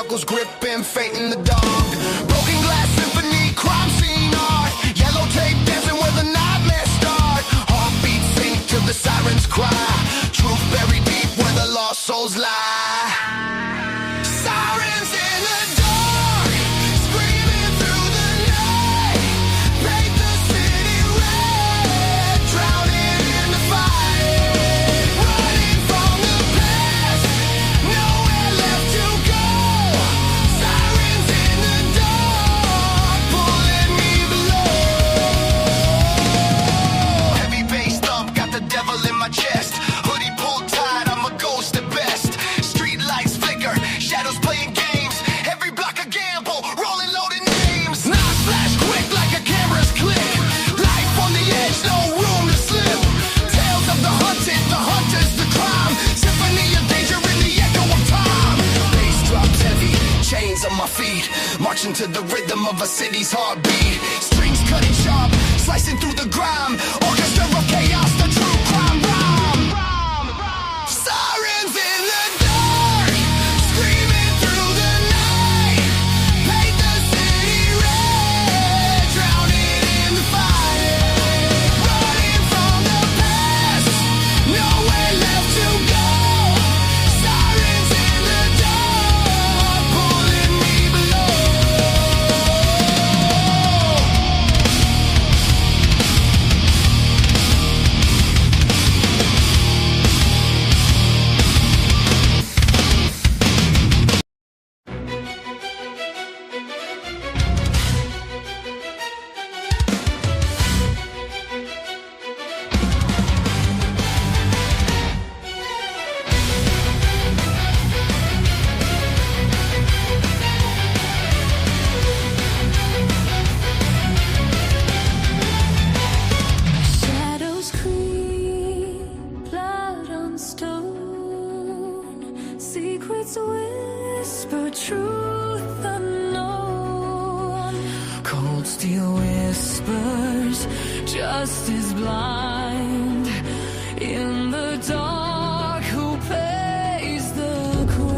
knuckles gripping, fate in the dark. Broken glass symphony, crime scene art. Yellow tape dancing where the nightmares start. Heartbeats sink till the sirens cry. Truth buried deep where the lost souls lie. Sirens in the dark, screaming through the night. Paint the city red, drowning in the fight. Running from the past, nowhere left to go. Sirens in the dark, pulling me below. Heavy bass thump, got the devil in my chest. Hoodie pulled tight, I'm a ghost at best. Street lights flicker, shadows playing games. Every block a gamble, rolling loaded names. Knives flash quick like a camera's click. Life on the edge, no room to slip. Tales of the hunted, the hunters, the crime. Symphony of danger in the echo of time. Bass drops heavy, chains on my feet. Marching to the rhythm of a city's heartbeat. Strings cutting sharp, slicing through the grime. Orchestra of chaos, the true crime rhyme. Sirens in the dark, screaming through the night. Paint the city red, drowning in the fight. Running from the past, nowhere left to go. Sirens in the dark, pulling me below. Shadows creep, blood on stone. Secrets whisper, truth unknown. Cold steel whispers, justice blind. In the dark, who pays the crime?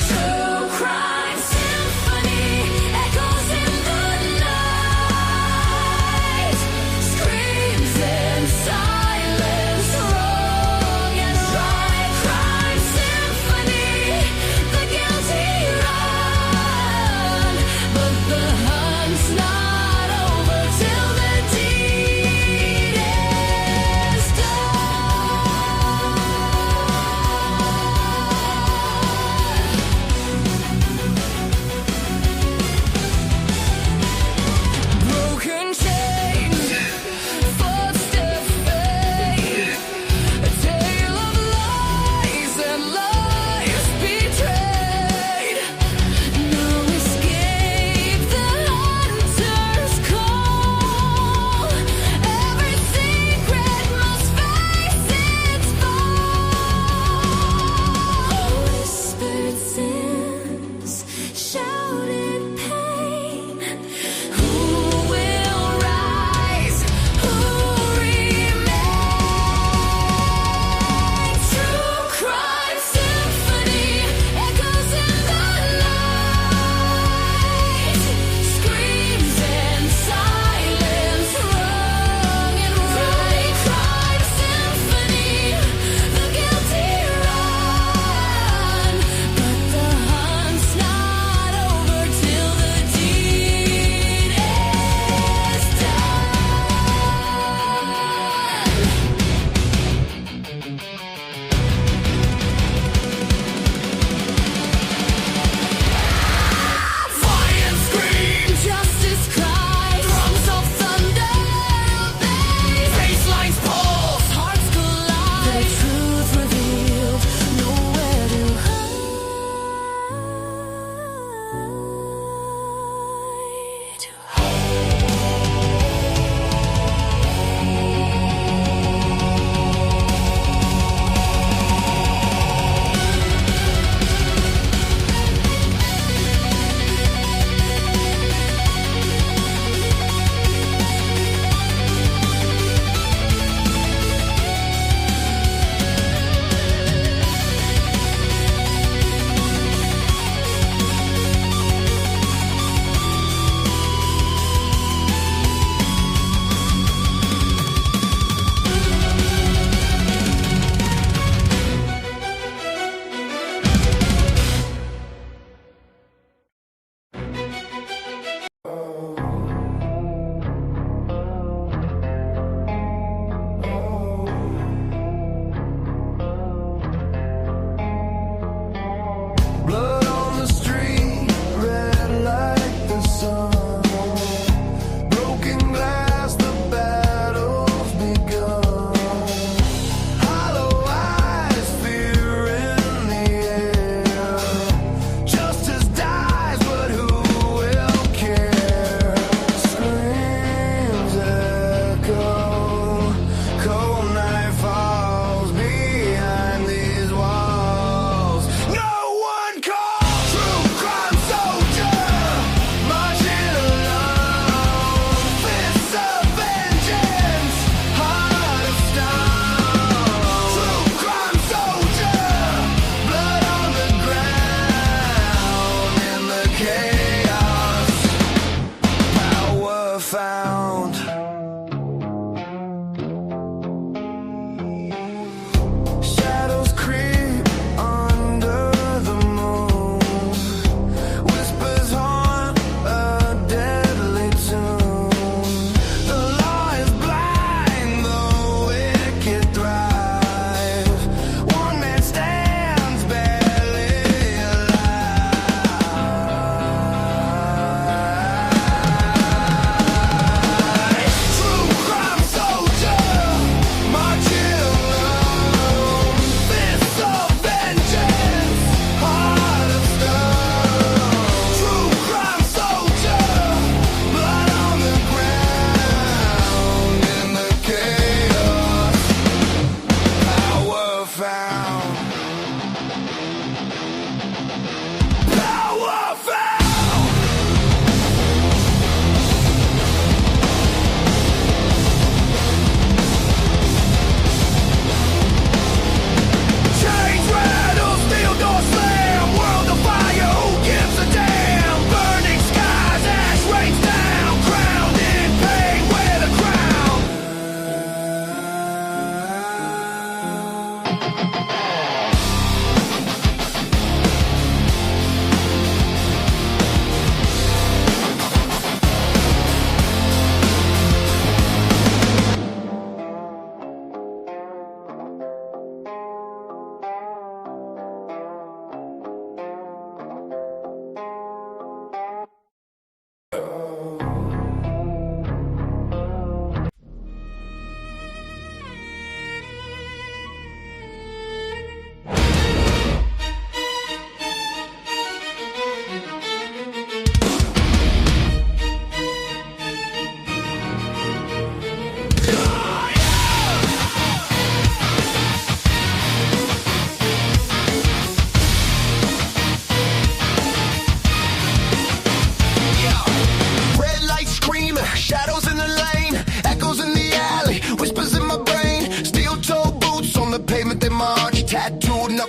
True crime symphony echoes in the night. Screams in silence, wrong and right. Crime symphony, the guilty run, but the hunt's not over till the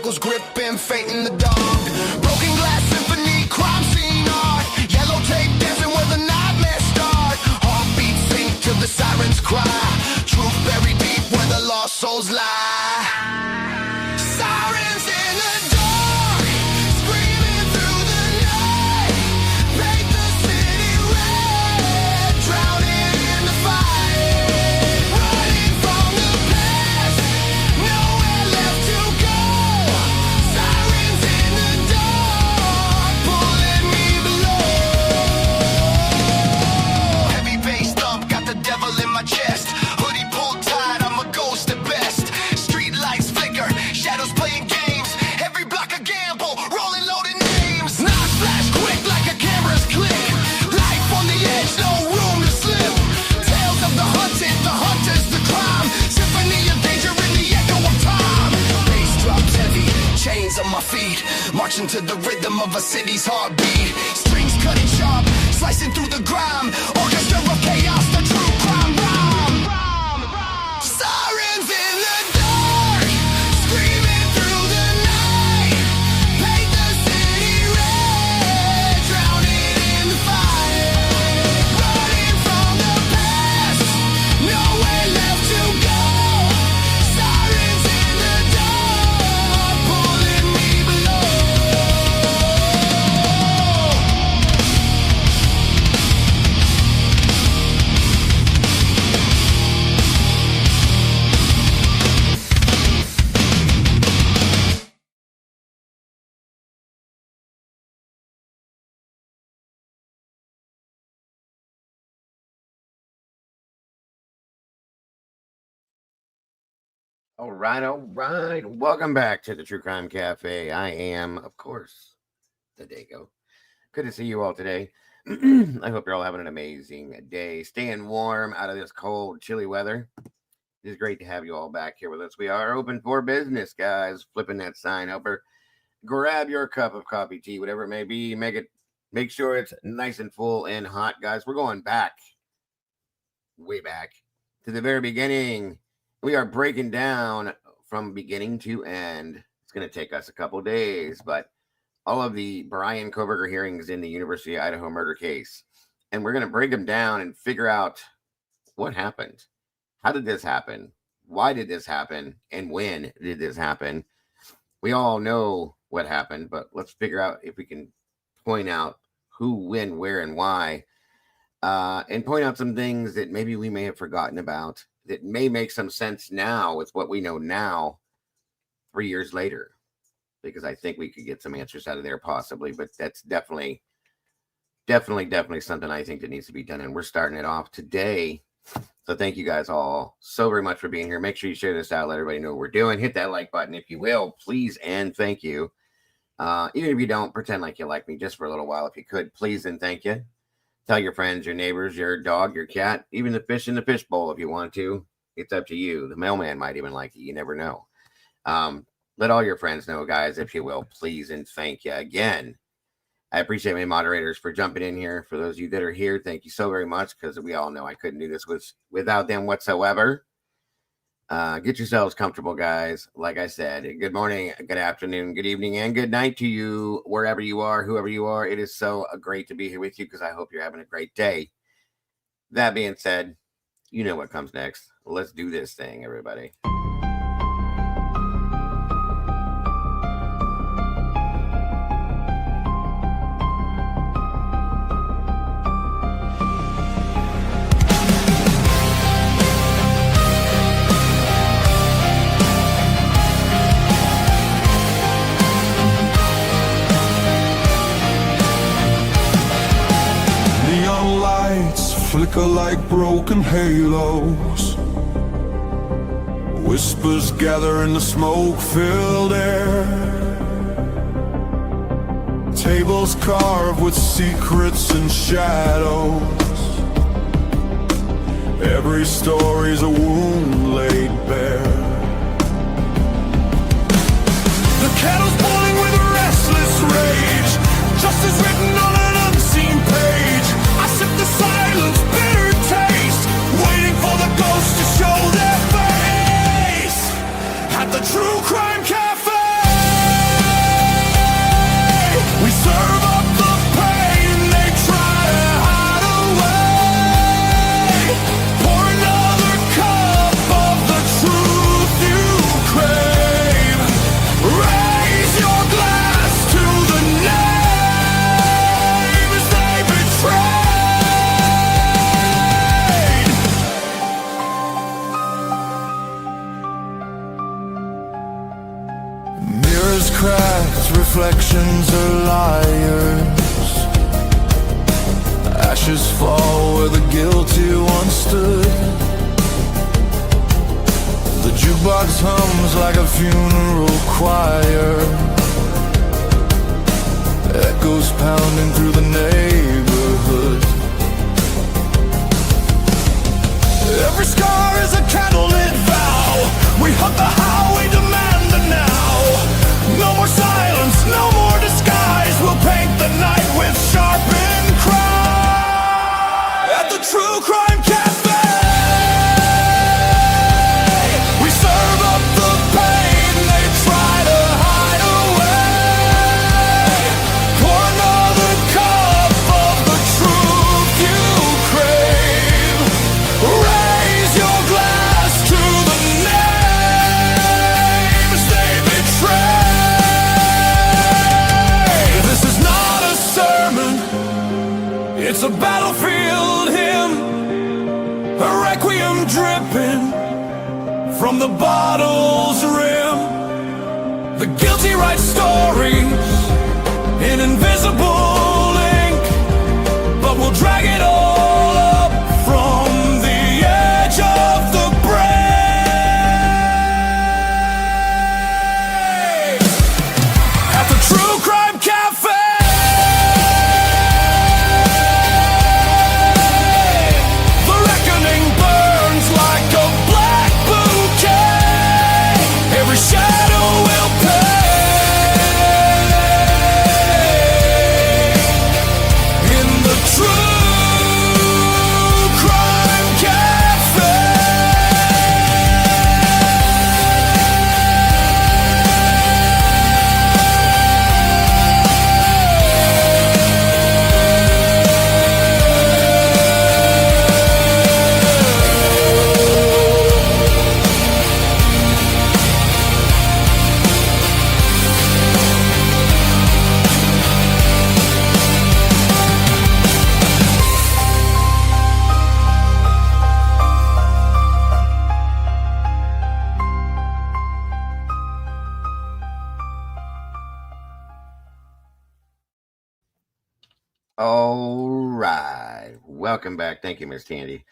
knuckles gripping, fate in the dark. Broken glass symphony, crime scene art. Yellow tape dancing where the nightmares start. Heartbeats sink till the sirens cry. Truth buried deep where the lost souls lie. Sirens in the dark, screaming through the night. Paint the city red, drowning in the fight. Running from the past, nowhere left to go. Sirens in the dark, pulling me below. Heavy bass thump, got the devil in my chest. Hoodie pulled tight, I'm a ghost at best. Street lights flicker, shadows playing games. Every block a gamble, rolling loaded names. Knocks flash quick like a camera's click. Life on the edge, no room to slip. Tales of the hunted, the hunters, the crime. Symphony of danger in the echo of time. Bass drops heavy, chains on my feet. Marching to the rhythm of a city's heartbeat. Strings cutting sharp, slicing through the grime. Orchestra of chaos, the true crime rhyme. Sirens in the dark, screaming through the night. Paint the city red, drowning in the fight. Running from the past, nowhere left to go. Sirens in the dark, pulling me below. All right, all right. Welcome back to the True Crime Cafe. I am, of course, the Dago. Good to see you all today. I hope you're all having an amazing day. Staying warm out of this cold, chilly weather. It is great to have you all back here with us. We are open for business, guys. Flipping that sign over. Grab your cup of coffee, tea, whatever it may be. Make sure it's nice and full and hot, guys. We're going back, way back to the very beginning. We are breaking down from beginning to end. It's going to take us a couple days, but all of the Bryan Kohberger hearings in the University of Idaho murder case. And we're going to break them down and figure out what happened. How did this happen? Why did this happen? And when did this happen? We all know what happened, but let's figure out if we can point out who, when, where, and why. And point out some things that maybe we may have forgotten about that may make some sense now with what we know now 3 years later, because I think we could get some answers out of there possibly, but that's definitely something I think that needs to be done. And we're starting it off today. So thank you guys all so very much for being here. Make sure you share this out. Let everybody know what we're doing. Hit that like button if you will, please. And thank you. Even if you don't, pretend like you like me just for a little while. If you could, please and thank you. Tell your friends, your neighbors, your dog, your cat, even the fish in the fishbowl if you want to. It's up to you. The mailman might even like it. You never know. Let all your friends know, guys, if you will, please and thank you again. I appreciate my moderators for jumping in here. For those of you that are here, thank you so very much, because we all know I couldn't do this without them whatsoever. Get yourselves comfortable, guys. Like I said, good morning, good afternoon, good evening, and good night to you, wherever you are, whoever you are. It is so great to be here with you, because I hope you're having a great day. That being said, you know what comes next. Let's do this thing, everybody. Flicker like broken halos. Whispers gather in the smoke-filled air. Tables carved with secrets and shadows. Every story's a wound laid bare. The kettle's boiling with a restless rage. Justice written on an unseen page. I sip the silence, bitter taste, waiting for the ghosts to show their face at the True Crime Cafe. cracked reflections are liars. Ashes fall where the guilty once stood. The jukebox hums like a funeral choir. Echoes pounding through the neighborhood. Every scar is a candlelit vow. We hunt the highway, demand the now. No more silence, no more disguise. We'll paint the night with sharpened cry. At the True Crime Cafe, we serve up the pain they try to hide away. Pour another cup of the truth you crave. Raise your glass to the names they betray. This is not a sermon, it's a battlefield hymn, a requiem dripping from the bottle's rim. The guilty write stories in invisible ink, but we'll drag it all up from the edge of the brave. At the True Crime Cafe, the reckoning burns like a black bouquet. Every shadow will pay. In the True Crime Cafe. All right. Welcome back. Thank you, Miss Tandy.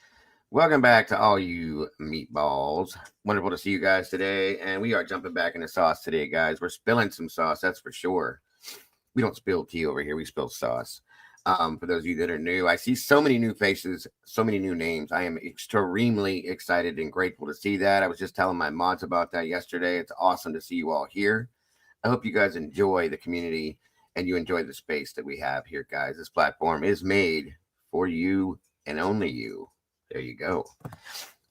Welcome back to all you meatballs. Wonderful to see you guys today. And we are jumping back into sauce today, guys. We're spilling some sauce, that's for sure. We don't spill tea over here. We spill sauce. For those of you that are new, I see so many new faces, so many new names. I am extremely excited and grateful to see that. I was just telling my mods about that yesterday. It's awesome to see you all here. I hope you guys enjoy the community and you enjoy the space that we have here, guys. This platform is made for you and only you. There you go.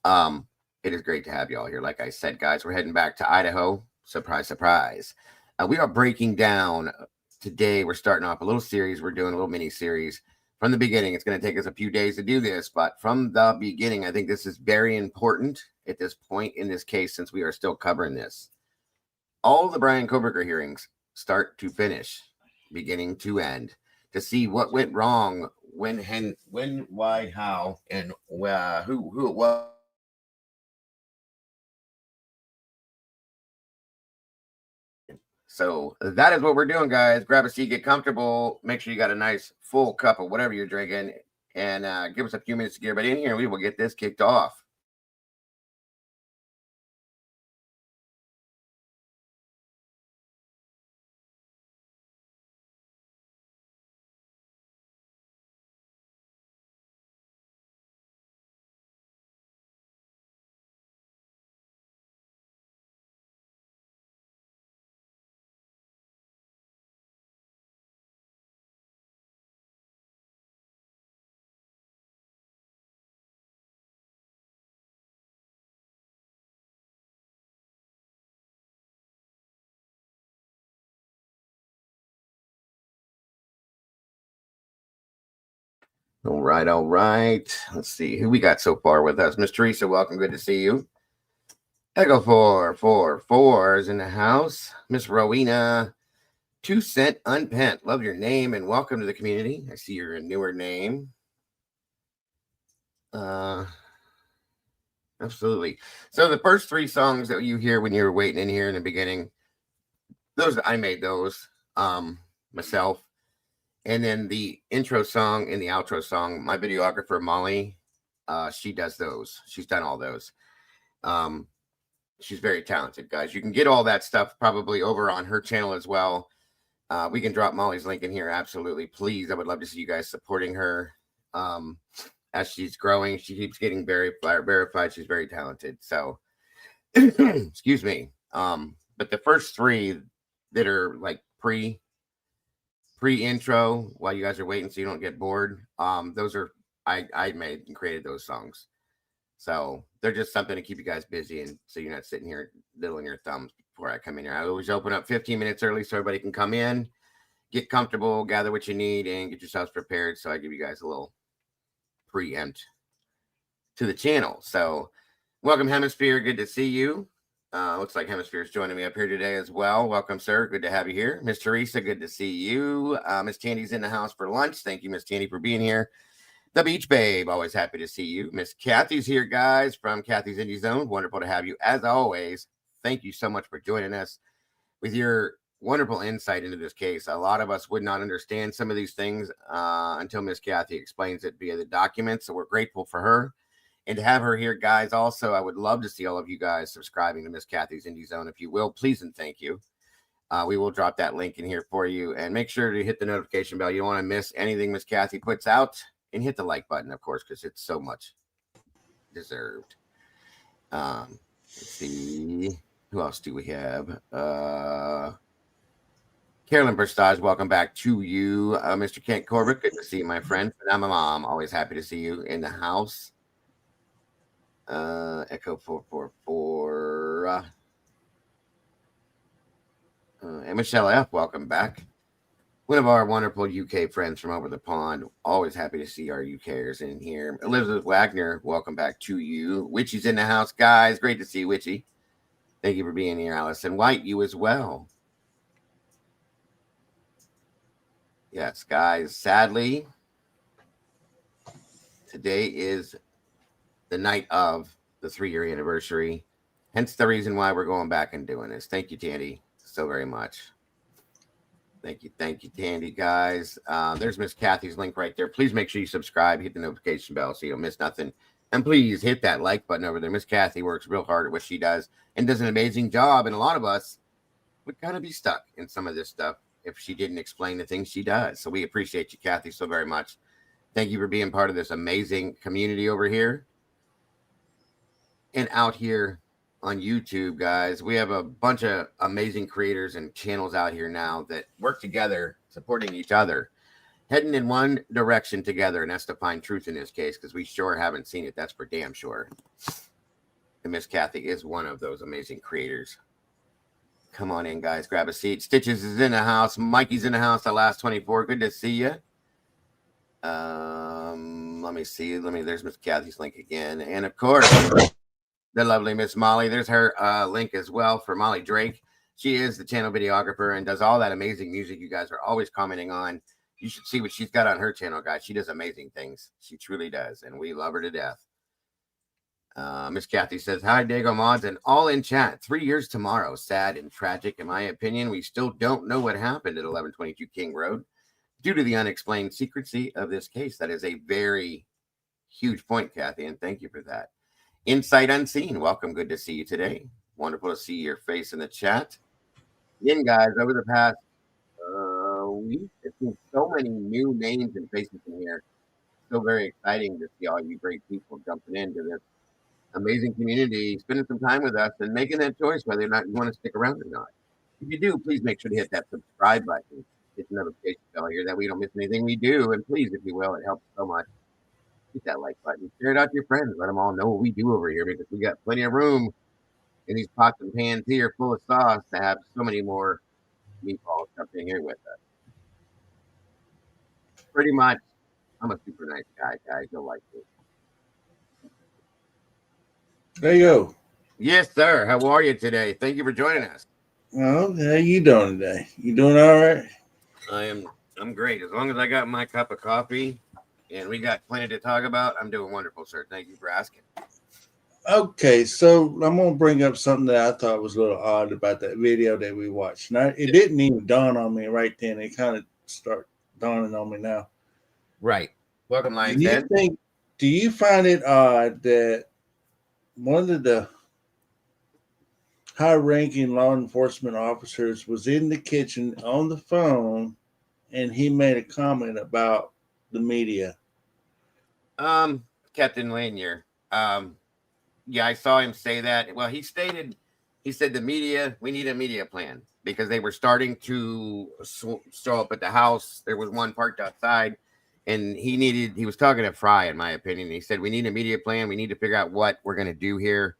It is great to have you all here. Like I said, guys, we're heading back to Idaho. Surprise, surprise. We are breaking down today. We're starting off a little series. We're doing a little mini series from the beginning. It's going to take us a few days to do this, but from the beginning, I think this is very important at this point in this case, since we are still covering this. All the Bryan Kohberger hearings, start to finish, beginning to end, to see what went wrong, when, why, how, and who it was. So that is what we're doing, guys. Grab a seat, get comfortable. Make sure you got a nice full cup of whatever you're drinking, and give us a few minutes to get everybody in here, and we will get this kicked off. All right, all right. Let's see who we got so far with us. Miss Teresa, welcome. Good to see you. Echo 444 is in the house. Miss Rowena, 2 Cent Unpent. Love your name and welcome to the community. I see you're a newer name. Absolutely. So the first 3 songs that you hear when you're waiting in here in the beginning, those I made those myself. And then the intro song and the outro song, my videographer Molly, she does those. She's done all those. She's very talented, guys. You can get all that stuff probably over on her channel as well. We can drop Molly's link in here. Absolutely. Please. I would love to see you guys supporting her. As she's growing, she keeps getting verified. She's very talented. So, excuse me. But the first three that are like pre-intro while you guys are waiting so you don't get bored, those are I made and created those songs. So they're just something to keep you guys busy and so you're not sitting here diddling your thumbs before I come in here. I always open up 15 minutes early so everybody can come in, get comfortable, gather what you need, and get yourselves prepared. So I give you guys a little preempt to the channel. So welcome, Hemisphere. Good to see you. Looks like Hemisphere is joining me up here today as well. Welcome, sir. Good to have you here. Miss Teresa, good to see you. Miss Tandy's in the house for lunch. Thank you, Miss Tandy, for being here. The Beach Babe, always happy to see you. Miss Kathy's here, guys, from Kathy's Indie Zone. Wonderful to have you, as always. Thank you so much for joining us with your wonderful insight into this case. A lot of us would not understand some of these things until Miss Kathy explains it via the documents, so we're grateful for her. And to have her here, guys, also, I would love to see all of you guys subscribing to Miss Kathy's Indie Zone. If you will, please and thank you. We will drop that link in here for you. And make sure to hit the notification bell. You don't want to miss anything Miss Kathy puts out. And hit the like button, of course, because it's so much deserved. Let's see. Who else do we have? Carolyn Prestage, welcome back to you. Mr. Kent Corbett, good to see you, my friend. And I'm a mom. Always happy to see you in the house. Echo 444. And Michelle F., welcome back. One of our wonderful UK friends from over the pond. Always happy to see our UKers in here. Elizabeth Wagner, welcome back to you. Witchy's in the house, guys. Great to see you, Witchy. Thank you for being here, Allison White. You as well. Yes, guys. Sadly, today is the night of the 3-year anniversary. Hence the reason why we're going back and doing this. Thank you, Tandy, so very much. Thank you, Tandy, guys. There's Miss Kathy's link right there. Please make sure you subscribe, hit the notification bell so you don't miss nothing. And please hit that like button over there. Miss Kathy works real hard at what she does and does an amazing job. And a lot of us would kind of be stuck in some of this stuff if she didn't explain the things she does. So we appreciate you, Kathy, so very much. Thank you for being part of this amazing community over here and out here on YouTube, guys. We have a bunch of amazing creators and channels out here now that work together, supporting each other, heading in one direction together, and that's to find truth in this case, because we sure haven't seen it. That's for damn sure. And Miss Kathy is one of those amazing creators. Come on in, guys. Grab a seat. Stitches is in the house. Mikey's in the house. The last 24. Good to see you. Let me see. There's Miss Kathy's link again. And of course, the lovely Miss Molly. There's her link as well for Molly Drake. She is the channel videographer and does all that amazing music you guys are always commenting on. You should see what she's got on her channel, guys. She does amazing things. She truly does. And we love her to death. Miss Kathy says, hi, Dago Mods, and all in chat. 3 years tomorrow. Sad and tragic, in my opinion. We still don't know what happened at 1122 King Road due to the unexplained secrecy of this case. That is a very huge point, Kathy, and thank you for that. Insight Unseen, welcome. Good to see you today. Wonderful to see your face in the chat. Again, guys, over the past week, there's been so many new names and faces in here. So very exciting to see all you great people jumping into this amazing community, spending some time with us and making that choice whether or not you want to stick around or not. If you do, please make sure to hit that subscribe button. Hit the notification bell here that we don't miss anything we do. And please, if you will, it helps so much. Hit that like button. Share it out to your friends. Let them all know what we do over here, because we got plenty of room in these pots and pans here full of sauce to have so many more meatballs up in here with us. Pretty much, I'm a super nice guy, guys. You'll like it. There you go. Yes, sir. How are you today? Thank you for joining us. Well, how you doing today? You doing all right? I'm great. As long as I got my cup of coffee and we got plenty to talk about, I'm doing wonderful, sir. Thank you for asking. Okay, so I'm gonna bring up something that I thought was a little odd about that video that we watched. Now, it didn't even dawn on me right then. It kind of start dawning on me now. Right. Welcome, Do Lions you Den. think? Do you find it odd that one of the high-ranking law enforcement officers was in the kitchen on the phone, and he made a comment about the media? Captain Lanier. Yeah, I saw him say that. Well, he said the media, we need a media plan because they were starting to show up at the house. There was one parked outside, and he was talking to Fry, in my opinion. He said, we need a media plan. We need to figure out what we're going to do here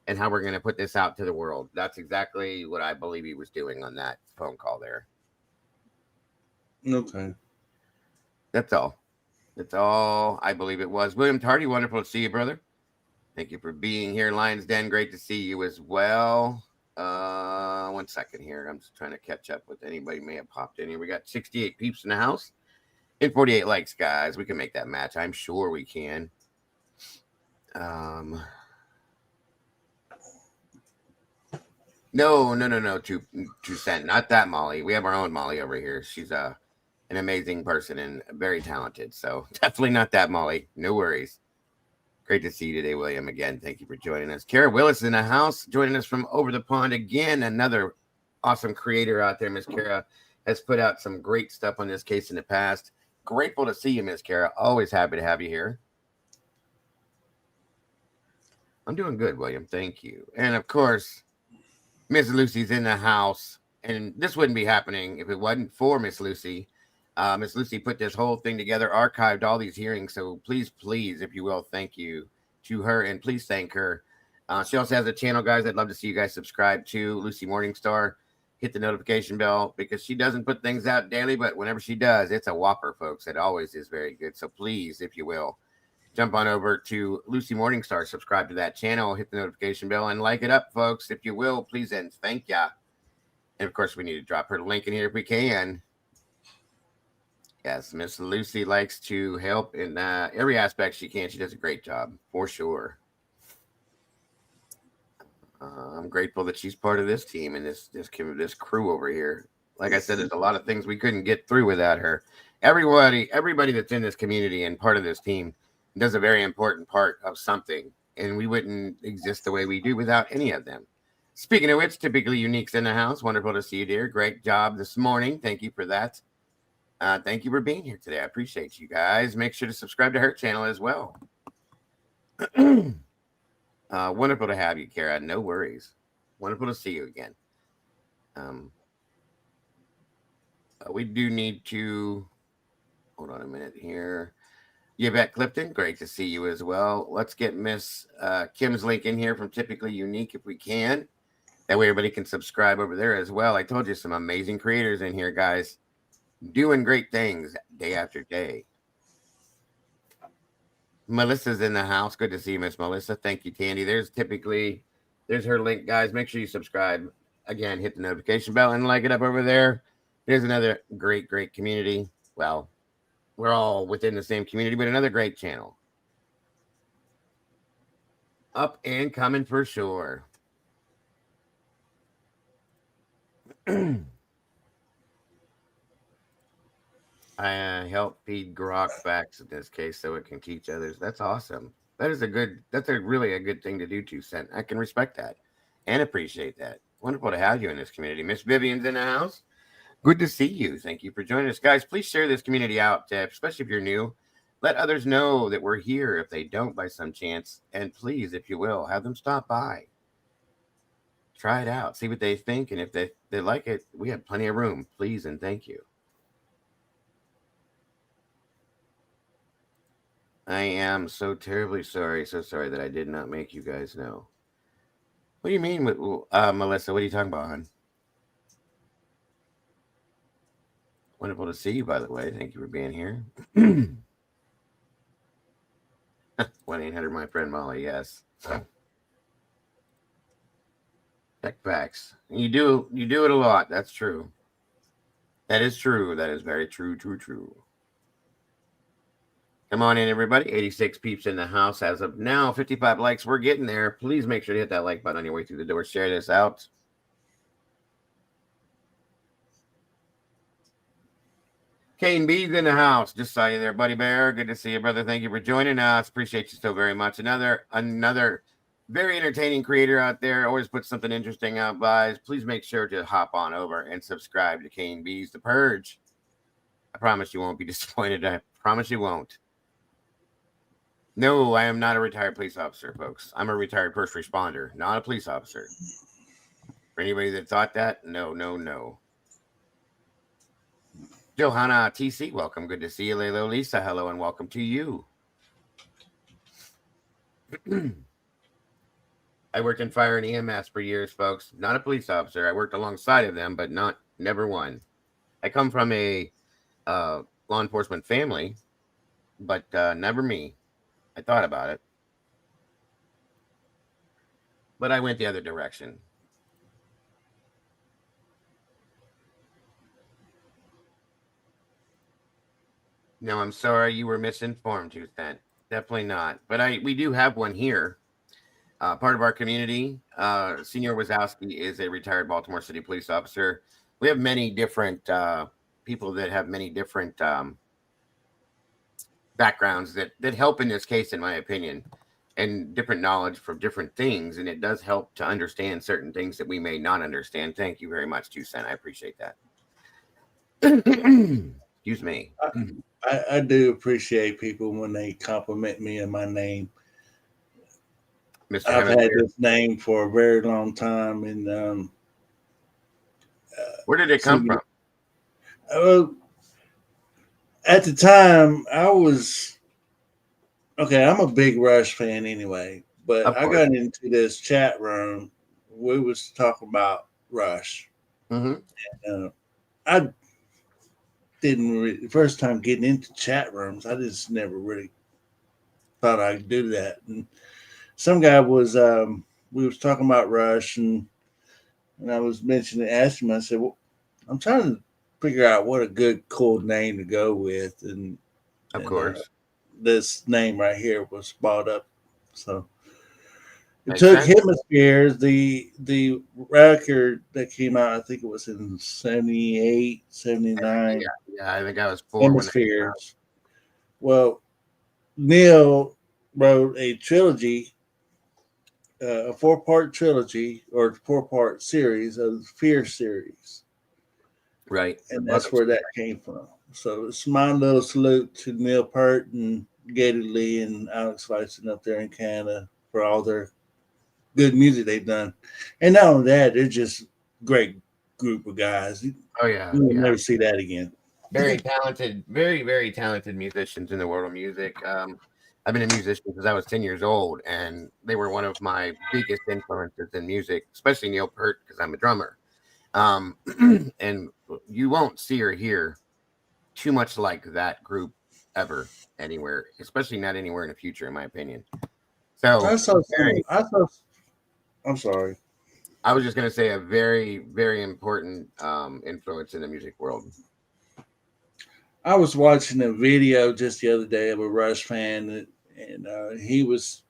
and how we're going to put this out to the world. That's exactly what I believe he was doing on that phone call there. Okay. That's all. That's all I believe it was. William Tardy, wonderful to see you, brother. Thank you for being here, Lions Den. Great to see you as well. 1 second here. I'm just trying to catch up with anybody may have popped in here. We got 68 peeps in the house and 48 likes, guys. We can make that match. I'm sure we can. No. Two cent. Not that Molly. We have our own Molly over here. She's an amazing person and very talented. So definitely not that Molly. No worries. Great to see you today, William. Again, thank you for joining us. Kara Willis in the house, joining us from over the pond again. Another awesome creator out there. Miss Kara has put out some great stuff on this case in the past. Grateful to see you, Miss Kara. Always happy to have you here. I'm doing good, William. Thank you. And of course, Miss Lucy's in the house. And this wouldn't be happening if it wasn't for Miss Lucy. Miss Lucy put this whole thing together, archived all these hearings. So please, if you will, thank you to her and please thank her. She also has a channel, guys. I'd love to see you guys subscribe to Lucy Morningstar. Hit the notification bell because she doesn't put things out daily, but whenever she does, it's a whopper, folks. It always is very good. So please, if you will, jump on over to Lucy Morningstar, subscribe to that channel, hit the notification bell, and like it up, folks. If you will, please and thank ya. And of course, we need to drop her link in here if we can. Yes, Miss Lucy likes to help in every aspect she can. She does a great job, for sure. I'm grateful that she's part of this team and this crew over here. Like I said, there's a lot of things we couldn't get through without her. Everybody that's in this community and part of this team does a very important part of something, and we wouldn't exist the way we do without any of them. Speaking of which, typically Unique's in the house. Wonderful to see you, dear. Great job this morning. Thank you for that. Thank you for being here today. I appreciate you guys. Make sure to subscribe to her channel as well. Wonderful to have you, Kara. No worries. Wonderful to see you again. We do need to hold on a minute here. Yvette Clifton, great to see you as well. Let's get Miss Kim's link in here from Typically Unique if we can. That way everybody can subscribe over there as well. I told you some amazing creators in here, guys. Doing great things day after day. Melissa's in the house. Good to see you, Miss Melissa. Thank you, Tandy. There's her link, guys. Make sure you subscribe. Again, hit the notification bell and like it up over there. There's another great community. Well, we're all within the same community, but another great channel. Up and coming for sure. I help feed Grok facts in this case so it can teach others. That's awesome. That's really a good thing to do, 2 cent. I can respect that and appreciate that. Wonderful to have you in this community. Miss Vivian's in the house. Good to see you. Thank you for joining us. Guys, please share this community out, especially if you're new. Let others know that we're here if they don't by some chance. And please, if you will, have them stop by. Try it out. See what they think. And if they like it, we have plenty of room. Please and thank you. I am so terribly sorry. So sorry that I did not make you guys know. What do you mean, Melissa? What are you talking about, hon? Wonderful to see you, by the way. Thank you for being here. 1-800 my friend Molly. Yes. Tech facts. You do it a lot. That's true. That is true. That is very true. Come on in, everybody. 86 peeps in the house as of now. 55 likes. We're getting there. Please make sure to hit that like button on your way through the door. Share this out. Kane B's in the house. Just saw you there, Buddy Bear. Good to see you, brother. Thank you for joining us. Appreciate you so very much. Another very entertaining creator out there. Always puts something interesting out, guys. Please make sure to hop on over and subscribe to Kane B's The Purge. I promise you won't be disappointed. I promise you won't. No, I am not a retired police officer, folks. I'm a retired first responder, not a police officer. For anybody that thought that, no. Johanna TC, welcome. Good to see you. Lalo Lisa, hello and welcome to you. I worked in fire and EMS for years, folks. Not a police officer. I worked alongside of them, but never one. I come from a law enforcement family, but never me. I thought about it, but I went the other direction. No, I'm sorry you were misinformed, 2 Cent. Definitely not. But we do have one here. Part of our community. Senior Wazowski is a retired Baltimore City police officer. We have many different people that have many different backgrounds that help in this case, in my opinion, and different knowledge for different things. And it does help to understand certain things that we may not understand. Thank you very much, 2 Cent. I appreciate that. Excuse me. I do appreciate people when they compliment me on my name. Mr. I've Hammond, had this name for a very long time, and where did it come from? At the time, I was okay. I'm a big Rush fan anyway, but I got into this chat room. We was talking about Rush. Mm-hmm. I didn't the first time getting into chat rooms. I just never really thought I'd do that. And some guy was we was talking about Rush, and I was asking him. I said, "Well, I'm trying to figure out what a good, cool name to go with." And of course, this name right here was brought up. So it makes took sense. Hemispheres, the record that came out, I think it was in 78, 79. Yeah, I think I was 4 Hemispheres. Well, Neil wrote a trilogy, a 4-part trilogy or 4-part series of the Fear series. Right. And that's where that came from. So it's my little salute to Neil Peart and Gator Lee and Alex Weissman up there in Canada for all their good music they've done. And not only that, they're just great group of guys. Oh, yeah. You'll never see that again. Very talented, very, very talented musicians in the world of music. I've been a musician since I was 10 years old, and they were one of my biggest influences in music, especially Neil Peart, because I'm a drummer. And you won't see or hear too much like that group ever anywhere, especially not anywhere in the future, in my opinion. So I'm sorry. I was just going to say a very, very important influence in the music world. I was watching a video just the other day of a Rush fan, and he was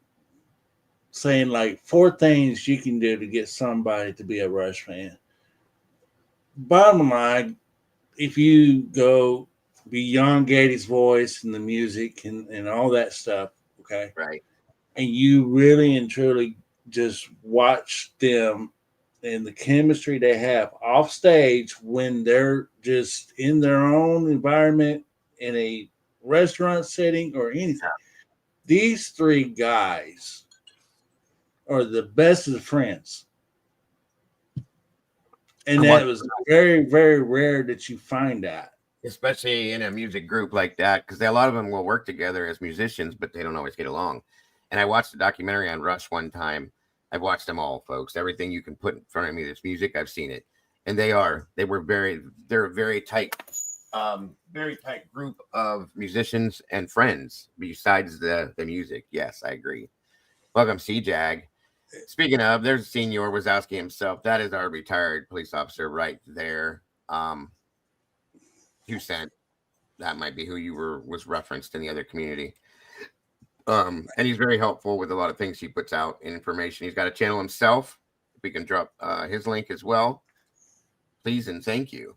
saying like 4 things you can do to get somebody to be a Rush fan. Bottom line, if you go beyond Gady's voice and the music and all that stuff, okay, right, and you really and truly just watch them and the chemistry they have off stage when they're just in their own environment in a restaurant setting or anything. These 3 guys are the best of friends. And that was very, very rare that you find that. Especially in a music group like that, because a lot of them will work together as musicians, but they don't always get along. And I watched a documentary on Rush one time. I've watched them all, folks. Everything you can put in front of me that's music, I've seen it. And they're a very tight group of musicians and friends besides the music. Yes, I agree. Welcome, C-Jag. Speaking of, there's Senior Wazowski himself. That is our retired police officer right there. 2 Cent. that might be who you was referenced in the other community. And he's very helpful with a lot of things he puts out in information. He's got a channel himself. We can drop his link as well. Please and thank you.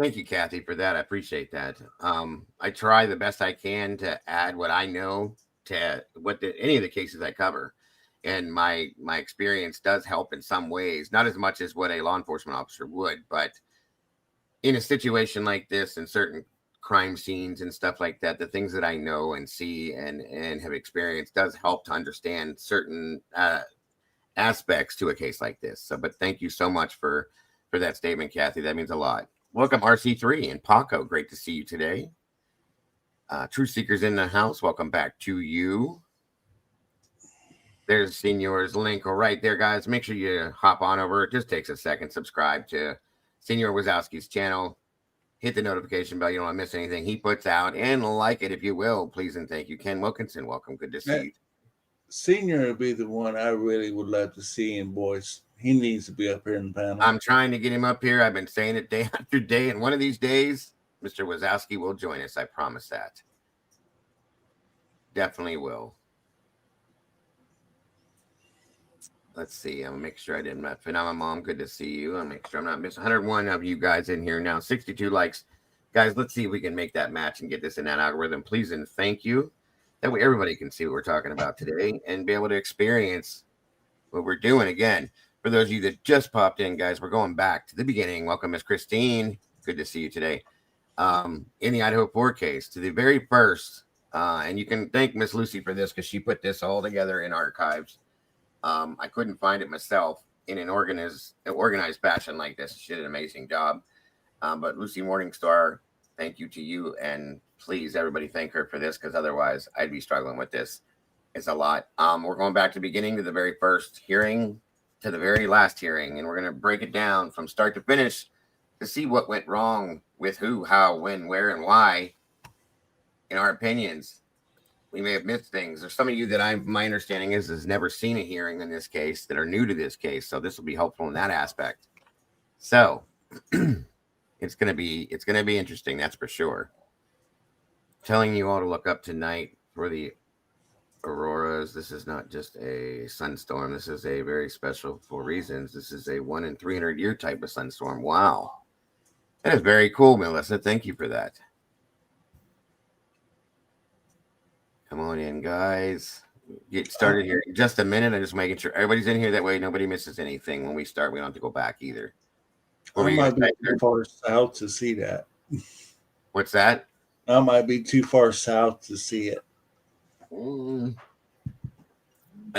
Thank you, Kathy, for that. I appreciate that. I try the best I can to add what I know to any of the cases I cover. And my experience does help in some ways, not as much as what a law enforcement officer would, but in a situation like this and certain crime scenes and stuff like that, the things that I know and see and have experienced does help to understand certain aspects to a case like this. So, but thank you so much for that statement, Kathy. That means a lot. Welcome, RC3 and Paco. Great to see you today. Truth Seekers in the house. Welcome back to you. There's Senior's link right there, guys. Make sure you hop on over. It just takes a second. Subscribe to Senior Wazowski's channel. Hit the notification bell. You don't want to miss anything he puts out. And like it if you will. Please and thank you. Ken Wilkinson, welcome. Good to see you. Senior would be the one I really would love to see in voice. He needs to be up here in the panel. I'm trying to get him up here. I've been saying it day after day. And one of these days, Mr. Wazowski will join us. I promise that. Definitely will. Let's see. I'm going to make sure I didn't miss Phenomena Mom. Good to see you. I'll make sure I'm not missing 101 of you guys in here now. 62 likes. Guys, let's see if we can make that match and get this in that algorithm. Please and thank you. That way everybody can see what we're talking about today and be able to experience what we're doing. Again, for those of you that just popped in, guys, we're going back to the beginning. Welcome, Miss Christine. Good to see you today. In the Idaho 4 case, to the very first, and you can thank Miss Lucy for this because she put this all together in archives. I couldn't find it myself in an organized fashion like this. She did an amazing job. But Lucy Morningstar, thank you to you. And please, everybody, thank her for this because otherwise I'd be struggling with this. It's a lot. We're going back to the beginning to the very first hearing to the very last hearing. And we're going to break it down from start to finish to see what went wrong with who, how, when, where, and why in our opinions. We may have missed things. There's some of you that my understanding has never seen a hearing in this case that are new to this case. So this will be helpful in that aspect. So it's going to be interesting. That's for sure. Telling you all to look up tonight for the auroras. This is not just a sunstorm. This is a very special for reasons. This is a 1 in 300 year type of sunstorm. Wow. That is very cool, Melissa. Thank you for that. Come on in, guys. Get started here in just a minute. I'm just making sure everybody's in here. That way nobody misses anything. When we start, we don't have to go back either. I might be too far south to see that. What's that? I might be too far south to see it. I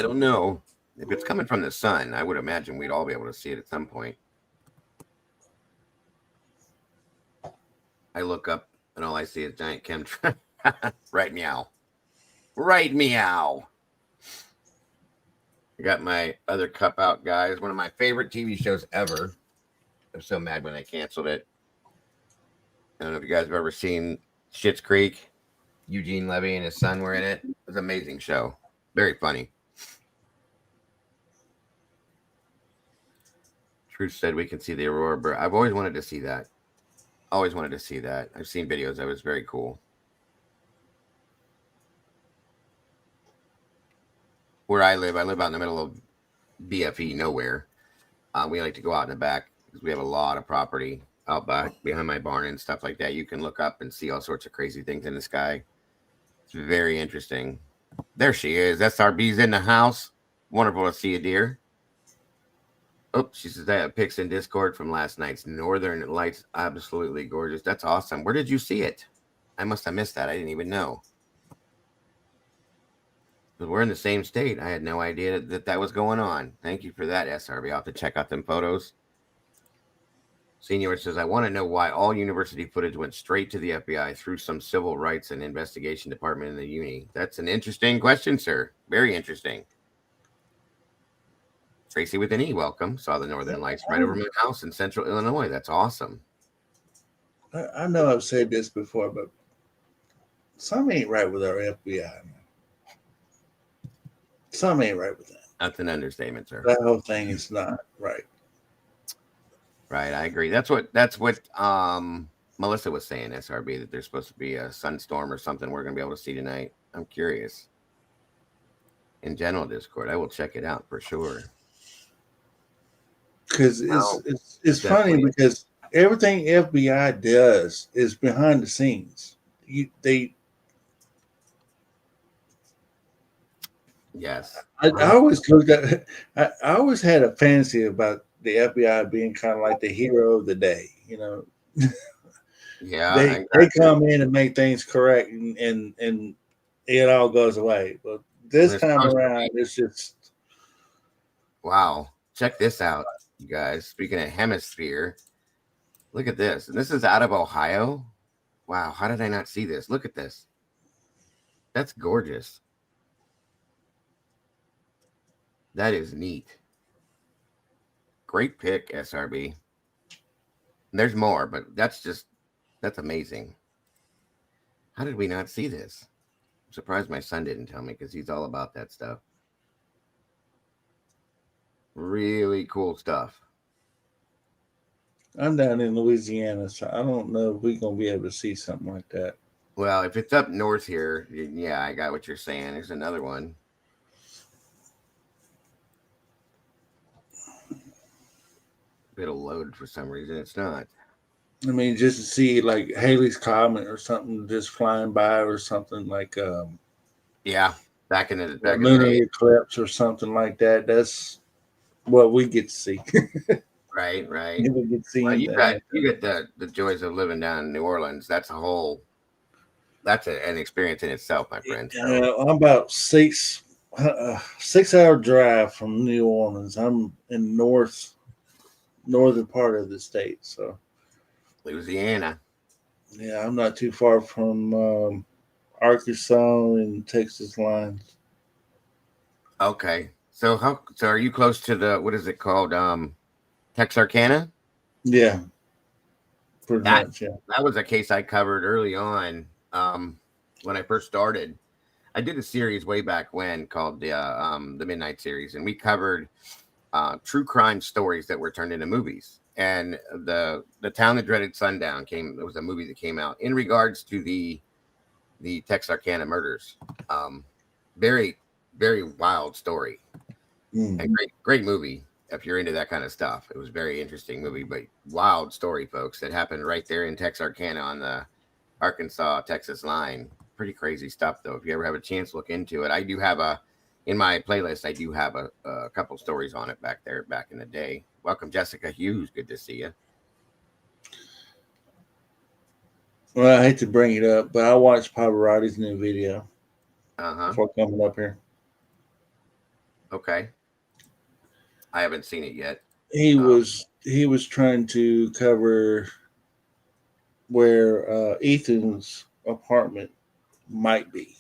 don't know. If it's coming from the sun, I would imagine we'd all be able to see it at some point. I look up and all I see is giant chemtrail. Right meow. Right meow. I got my other cup out, guys. One of my favorite TV shows ever. I'm so mad when they canceled it. I don't know if you guys have ever seen Schitt's Creek. Eugene Levy and his son were in it. It was an amazing show. Very funny. Truth said we can see the aurora. I've always wanted to see that. Always wanted to see that. I've seen videos. That was very cool. Where I live out in the middle of BFE, nowhere. We like to go out in the back because we have a lot of property out back behind my barn and stuff like that. You can look up and see all sorts of crazy things in the sky. It's very interesting. There she is. SRB's in the house. Wonderful to see you, dear. Oh, she says that pics in Discord from last night's Northern Lights. Absolutely gorgeous. That's awesome. Where did you see it? I must have missed that. I didn't even know. But we're in the same state. I had no idea that was going on. Thank you for that, SRB. I'll have to check out them photos. Senior says, I want to know why all university footage went straight to the FBI through some civil rights and investigation department in the uni. That's an interesting question, sir. Very interesting. Tracy with an E, welcome. Saw the Northern Lights right over my house in central Illinois. That's awesome. I know I've said this before, but something ain't right with our FBI, man. Something ain't right with that. That's an understatement, sir. That whole thing is not right. Right, I agree. That's what Melissa was saying, SRB, that there's supposed to be a sunstorm or something we're gonna be able to see tonight. I'm curious. In general Discord, I will check it out for sure. Because Well, it's funny definitely. because everything FBI does is behind the scenes. They Yes. I always looked at I always had a fantasy about the FBI being kind of like the hero of the day. You know, Yeah, I they got you. come in and make things correct, and it all goes away. But this It's time supposed to around, be. it's just Wow. Check this out, you guys. Speaking of hemisphere, look at this. And this is out of Ohio. Wow, how did I not see this? Look at this. That's gorgeous. That is neat. Great pick, SRB. There's more, but that's amazing. How did we not see this? I'm surprised my son didn't tell me because he's all about that stuff. Really cool stuff. I'm down in Louisiana, so I don't know if we're gonna be able to see something like that. Well, if it's up north here, yeah, I got what you're saying. There's another one. It'll load for some reason. It's not. I mean, just to see like Haley's Comet or something just flying by, or something like Yeah, a back in the lunar day, eclipse or something like that. That's what we get to see. right, right. We get to see Well, anything like you that. get the joys of living down in New Orleans. That's an experience in itself, my friend. So I'm about 6 hour drive from New Orleans. I'm in northern part of the state, so Louisiana. yeah, I'm not too far from Arkansas and Texas lines. Okay. So are you close to the what is it called? Texarkana? Yeah, pretty That much. Yeah. that was a case I covered early on. When I first started. I did a series way back when called the Midnight Series, and we covered true crime stories that were turned into movies. And the town that dreaded sundown came. There was a movie that came out in regards to the Texarkana murders. Um, very very wild story and Mhm. great movie if you're into that kind of stuff. It was a very interesting movie, but wild story, folks, that happened right there in Texarkana on the Arkansas Texas line. Pretty crazy stuff, though. If you ever have a chance, look into it. I do have in my playlist. I do have a couple stories on it back there back in the day. Welcome, Jessica Hughes. Good to see you. Well, I hate to bring it up, but I watched Pavarotti's new video Uh huh. before coming up here. Okay. I haven't seen it yet. He was trying to cover where Ethan's apartment might be.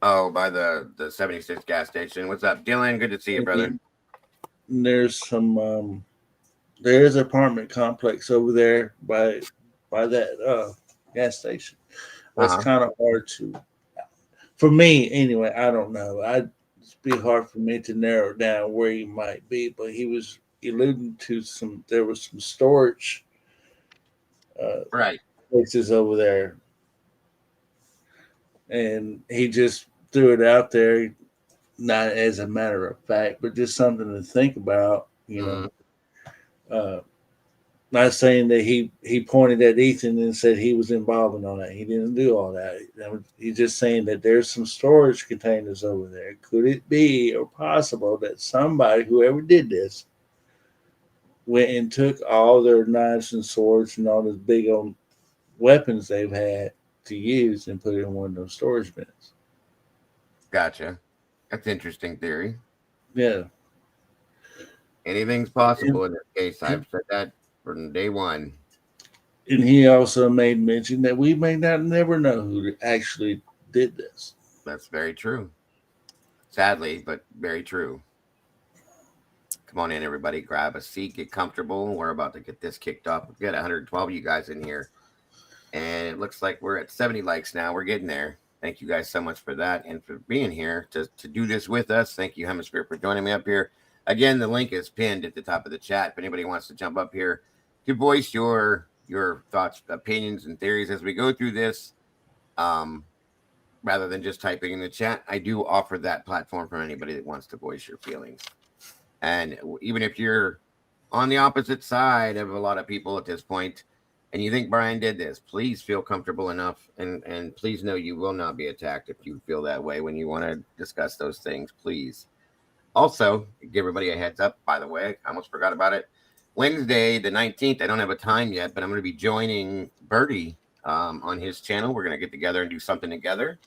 Oh, by the 76 gas station. What's up, Dylan? Good to see you, brother. And there's some there's an apartment complex over there by that gas station. But Uh it's huh. kind of hard to, for me anyway. I don't know. It'd be hard for me to narrow down where he might be, but he was alluding to some. There was some storage uh, Right. places over there, and he just threw it out there, not as a matter of fact, but just something to think about. Mhm. Uh, Not saying that he pointed at Ethan and said he was involved in all that. He didn't do all that. He's just saying that there's some storage containers over there. Could it be or possible that somebody, whoever did this, went and took all their knives and swords and all those big old weapons they've had to use and put it in one of those storage bins? Gotcha. That's interesting theory. Yeah. Anything's And, possible in this case. I've said that from day one. and he also made mention that we may not never know who actually did this. That's very true. Sadly, but very true. Come on in, everybody. Grab a seat, get comfortable. We're about to get this kicked off. We've got 112 of you guys in here, and it looks like we're at 70 likes now. We're getting there. Thank you guys so much for that and for being here to do this with us. Thank you, Hemisphere, for joining me up here. Again, the link is pinned at the top of the chat. If anybody wants to jump up here to voice your thoughts, opinions, and theories as we go through this. Rather than just typing in the chat, I do offer that platform for anybody that wants to voice your feelings. And even if you're on the opposite side of a lot of people at this point, and you think Bryan did this, please feel comfortable enough, and please know you will not be attacked if you feel that way when you want to discuss those things. Please. Also, give everybody a heads up. By the way, I almost forgot about it. Wednesday, the 19th. I don't have a time yet, but I'm going to be joining Birdie on his channel. We're going to get together and do something together.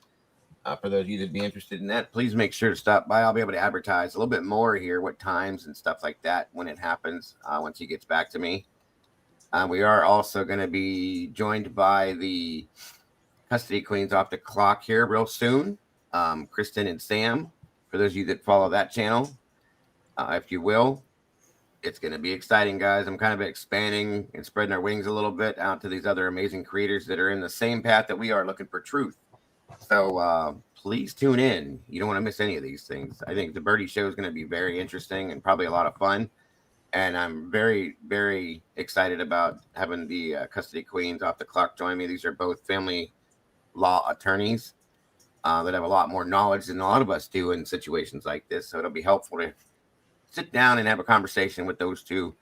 For those of you that be interested in that, please make sure to stop by. I'll be able to advertise a little bit more here, what times and stuff like that when it happens, once he gets back to me. We are also going to be joined by the custody queens off the clock here real soon, Kristen and Sam, for those of you that follow that channel, if you will. It's going to be exciting, guys. I'm kind of expanding and spreading our wings a little bit out to these other amazing creators that are in the same path that we are, looking for truth. So please tune in. You don't want to miss any of these things. I think the Birdie Show is going to be very interesting and probably a lot of fun. And I'm very, very excited about having the custody queens off the clock join me. These are both family law attorneys that have a lot more knowledge than a lot of us do in situations like this. So it'll be helpful to sit down and have a conversation with those two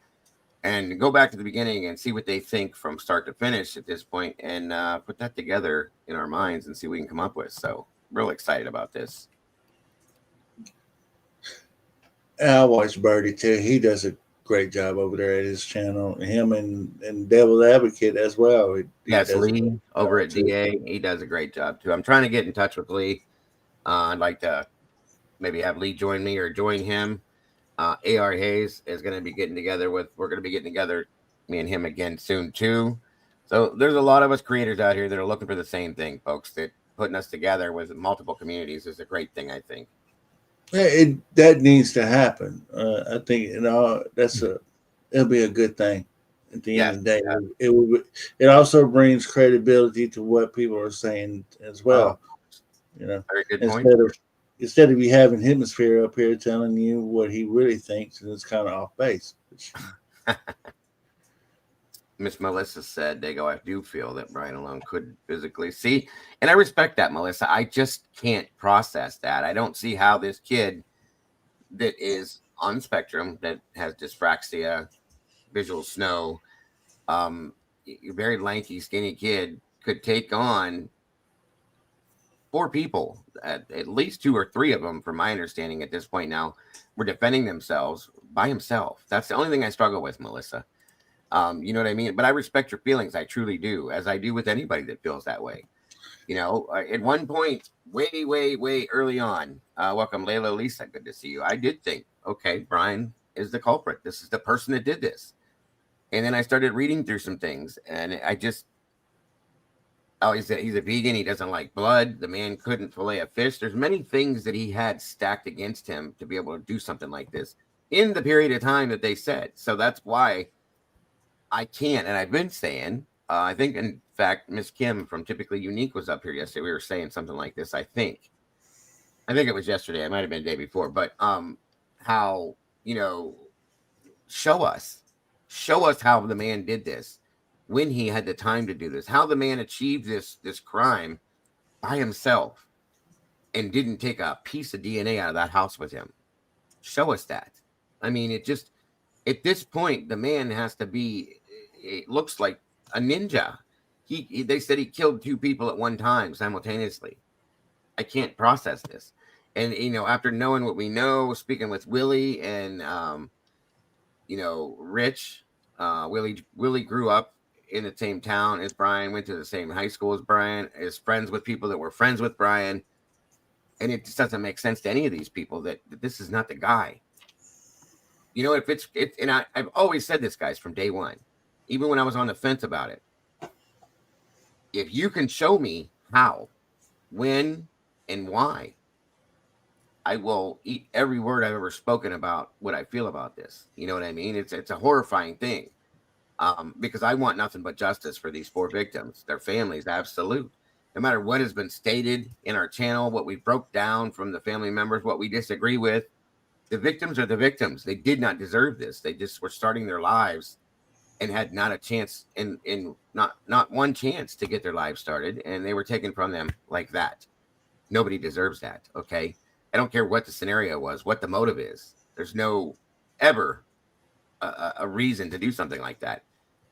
and go back to the beginning and see what they think from start to finish at this point, and put that together in our minds and see what we can come up with. So real excited about this. I watch Birdie too. He does a great job over there at his channel. Him and Devil's Advocate as well. Yes, Lee over at DA. He does a great job too. I'm trying to get in touch with Lee. I'd like to maybe have Lee join me or join him. AR Hayes is going to be getting together we're going to be getting together, me and him again soon too. So there's a lot of us creators out here that are looking for the same thing, folks. That putting us together with multiple communities is a great thing, I think. Yeah, that needs to happen. I think it'll be a good thing at the end of the day. Yeah. It also brings credibility to what people are saying as well. Very good point. Instead of you having Hemisphere up here telling you what he really thinks, and it's kind of off base. Miss Melissa said, they go, I do feel that Bryan alone could physically see. And I respect that, Melissa. I just can't process that. I don't see how this kid that is on spectrum, that has dyspraxia, visual snow, very lanky, skinny kid could take on 4 people, at least 2 or 3 of them, from my understanding at this point now, were defending themselves by himself. That's the only thing I struggle with, Melissa. You know what I mean? But I respect your feelings. I truly do, as I do with anybody that feels that way. At one point, way early on, welcome, Layla Lisa. Good to see you. I did think, okay, Bryan is the culprit. This is the person that did this. And then I started reading through some things, and I just, he's a vegan. He doesn't like blood. The man couldn't fillet a fish. There's many things that he had stacked against him to be able to do something like this in the period of time that they said. So that's why I can't. And I've been saying, I think, in fact, Miss Kim from Typically Unique was up here yesterday. We were saying something like this. I think it was yesterday. It might have been the day before. But how, show us how the man did this, when he had the time to do this, how the man achieved this crime by himself and didn't take a piece of DNA out of that house with him. Show us that. I mean, it just, at this point, the man has to be, it looks like a ninja. They said he killed 2 people at one time simultaneously. I can't process this. And, after knowing what we know, speaking with Willie and, Rich, Willie grew up in the same town as Bryan, went to the same high school as Bryan, is friends with people that were friends with Bryan. And it just doesn't make sense to any of these people that this is not the guy. If it's and I've always said this, guys, from day one, even when I was on the fence about it. If you can show me how, when, and why, I will eat every word I've ever spoken about what I feel about this. You know what I mean? It's a horrifying thing. Because I want nothing but justice for these 4 victims, their families, absolute. No matter what has been stated in our channel, what we broke down from the family members, what we disagree with, the victims are the victims. They did not deserve this. They just were starting their lives and had not a chance in not one chance to get their lives started, and they were taken from them like that. Nobody deserves that. Okay, I don't care what the scenario was, what the motive is. There's no ever a reason to do something like that.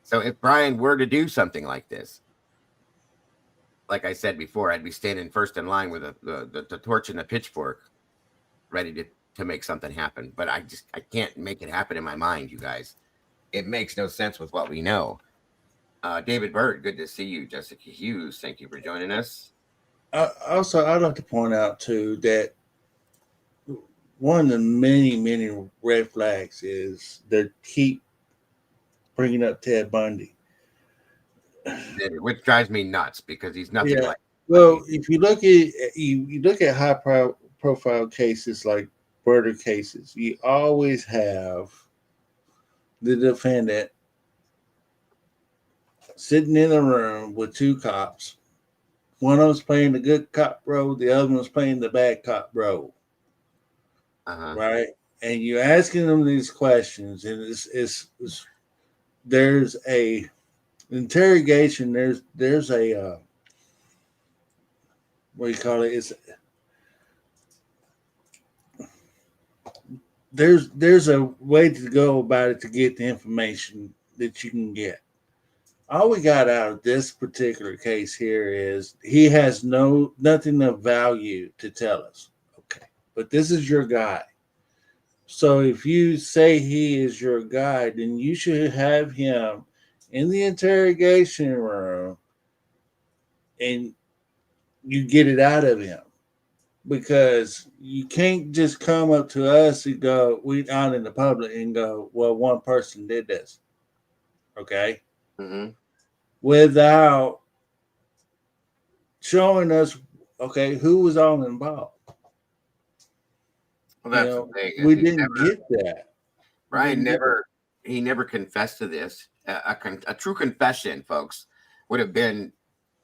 So if Bryan were to do something like this, like I said before, I'd be standing first in line with the torch and the pitchfork, ready to make something happen. But I can't make it happen in my mind, you guys. It makes no sense with what we know. David Bird, good to see you. Jessica Hughes, thank you for joining us. Also, I'd like to point out too that one of the many red flags is they keep bringing up Ted Bundy. Which drives me nuts because he's nothing Yeah. like. Well, if you look at you look at high profile cases like murder cases, you always have the defendant sitting in a room with two cops. One of them's playing the good cop role, the other one's playing the bad cop role. Right? And you're asking them these questions, and it's there's a interrogation. There's a what do you call it? It's there's a way to go about it to get the information that you can get. All we got out of this particular case here is he has nothing of value to tell us. Okay. But this is your guy. So if you say he is your guy, then you should have him in the interrogation room and you get it out of him. Because you can't just come up to us and go, we out in the public and go, well, one person did this. Okay. Mm-hmm. Without showing us, okay, who was all involved. Well, that's the thing. We didn't get that. Bryan never confessed to this. A true confession, folks, would have been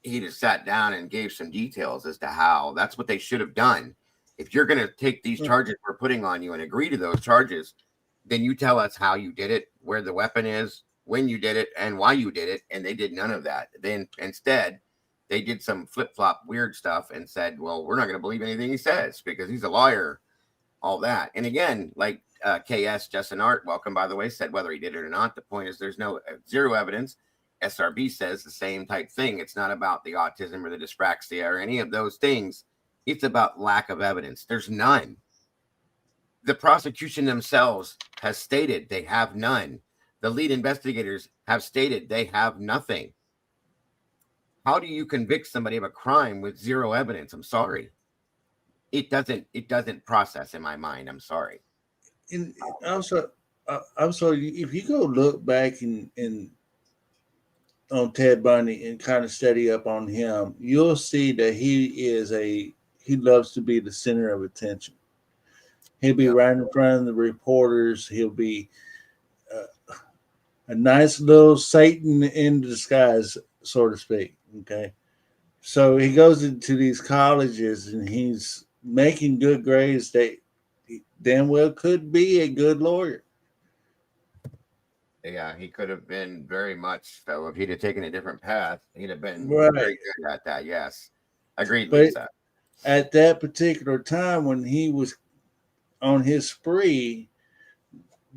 he'd have sat down and gave some details as to how. That's what they should have done. If you're going to take these charges we're putting on you and agree to those charges, then you tell us how you did it, where the weapon is, when you did it, and why you did it. And they did none of that. Then instead, they did some flip-flop weird stuff and said, well, we're not going to believe anything he says because he's a lawyer, all that. And again, like KS Justin Art, welcome, by the way, said whether he did it or not. The point is there's zero evidence. SRB says the same type thing. It's not about the autism or the dyspraxia or any of those things. It's about lack of evidence. There's none. The prosecution themselves has stated they have none. The lead investigators have stated they have nothing. How do you convict somebody of a crime with zero evidence? I'm sorry. It doesn't process in my mind. I'm sorry. And also, if you go look back in on Ted Bundy and kind of study up on him, you'll see that he loves to be the center of attention. He'll be right in front of the reporters. He'll be a nice little Satan in disguise, so to speak. Okay. So he goes into these colleges and he's making good grades that damn well could be a good lawyer. Yeah, he could have been very much so. If he'd have taken a different path, he'd have been Right. very good at that. Yes. Agreed, But Lisa. at that particular time when he was on his spree,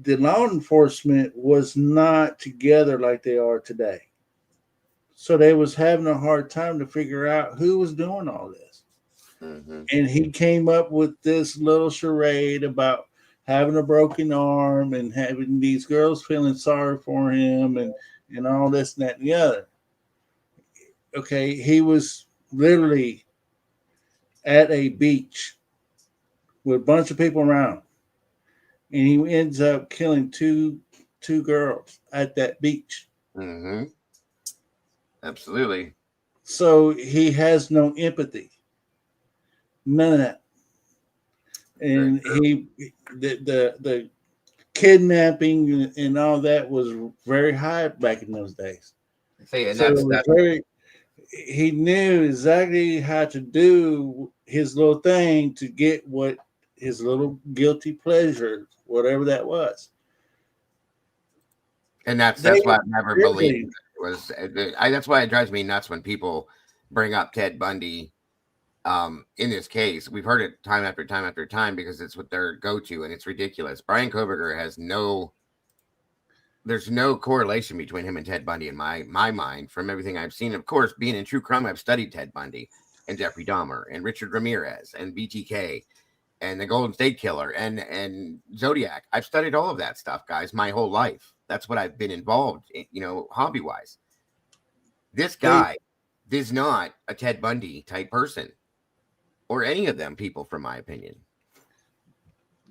the law enforcement was not together like they are today. So they was having a hard time to figure out who was doing all this. Mm-hmm. And he came up with this little charade about having a broken arm and having these girls feeling sorry for him and all this and that and the other. Okay, he was literally at a beach with a bunch of people around, and he ends up killing two girls at that beach. Mm-hmm. Absolutely. So he has no empathy, none of that. And the kidnapping and all that was very high back in those days. See, and So it was he knew exactly how to do his little thing to get what his little guilty pleasure, whatever that was. And that's They why I've never really, believed it was. That's why it drives me nuts when people bring up Ted Bundy. In this case, we've heard it time after time after time because it's what their go-to, and it's ridiculous. Bryan Kohberger has there's no correlation between him and Ted Bundy in my mind from everything I've seen. Of course, being in true crime, I've studied Ted Bundy and Jeffrey Dahmer and Richard Ramirez and BTK and the Golden State Killer and Zodiac. I've studied all of that stuff, guys, my whole life. That's what I've been involved in, hobby wise. This guy is not a Ted Bundy type person or any of them people, from my opinion.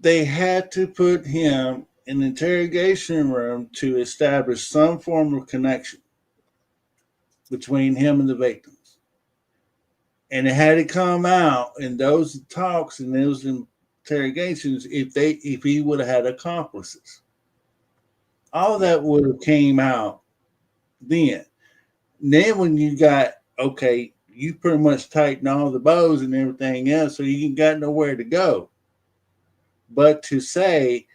they had to put him in the interrogation room to establish some form of connection between him and the victims. And it had to come out in those talks and those interrogations if he would have had accomplices. All that would have came out then. Then when you got, okay, you pretty much tighten all the bows and everything else, so you got nowhere to go. But to say,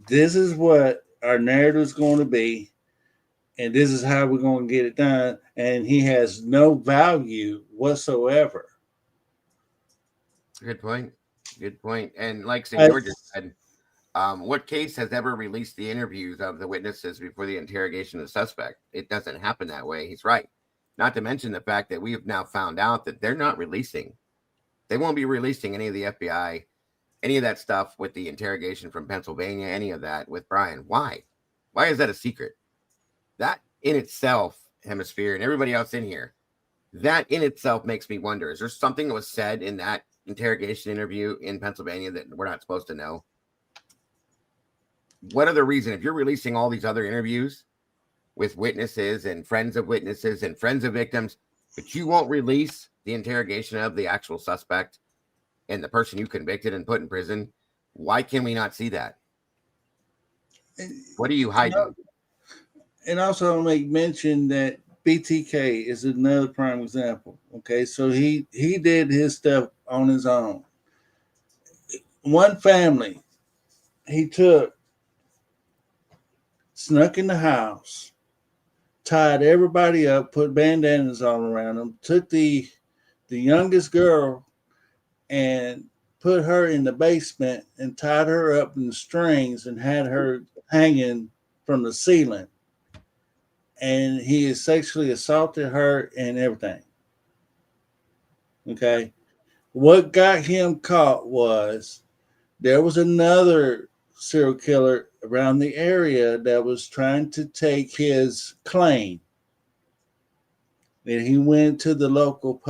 this is what our narrative is going to be, and this is how we're going to get it done, and he has no value whatsoever. Good point. Good point. And like St. George said, what case has ever released the interviews of the witnesses before the interrogation of the suspect? It doesn't happen that way. He's right. Not to mention the fact that we have now found out that they're not releasing. They won't be releasing any of the FBI, any of that stuff with the interrogation from Pennsylvania, any of that with Bryan. Why? Why is that a secret? That in itself, Hemisphere and everybody else in here, that in itself makes me wonder, is there something that was said in that interrogation interview in Pennsylvania that we're not supposed to know? What other reason, if you're releasing all these other interviews with witnesses and friends of witnesses and friends of victims, but you won't release the interrogation of the actual suspect and the person you convicted and put in prison, why can we not see that? What are you hiding? And also I'll make mention that BTK is another prime example. Okay, so he did his stuff on his own. One family, he snuck in the house, tied everybody up, put bandanas all around them, took the youngest girl and put her in the basement and tied her up in strings and had her hanging from the ceiling. And he has sexually assaulted her and everything. Okay. What got him caught was there was another serial killer around the area that was trying to take his claim. And he went to the local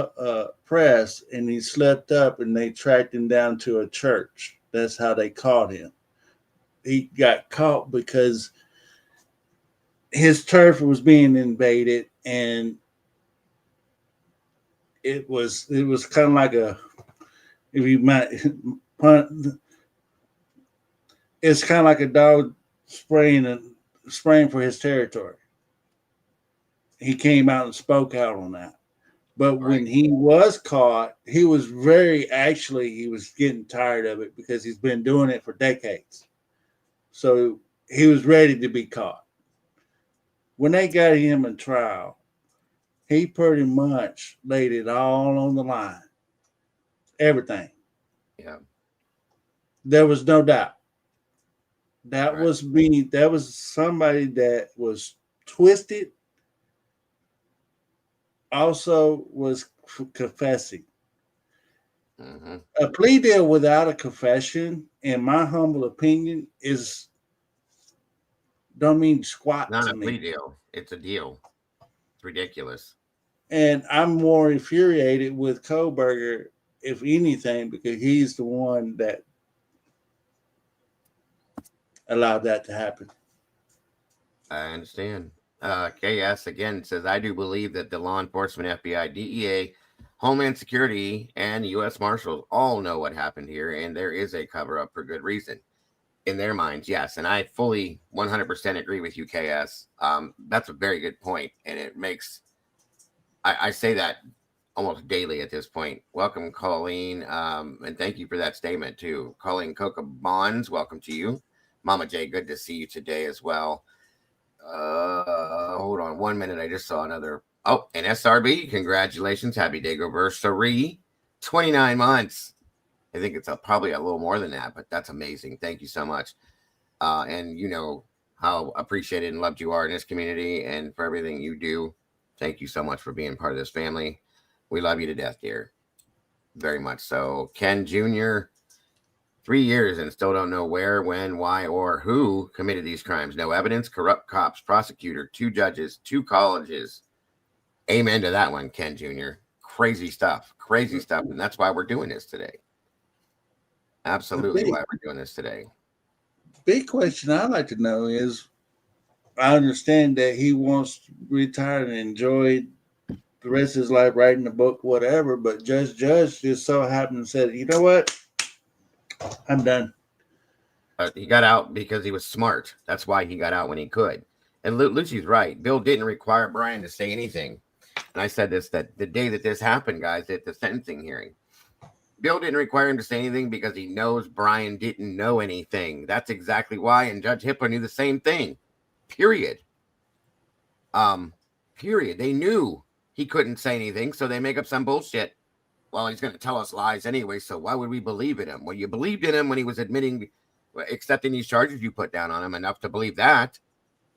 press and he slept up and they tracked him down to a church. That's how they caught him. He got caught because his turf was being invaded, and it was kind of like it's kind of like a dog spraying for his territory. He came out and spoke out on that. But when he was caught, he was getting tired of it because he's been doing it for decades. So he was ready to be caught. When they got him in trial, he pretty much laid it all on the line. Everything. Yeah. There was no doubt. That was somebody that was twisted, also was confessing. Mm-hmm. A plea deal without a confession, in my humble opinion, don't mean squat Not to a plea me. deal. It's a deal. It's ridiculous. And I'm more infuriated with Kohberger, if anything, because he's the one that allowed that to happen. I understand. KS again says, I do believe that the law enforcement, FBI, DEA, Homeland Security, and U.S. Marshals all know what happened here, and there is a cover-up for good reason. In their minds, yes. And I fully 100% agree with you, KS. That's a very good point. And it makes, I say that almost daily at this point. Welcome, Colleen. And thank you for that statement too. Colleen Coca Bonds, welcome to you. Mama J, good to see you today as well. Hold on 1 minute. I just saw another. Oh, an SRB. Congratulations. Happy Dagoversary. 29 months. I think it's probably a little more than that, but that's amazing. Thank you so much. And you know how appreciated and loved you are in this community and for everything you do. Thank you so much for being part of this family. We love you to death, dear. Very much so. Ken Jr., 3 years and still don't know where, when, why, or who committed these crimes. No evidence, corrupt cops, prosecutor, 2 judges, 2 colleges. Amen to that one, Ken Jr. Crazy stuff. Crazy stuff. And that's why we're doing this today. Absolutely why we're doing this today. Big question I'd like to know is, I understand that he wants to retire and enjoy the rest of his life writing a book, whatever, but Judge just so happened and said, you know what? I'm done. He got out because he was smart. That's why he got out when he could. And Lucy's right. Bill didn't require Bryan to say anything. And I said this, that the day that this happened, guys, at the sentencing hearing, Bill didn't require him to say anything because he knows Bryan didn't know anything. That's exactly why. And Judge Hippler knew the same thing. Period. Period. They knew he couldn't say anything, so they make up some bullshit. Well, he's going to tell us lies anyway, so why would we believe in him? Well, you believed in him when he was accepting these charges you put down on him, enough to believe that.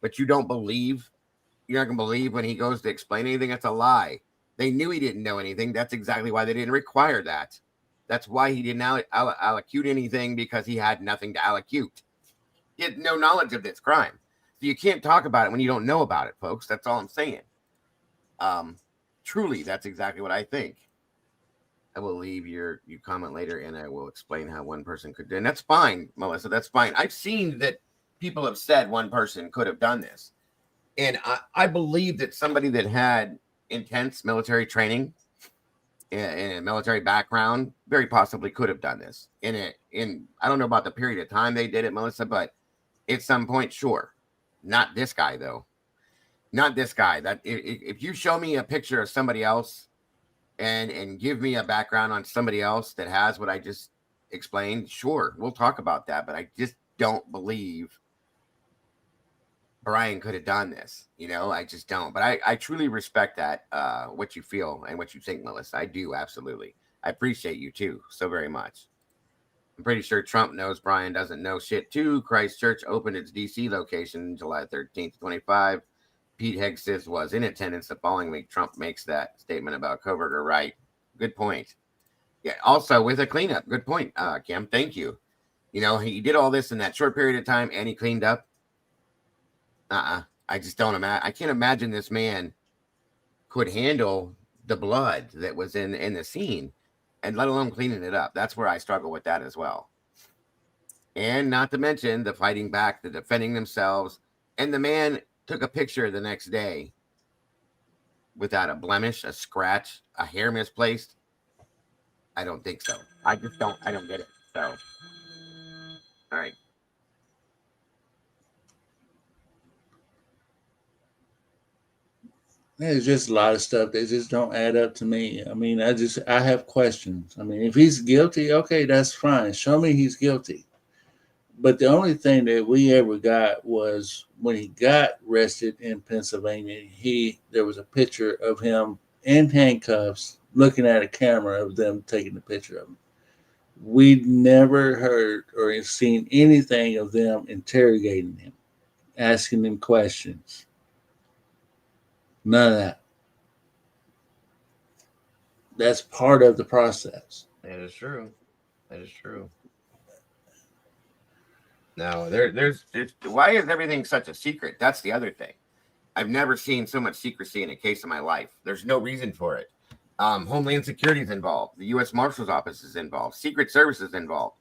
But you're not going to believe when he goes to explain anything. That's a lie. They knew he didn't know anything. That's exactly why they didn't require that. That's why he didn't allocute anything, because he had nothing to allocute. He had no knowledge of this crime. So you can't talk about it when you don't know about it, folks. That's all I'm saying. Truly, that's exactly what I think. I will leave you comment later, and I will explain how one person could do it. And that's fine, Melissa. That's fine. I've seen that people have said one person could have done this. And I believe that somebody that had intense military training and a military background very possibly could have done this. I don't know about the period of time they did it, Melissa, but at some point, sure. Not this guy, though. Not this guy. That if you show me a picture of somebody else and give me a background on somebody else that has what I just explained, sure, we'll talk about that. But I just don't believe Bryan could have done this. I just don't. But I truly respect that, what you feel and what you think, Melissa. I do, absolutely. I appreciate you, too, so very much. I'm pretty sure Trump knows Bryan doesn't know shit, too. Christchurch opened its D.C. location July 13th, 25. Pete Hegseth was in attendance the following week. Trump makes that statement about Kohberger, right? Good point. Yeah, also with a cleanup. Good point, Kim. Thank you. He did all this in that short period of time, and he cleaned up. I just don't imagine. I can't imagine this man could handle the blood that was in the scene, and let alone cleaning it up. That's where I struggle with that as well. And not to mention the fighting back, the defending themselves, and the man took a picture the next day without a blemish, a scratch, a hair misplaced. I don't think so. I don't get it. So, all right. There's just a lot of stuff that just don't add up to me. I mean, I have questions. I mean, if he's guilty, okay, that's fine. Show me he's guilty. But the only thing that we ever got was when he got arrested in Pennsylvania, there was a picture of him in handcuffs looking at a camera of them taking the picture of him. We'd never heard or seen anything of them interrogating him, asking him questions. None of that. That's part of the process. That is true. That is true. No, there's why is everything such a secret? That's the other thing. I've never seen so much secrecy in a case in my life. There's no reason for it. Homeland Security is involved. The U.S. Marshal's Office is involved. Secret Service is involved.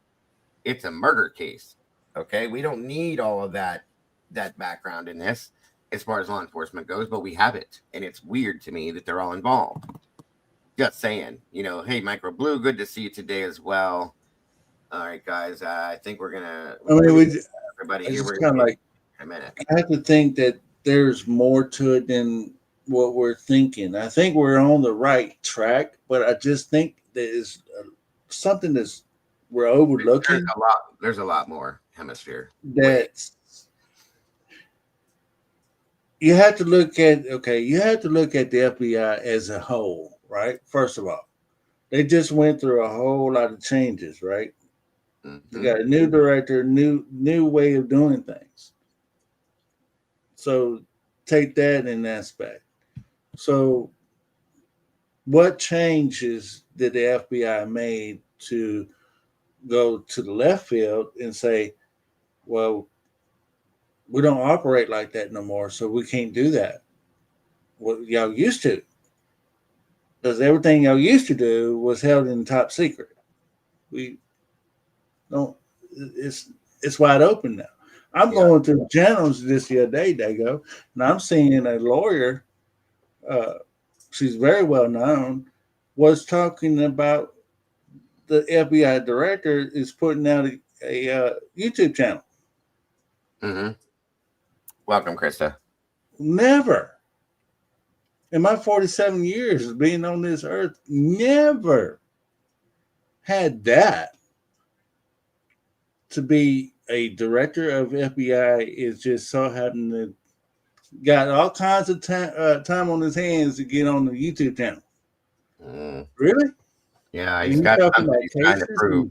It's a murder case. Okay, we don't need all of that background in this as far as law enforcement goes, but we have it, and it's weird to me that they're all involved. Just saying, hey, Micro Blue, good to see you today as well. All right, guys. I think we're gonna. Everybody here. We're kind of like a minute. I have to think that there's more to it than what we're thinking. I think we're on the right track, but I just think there's something we're overlooking. There's a lot more hemisphere. That's you have to look at you have to look at the FBI as a whole, right? First of all, they just went through a whole lot of changes, right? They Mm-hmm. got a new director, new way of doing things. So take that in aspect. So what changes did the FBI made to go to the left field and say, well, we don't operate like that no more, so we can't do that. What y'all used to, because everything y'all used to do was held in top secret. We don't. It's it's wide open now. I'm Yeah. going through channels this the other day, Dago, and I'm seeing a lawyer. Uh, she's very well known. Was talking about the FBI director is putting out a YouTube channel. Mm-hmm. Welcome, Krista. Never in my 47 years of being on this earth, never had that. To be a director of FBI is just so happened to got all kinds of time on his hands to get on the YouTube channel. Mm. Really? Yeah, And he's he's got talking something about he's trying to cases. prove.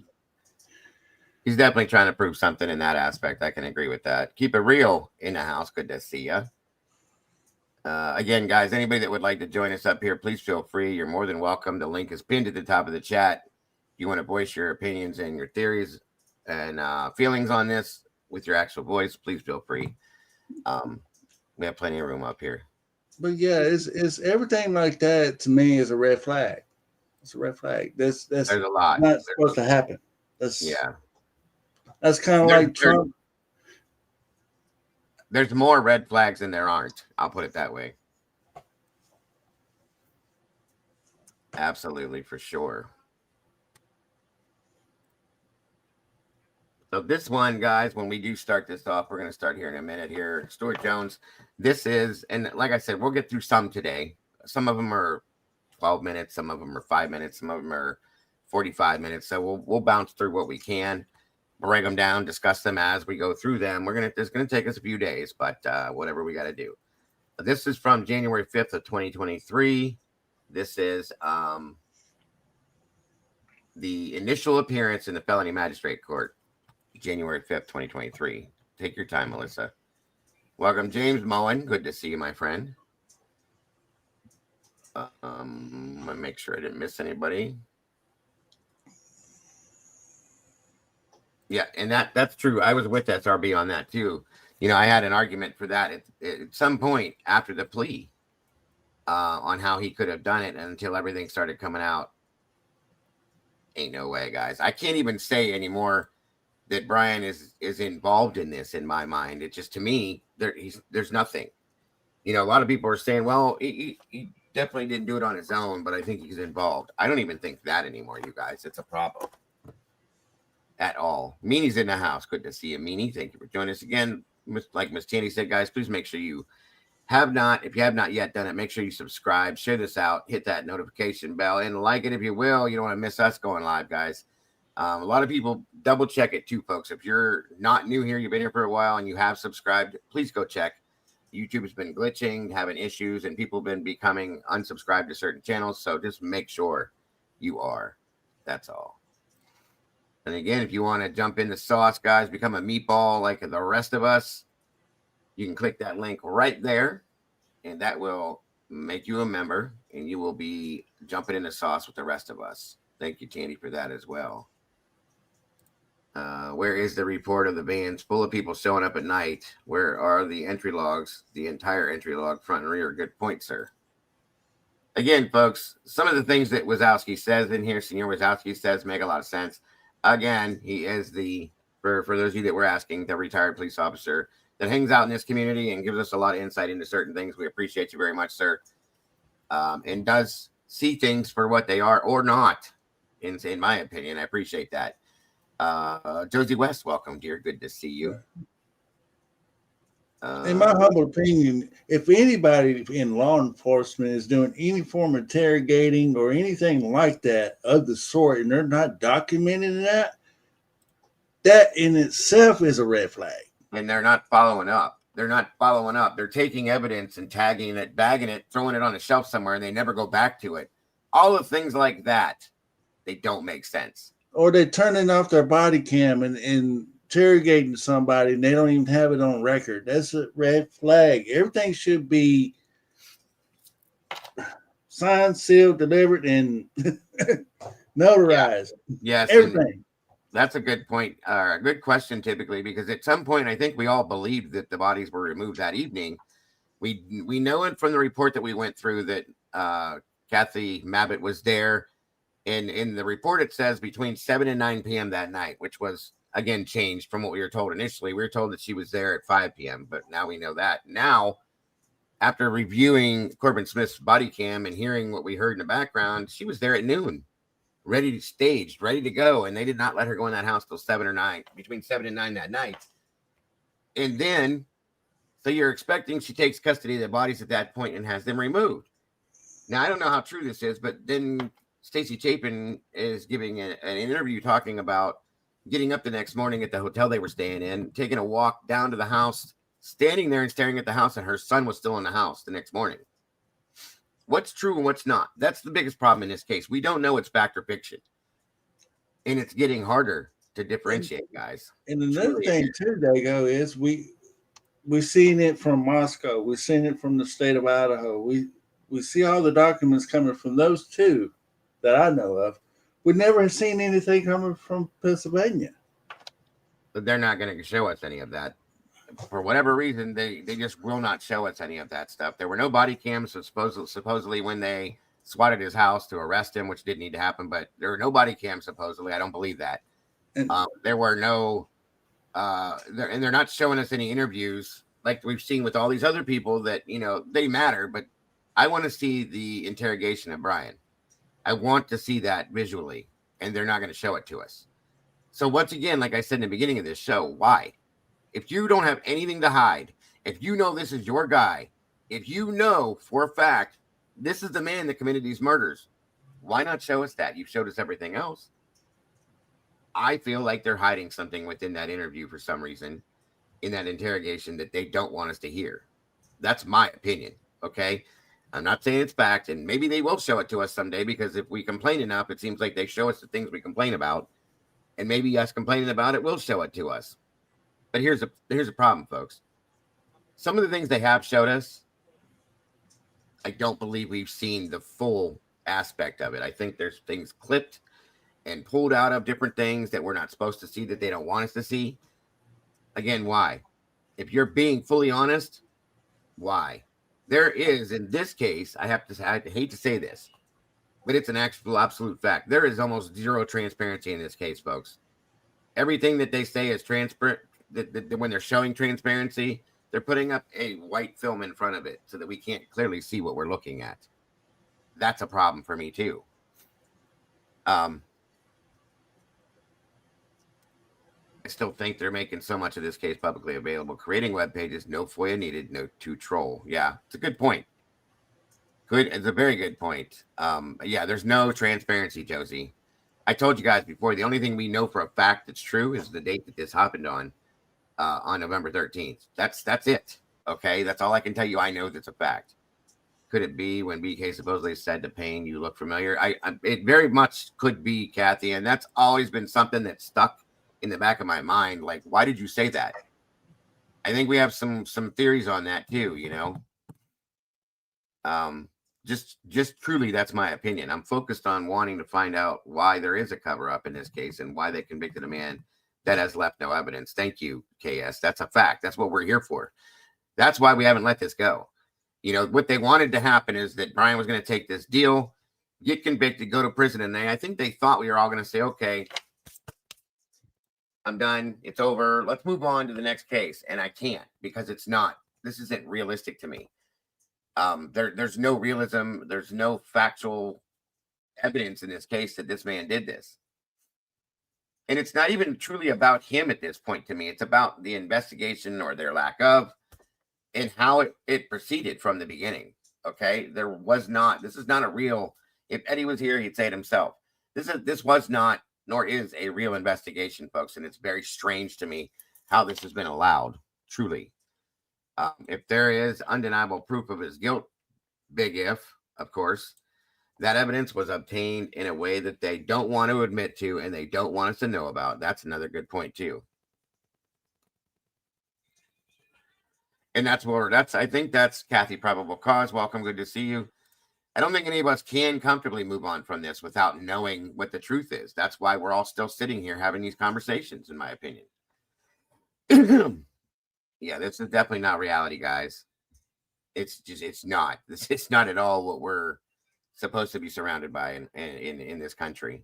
He's definitely trying to prove something in that aspect. I can agree with that. Keep it real in the house. Good to see you. Again, guys, anybody that would like to join us up here, please feel free. You're more than welcome. The link is pinned at the top of the chat. If you want to voice your opinions and your theories and feelings on this with your actual voice, please feel free. We have plenty of room up here. But yeah, it's everything like that to me is a red flag. It's a red flag. That's There's a lot. not supposed to happen. Yeah. That's kind of like Trump. There's more red flags than there aren't. I'll put it that way. Absolutely, for sure. So this one, guys, when we do start this off, we're going to start here in a minute here. Stuart Jones, this is, and like I said, we'll get through some today. Some of them are 12 minutes. Some of them are 5 minutes. Some of them are 45 minutes. So we'll bounce through what we can, break them down, discuss them as we go through them. It's going to take us a few days, but whatever we got to do. This is from January 5th of 2023. This is the initial appearance in the felony magistrate court, January 5th, 2023. Take your time, Melissa. Welcome, James Moen. Good to see you, my friend. I'm gonna make sure I didn't miss anybody. Yeah, and that's true. I was with SRB on that too. You know, I had an argument for that at some point after the plea on how he could have done it until everything started coming out. Ain't no way, guys. I can't even say anymore that Bryan is involved in this in my mind. It just, to me, there's nothing. You know, a lot of people are saying, well, he definitely didn't do it on his own, but I think he's involved. I don't even think that anymore, you guys. It's a problem. At all. Meanie's in the house. Good to see you, Meanie. Thank you for joining us again. Like Miss Tanny said, guys, please make sure you if you have not yet done it, make sure you subscribe, share this out, hit that notification bell, and like it if you will. You don't want to miss us going live, guys. A lot of people double check it too, folks. If you're not new here, you've been here for a while and you have subscribed, please go check. YouTube has been glitching, having issues, and people have been becoming unsubscribed to certain channels. So just make sure you are. That's all. And again, if you want to jump in the sauce, guys, become a meatball like the rest of us, you can click that link right there, and that will make you a member, and you will be jumping in the sauce with the rest of us. Thank you, Tandy, for that as well. Where is the report of the vans full of people showing up at night? Where are the entry logs, the entire entry log, front and rear? Good point, sir. Again, folks, some of the things that Wazowski says in here, Senior Wazowski says, make a lot of sense. Again, he is for those of you that were asking, the retired police officer that hangs out in this community and gives us a lot of insight into certain things. We appreciate you very much, sir. And does see things for what they are or not, in my opinion. I appreciate that. Josie West, welcome, dear. Good to see you. In my humble opinion, if anybody in law enforcement is doing any form of interrogating or anything like that of the sort, and they're not documenting that in itself is a red flag. And they're not following up. They're not following up. They're taking evidence and tagging it, bagging it, throwing it on a shelf somewhere, and they never go back to it. All of things like that, they don't make sense. Or they're turning off their body cam and interrogating somebody, and they don't even have it on record. That's a red flag. Everything should be signed, sealed, delivered, and notarized. Yes, Everything. That's a good point, a good question typically, because at some point I think we all believed that the bodies were removed that evening. We know it from the report that we went through that Kathy Mabbitt was there, and in the report it says between 7 and 9 p.m. that night, which was again changed from what we were told initially. We were told that she was there at 5 p.m., but now we know that. Now, after reviewing Corbin Smith's body cam and hearing what we heard in the background, she was there at noon. Ready to staged, ready to go, and they did not let her go in that house till 7 or 9, between 7 and 9 that night. And then, so you're expecting she takes custody of the bodies at that point and has them removed. Now, I don't know how true this is, but then Stacey Chapin is giving an interview talking about getting up the next morning at the hotel they were staying in, taking a walk down to the house, standing there and staring at the house, and her son was still in the house the next morning. What's true and what's not? That's the biggest problem in this case. We don't know it's fact or fiction. And it's getting harder to differentiate, guys. And another thing too, Dago, is we seen it from Moscow. We've seen it from the state of Idaho. We see all the documents coming from those two that I know of. We've never seen anything coming from Pennsylvania. But they're not going to show us any of that. For whatever reason, they just will not show us any of that stuff. There were no body cams, so supposedly when they swatted his house to arrest him, which didn't need to happen, but there were no body cams, supposedly. I don't believe that. There were no, and they're not showing us any interviews like we've seen with all these other people that, you know, they matter, but I want to see the interrogation of Bryan. I want to see that visually, and they're not going to show it to us. So once again, like I said in the beginning of this show, why? If you don't have anything to hide, if you know this is your guy, if you know for a fact this is the man that committed these murders, why not show us that? You've showed us everything else. I feel like they're hiding something within that interview for some reason, in that interrogation, that they don't want us to hear. That's my opinion, okay? I'm not saying it's fact, and maybe they will show it to us someday, because if we complain enough, it seems like they show us the things we complain about, and maybe us complaining about it will show it to us. But here's a problem, folks. Some of the things they have showed us, I don't believe we've seen the full aspect of it. I think there's things clipped and pulled out of different things that we're not supposed to see, that they don't want us to see. Again, why? If you're being fully honest, why? There is, in this case, I hate to say this, but it's an actual absolute fact. There is almost zero transparency in this case, folks. Everything that they say is transparent. That when they're showing transparency, they're putting up a white film in front of it so that we can't clearly see what we're looking at. That's a problem for me too. I still think they're making so much of this case publicly available, creating web pages, no FOIA needed, no to troll. Yeah, it's a good point. It's a very good point. Yeah, there's no transparency, Josie. I told you guys before, the only thing we know for a fact that's true is the date that this happened on November 13th. That's it. Okay, that's all I can tell you. I know that's a fact. Could it be when BK supposedly said to Payne, "You look familiar"? It very much could be, Kathy, and that's always been something that stuck in the back of my mind. Like, why did you say that? I think we have some theories on that too. You know, just truly, that's my opinion. I'm focused on wanting to find out why there is a cover up in this case and why they convicted a man that has left no evidence. Thank you, KS. That's a fact. That's what we're here for. That's why we haven't let this go. You know, what they wanted to happen is that Bryan was going to take this deal, get convicted, go to prison. And I think they thought we were all going to say, okay, I'm done. It's over. Let's move on to the next case. And I can't, because it's not. This isn't realistic to me. There's no realism. There's no factual evidence in this case that this man did this. And it's not even truly about him at this point to me. It's about the investigation, or their lack of, and how it proceeded from the beginning. Okay. This is not a real, if Eddie was here, he'd say it himself. This was not, nor is a real investigation, folks. And it's very strange to me how this has been allowed, truly. If there is undeniable proof of his guilt, big if, of course, that evidence was obtained in a way that they don't want to admit to and they don't want us to know about. That's another good point, too. And I think that's Kathy, probable cause. Welcome. Good to see you. I don't think any of us can comfortably move on from this without knowing what the truth is. That's why we're all still sitting here having these conversations, in my opinion. Yeah, this is definitely not reality, guys. It's not. It's not at all what we're supposed to be surrounded by in this country.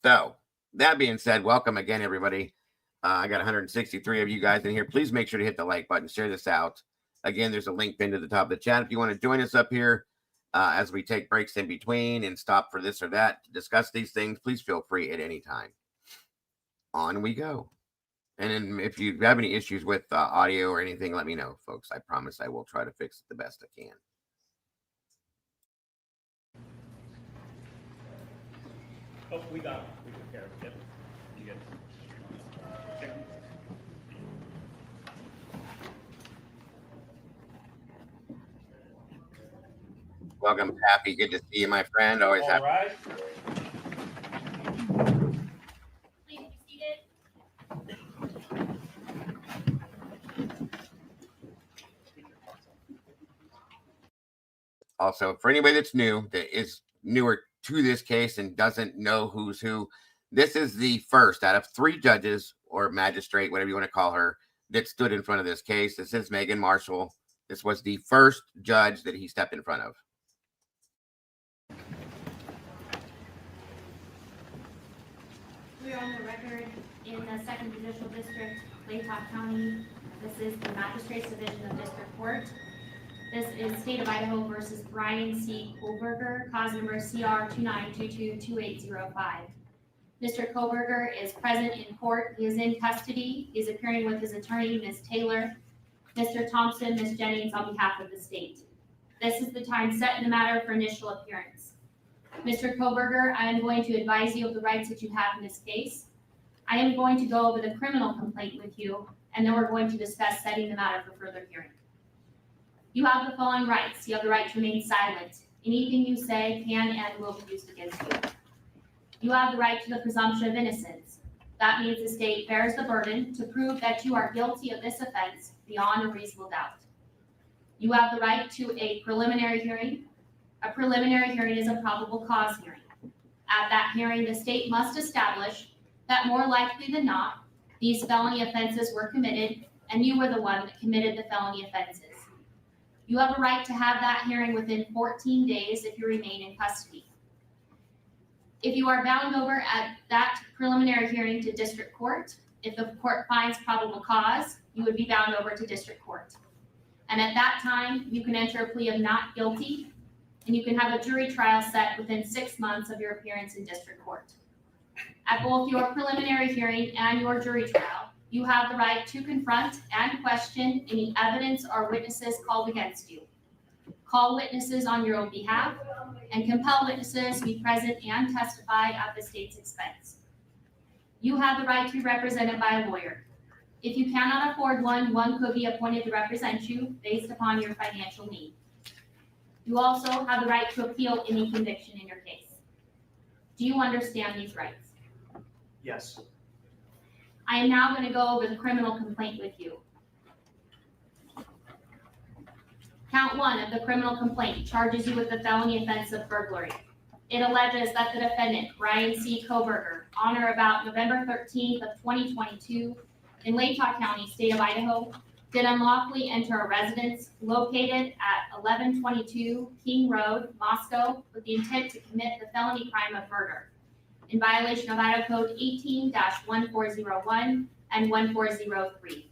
So, that being said, welcome again, everybody. I got 163 of you guys in here. Please make sure to hit the like button, share this out. Again, there's a link pinned to the top of the chat. If you want to join us up here as we take breaks in between and stop for this or that to discuss these things, please feel free at any time. On we go. And then if you have any issues with audio or anything, let me know, folks. I promise I will try to fix it the best I can. Oh, we got it. We took care of it. Yep. You good. Okay. Welcome, Pappy. Good to see you, my friend. Always All happy. right. Please be seated. Also, for anybody that's new, that is newer to this case and doesn't know who's who, this is the first out of 3 judges or magistrate, whatever you want to call her, that stood in front of this case. This is Megan Marshall. This was the first judge that he stepped in front of. We are on the record in the Second Judicial District, Latah County. This is the Magistrates Division of District Court. This is State of Idaho versus Bryan C. Kohberger, cause number CR 29222805. Mr. Kohberger is present in court. He is in custody. He is appearing with his attorney, Ms. Taylor, Mr. Thompson, Ms. Jennings, on behalf of the state. This is the time set in the matter for initial appearance. Mr. Kohberger, I am going to advise you of the rights that you have in this case. I am going to go over the criminal complaint with you, and then we're going to discuss setting the matter for further hearing. You have the following rights. You have the right to remain silent. Anything you say can and will be used against you. You have the right to the presumption of innocence. That means the state bears the burden to prove that you are guilty of this offense beyond a reasonable doubt. You have the right to a preliminary hearing. A preliminary hearing is a probable cause hearing. At that hearing, the state must establish that more likely than not, these felony offenses were committed and you were the one that committed the felony offenses. You have a right to have that hearing within 14 days if you remain in custody. If you are bound over at that preliminary hearing to district court, if the court finds probable cause, you would be bound over to district court. And at that time, you can enter a plea of not guilty, and you can have a jury trial set within 6 months of your appearance in district court. At both your preliminary hearing and your jury trial, you have the right to confront and question any evidence or witnesses called against you. Call witnesses on your own behalf and compel witnesses to be present and testify at the state's expense. You have the right to be represented by a lawyer. If you cannot afford one, one could be appointed to represent you based upon your financial need. You also have the right to appeal any conviction in your case. Do you understand these rights? Yes. I am now going to go over the criminal complaint with you. Count 1 of the criminal complaint charges you with the felony offense of burglary. It alleges that the defendant, Bryan C. Kohberger, on or about November 13th of 2022, in Latah County, state of Idaho, did unlawfully enter a residence located at 1122 King Road, Moscow, with the intent to commit the felony crime of murder, in violation of Idaho Code 18-1401 and 1403.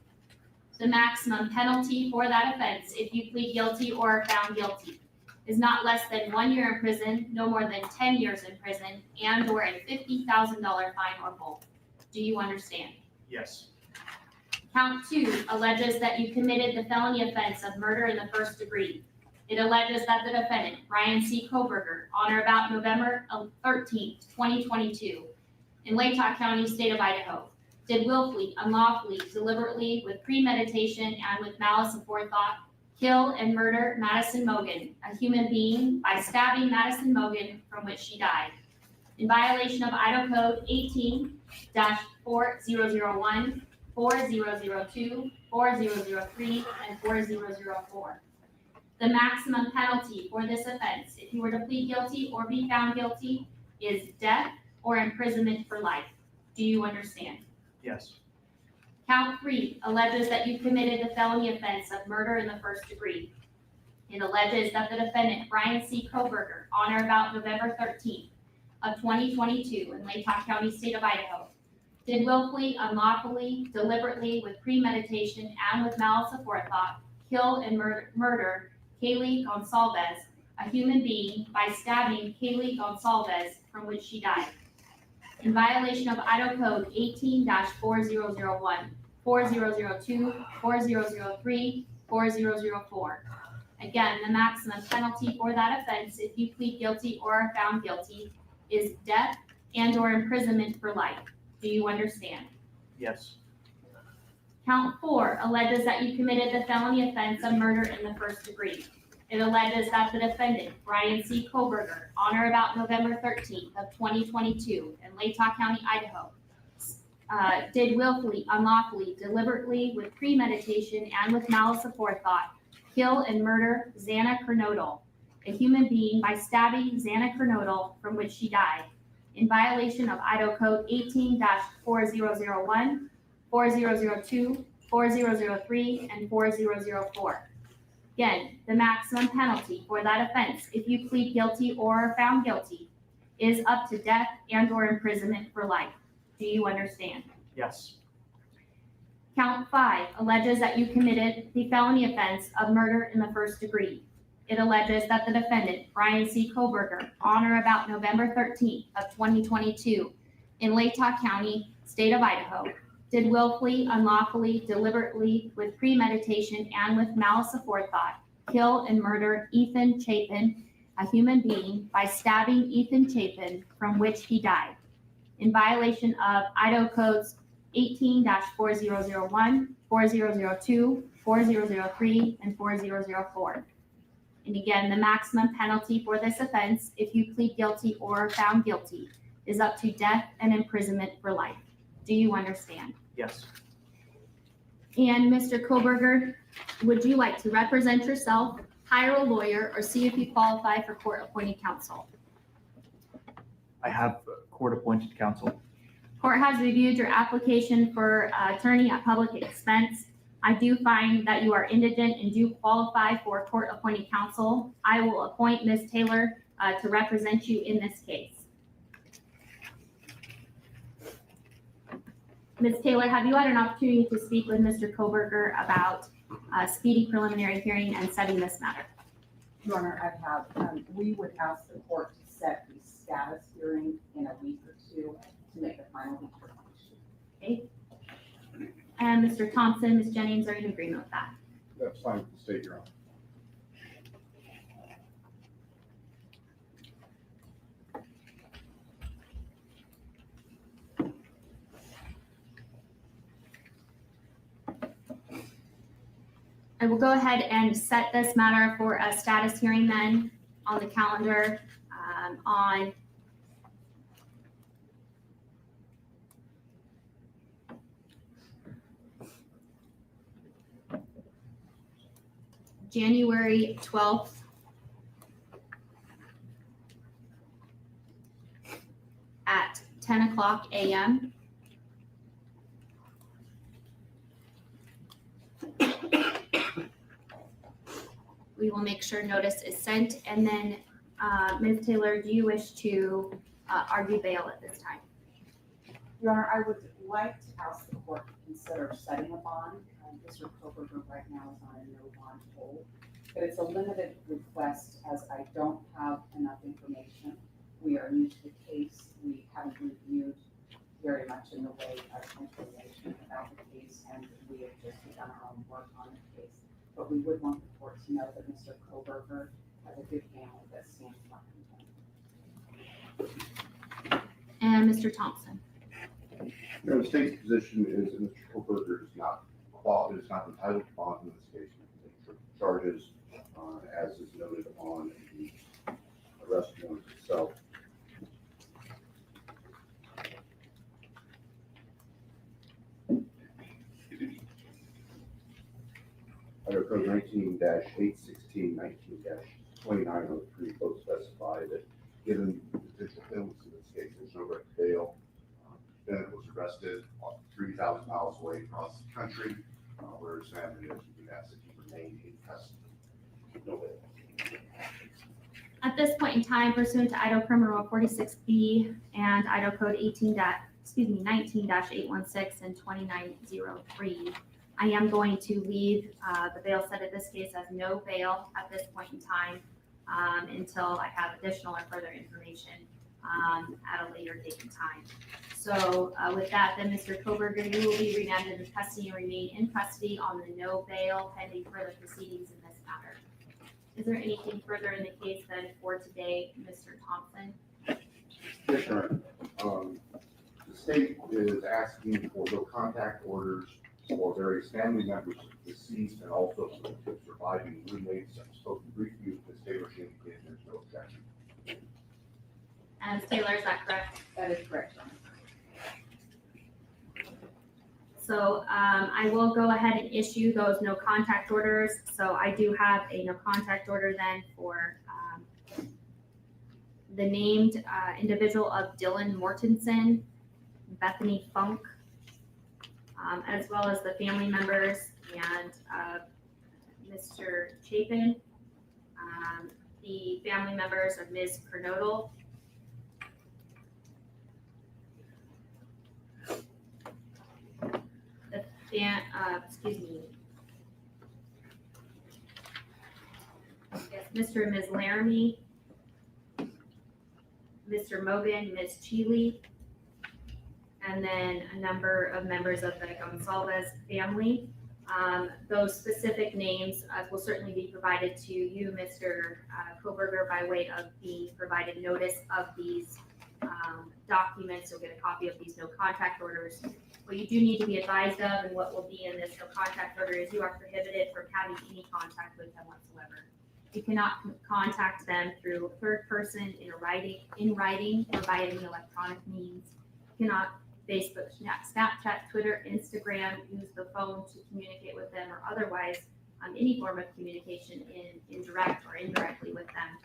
The maximum penalty for that offense, if you plead guilty or are found guilty, is not less than 1 year in prison, no more than 10 years in prison, and or a $50,000 fine or both. Do you understand? Yes. Count 2 alleges that you committed the felony offense of murder in the first degree. It alleges that the defendant, Bryan C. Kohberger, on or about November 13th, 2022, in Latah County, state of Idaho, did willfully, unlawfully, deliberately, with premeditation, and with malice aforethought, kill and murder Madison Mogan, a human being, by stabbing Madison Mogan, from which she died, in violation of Idaho Code 18-4001, 4002, 4003, and 4004. The maximum penalty for this offense, if you were to plead guilty or be found guilty, is death or imprisonment for life. Do you understand? Yes. Count 3 alleges that you committed the felony offense of murder in the first degree. It alleges that the defendant, Bryan C. Kohberger, on or about November 13th of 2022 in Latah County, state of Idaho, did willfully, unlawfully, deliberately, with premeditation, and with malice aforethought, kill and murder Kaylee Gonsalves, a human being, by stabbing Kaylee Gonsalves, from which she died, in violation of Idaho Code 18-4001, 4002, 4003, 4004. Again, the maximum penalty for that offense, if you plead guilty or are found guilty, is death and or imprisonment for life. Do you understand? Yes. Count 4 alleges that you committed the felony offense of murder in the first degree. It alleges that the defendant, Bryan C. Kohberger, on or about November 13th of 2022 in Latah County, Idaho, did willfully, unlawfully, deliberately, with premeditation, and with malice aforethought, kill and murder Xana Kernodle, a human being, by stabbing Xana Kernodle, from which she died, in violation of Idaho Code 18-4001, 4002, 4003, and 4004. Again, the maximum penalty for that offense, if you plead guilty or are found guilty, is up to death and or imprisonment for life. Do you understand? Yes. Count 5 alleges that you committed the felony offense of murder in the first degree. It alleges that the defendant, Bryan C. Kohberger, on or about November 13th of 2022 in Latah County, state of Idaho, did willfully, unlawfully, deliberately, with premeditation, and with malice aforethought, kill and murder Ethan Chapin, a human being, by stabbing Ethan Chapin, from which he died, in violation of Idaho Codes 18-4001, 4002, 4003, and 4004. And again, the maximum penalty for this offense, if you plead guilty or are found guilty, is up to death and imprisonment for life. Do you understand? Yes. And Mr. Kohberger, would you like to represent yourself, hire a lawyer, or see if you qualify for court-appointed counsel? I have court-appointed counsel. Court has reviewed your application for attorney at public expense. I do find that you are indigent and do qualify for court-appointed counsel. I will appoint Ms. Taylor to represent you in this case. Ms. Taylor, have you had an opportunity to speak with Mr. Kohberger about speedy preliminary hearing and setting this matter? Your Honor, I have. We would ask the court to set the status hearing in a week or two to make a final determination. Okay. And Mr. Thompson, Ms. Jennings, are you in agreement with that? That's fine with the state, Your Honor. I will go ahead and set this matter for a status hearing then on the calendar on January 12th at 10 o'clock a.m. We will make sure notice is sent, and then Ms. Taylor, do you wish to argue bail at this time? Your Honor, I would like to ask the court to consider setting a bond. Mr. Kohberger right now is on a no bond hold, but it's a limited request as I don't have enough information. We are new to the case. We haven't reviewed very much in the way of information about the case, and we have just done our own work on the case. But we would want the court to know that Mr. Kohberger has a good family that stands by him. And Mr. Thompson? You know, the state's position is Mr. Kohberger is not entitled to bond in this case. He can take charges, as is noted on the arrest warrant itself. Idaho Code 19-816, 19-2903 both specify that given the potential penalties in this case, there's no right to bail. Bennett was arrested 3,000 miles away across the country, where his family is. We ask that he remain in custody. No bail. At this point in time, pursuant to Idaho Criminal Law 46B and Idaho Code 19-816 and 2903, I am going to leave the bail set of this case as no bail at this point in time until I have additional or further information at a later date and time. So with that, then Mr. Kohberger, you will be remanded in custody and remain in custody on the no bail pending further proceedings in this matter. Is there anything further in the case then for today, Mr. Thompson? Yes, Your Honor. The state is asking for no contact orders for various family members of the deceased and also for the surviving roommates. I've spoken briefly with Ms. Taylor. She indicated there's no objection. And Ms. Taylor, is that correct? That is correct, Your Honor. So I will go ahead and issue those no contact orders. So I do have a no contact order then for the named individual of Dylan Mortensen, Bethany Funk, as well as the family members and Mr. Chapin, the family members of Ms. Kernodle, excuse me. Yes, Mr. and Ms. Laramie, Mr. Mogan, Ms. Cheeley, and then a number of members of the Gonsalves family. Those specific names will certainly be provided to you, Mr. Kohberger, by way of being provided notice of these documents. You'll get a copy of these no contact orders. What you do need to be advised of and what will be in this no contact order is you are prohibited from having any contact with them whatsoever. You cannot contact them through a third person in writing or by any electronic means. You cannot Facebook, Snapchat, Twitter, Instagram, use the phone to communicate with them or otherwise any form of communication in direct or indirectly with them.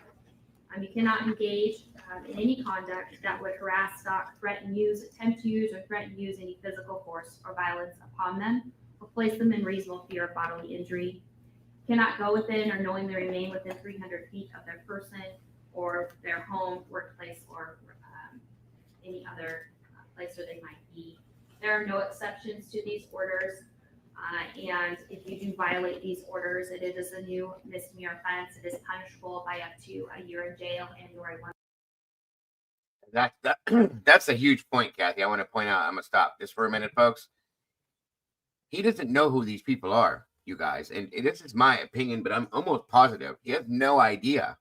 You cannot engage in any conduct that would harass, stalk, threaten, use, attempt to use, or threaten to use any physical force or violence upon them, or place them in reasonable fear of bodily injury. You cannot go within or knowingly remain within 300 feet of their person or their home, workplace, or any other place where they might be. There are no exceptions to these orders. And if you do violate these orders, it is a new misdemeanor offense. It is punishable by up to a year in jail and or That's a huge point, Kathy. I want to point out, I'm going to stop just for a minute, folks. He doesn't know who these people are, you guys. And this is my opinion, but I'm almost positive. He has no idea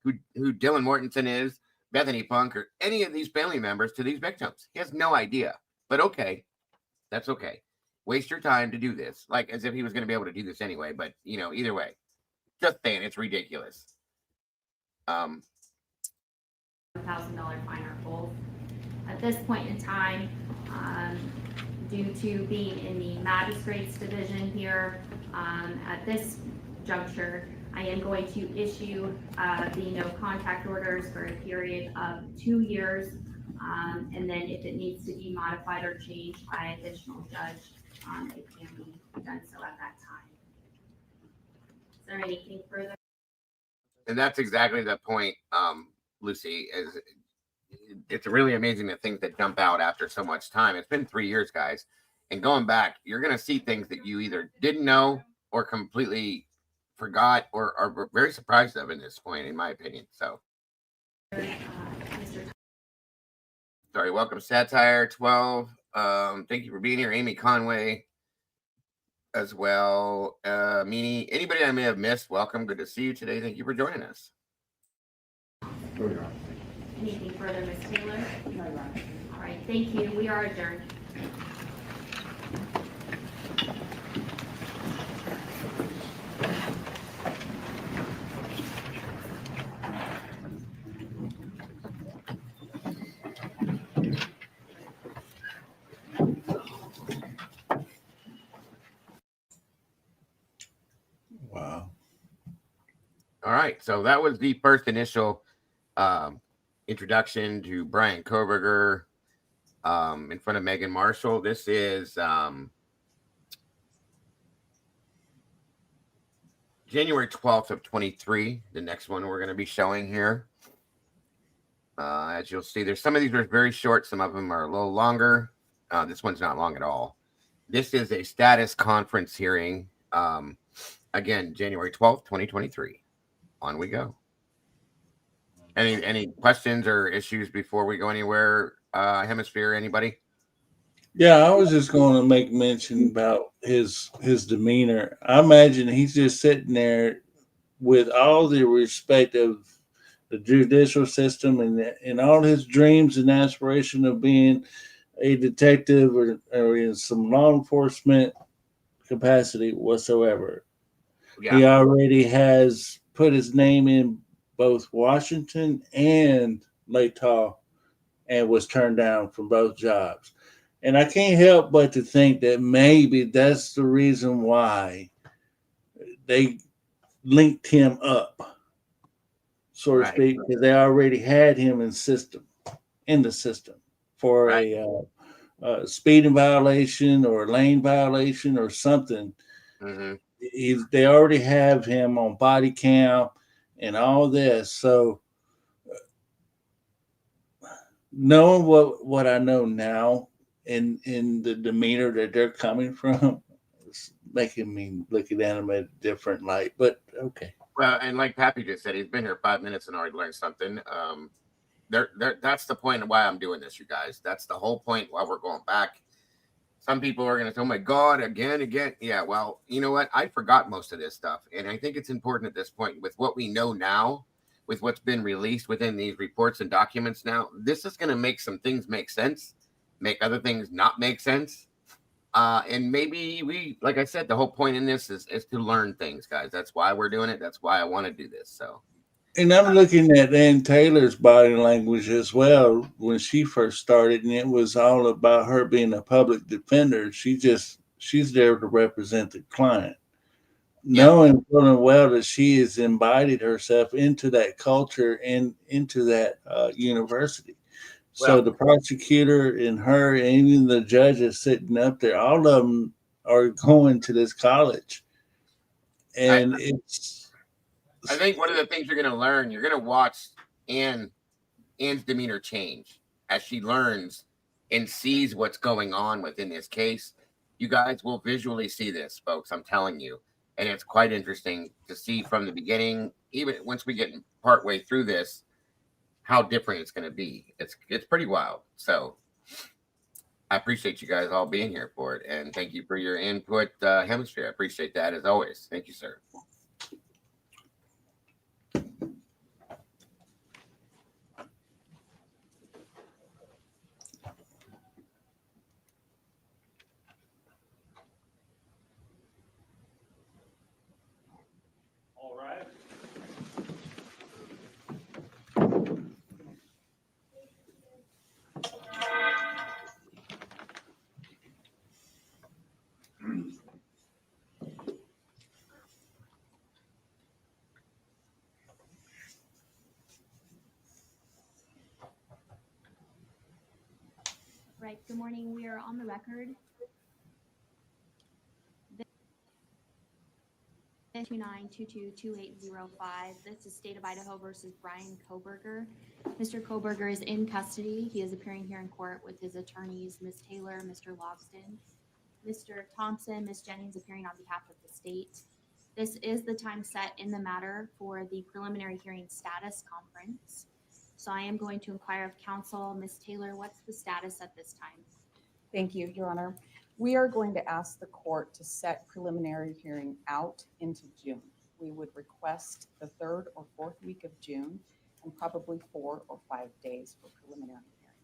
who Dylan Mortensen is, Bethany Funk, or any of these family members to these victims. He has no idea. But okay, that's okay. Waste your time to do this, like as if he was going to be able to do this anyway. But either way, just saying, it's ridiculous. $1,000 fine or both. At this point in time, due to being in the magistrate's division here, at this juncture, I am going to issue the no contact orders for a period of 2 years, and then if it needs to be modified or changed by additional judge, it can be done so at that time. Is there anything further? And that's exactly the point, Lucy, is it's really amazing the things that jump out after so much time. It's been 3 years, guys. And going back, you're going to see things that you either didn't know or completely forgot or are very surprised of in this point, in my opinion. So, sorry, welcome, Satire 12. Thank you for being here. Amy Conway as well. Meanie, anybody I may have missed, welcome. Good to see you today. Thank you for joining us. Anything further, Ms. Taylor? No, Your Honor. All right, thank you. We are adjourned. Wow. All right, so that was the first initial introduction to Bryan Kohberger in front of Megan Marshall. This is January 12th of 23. The next one we're going to be showing here. As you'll see, there's some of these are very short. Some of them are a little longer. This one's not long at all. This is a status conference hearing. Again, January 12th, 2023. On we go. Any questions or issues before we go anywhere? Hemisphere, anybody? Yeah, I was just going to make mention about his demeanor. I imagine he's just sitting there with all the respect of the judicial system and all his dreams and aspiration of being a detective or in some law enforcement capacity whatsoever. Yeah. He already has put his name in both Washington and Latah and was turned down from both jobs. And I can't help but to think that maybe that's the reason why they linked him up, so to speak, because they already had him in the system for a speeding violation or a lane violation or something. Mm-hmm. They already have him on body cam and all this. So knowing what I know now in the demeanor that they're coming from, it's making me look at them in a different light. But okay. Well, and like Pappy just said, he's been here 5 minutes and already learned something. That's the point of why I'm doing this, you guys. That's the whole point why we're going back. Some people are going to say, oh my God, again. Yeah, well, you know what? I forgot most of this stuff. And I think it's important at this point with what we know now, with what's been released within these reports and documents now, this is going to make some things make sense, make other things not make sense. And maybe like I said, the whole point in this is to learn things, guys. That's why we're doing it. That's why I want to do this. So. And I'm looking at Ann Taylor's body language as well when she first started, and it was all about her being a public defender. She's there to represent the client, knowing full and well that she has embodied herself into that culture and into that university. So the prosecutor and her, and even the judges sitting up there, all of them are going to this college, and I think one of the things you're going to learn, you're going to watch Ann's demeanor change as she learns and sees what's going on within this case. You guys will visually see this, folks. I'm telling you. And it's quite interesting to see from the beginning, even once we get partway through this, how different it's going to be. It's pretty wild. So I appreciate you guys all being here for it. And thank you for your input, Hemisphere. I appreciate that as always. Thank you, sir. All right. Right, good morning. We are on the record. 29222805. This is State of Idaho versus Bryan Kohberger. Mr. Kohberger is in custody. He is appearing here in court with his attorneys, Ms. Taylor, Mr. Logston, Mr. Thompson, Ms. Jennings appearing on behalf of the state. This is the time set in the matter for the preliminary hearing status conference. So I am going to inquire of counsel. Ms. Taylor, what's the status at this time? Thank you, Your Honor. We are going to ask the court to set preliminary hearing out into June. We would request the 3rd or 4th week of June and probably 4 or 5 days for preliminary hearing.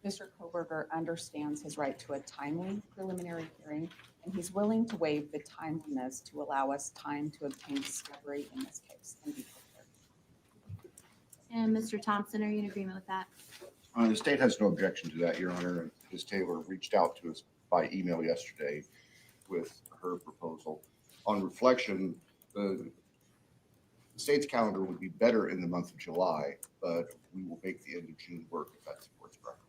Mr. Kohberger understands his right to a timely preliminary hearing, and he's willing to waive the timeliness to allow us time to obtain discovery in this case and be prepared. And Mr. Thompson, are you in agreement with that? The state has no objection to that, Your Honor. And Ms. Taylor reached out to us by email yesterday with her proposal. On reflection, the state's calendar would be better in the month of July, but we will make the end of June work if that's the board's preference.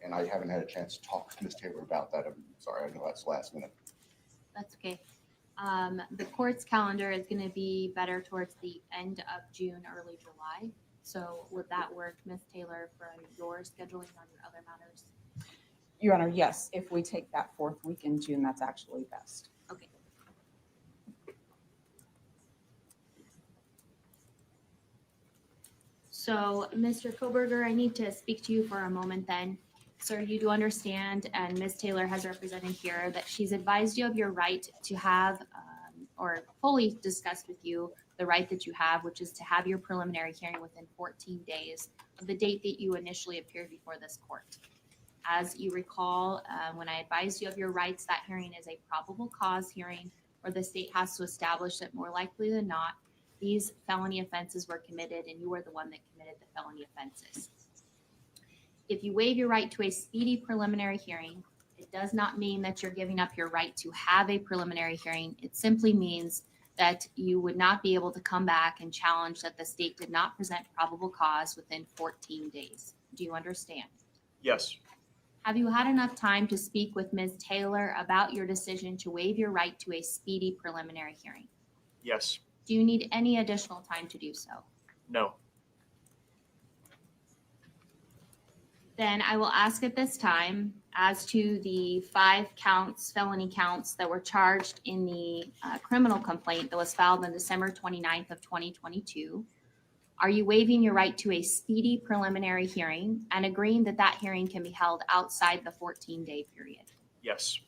And I haven't had a chance to talk to Ms. Taylor about that. I'm sorry, I know that's last minute. That's okay. The court's calendar is going to be better towards the end of June, early July. So would that work, Ms. Taylor, for your scheduling on your other matters? Your Honor, yes, if we take that fourth week in June, that's actually best. Okay. So, Mr. Kohberger, I need to speak to you for a moment then. Sir, you do understand, and Ms. Taylor has represented here, that she's advised you of your right to have, or fully discussed with you, the right that you have, which is to have your preliminary hearing within 14 days of the date that you initially appeared before this court. As you recall, when I advised you of your rights, that hearing is a probable cause hearing where the state has to establish that more likely than not, these felony offenses were committed and you were the one that committed the felony offenses. If you waive your right to a speedy preliminary hearing, it does not mean that you're giving up your right to have a preliminary hearing. It simply means that you would not be able to come back and challenge that the state did not present probable cause within 14 days. Do you understand? Yes. Have you had enough time to speak with Ms. Taylor about your decision to waive your right to a speedy preliminary hearing? Yes. Do you need any additional time to do so? No. Then I will ask at this time, as to the 5 counts, felony counts that were charged in the criminal complaint that was filed on December 29th of 2022, are you waiving your right to a speedy preliminary hearing and agreeing that that hearing can be held outside the 14-day period? Yes.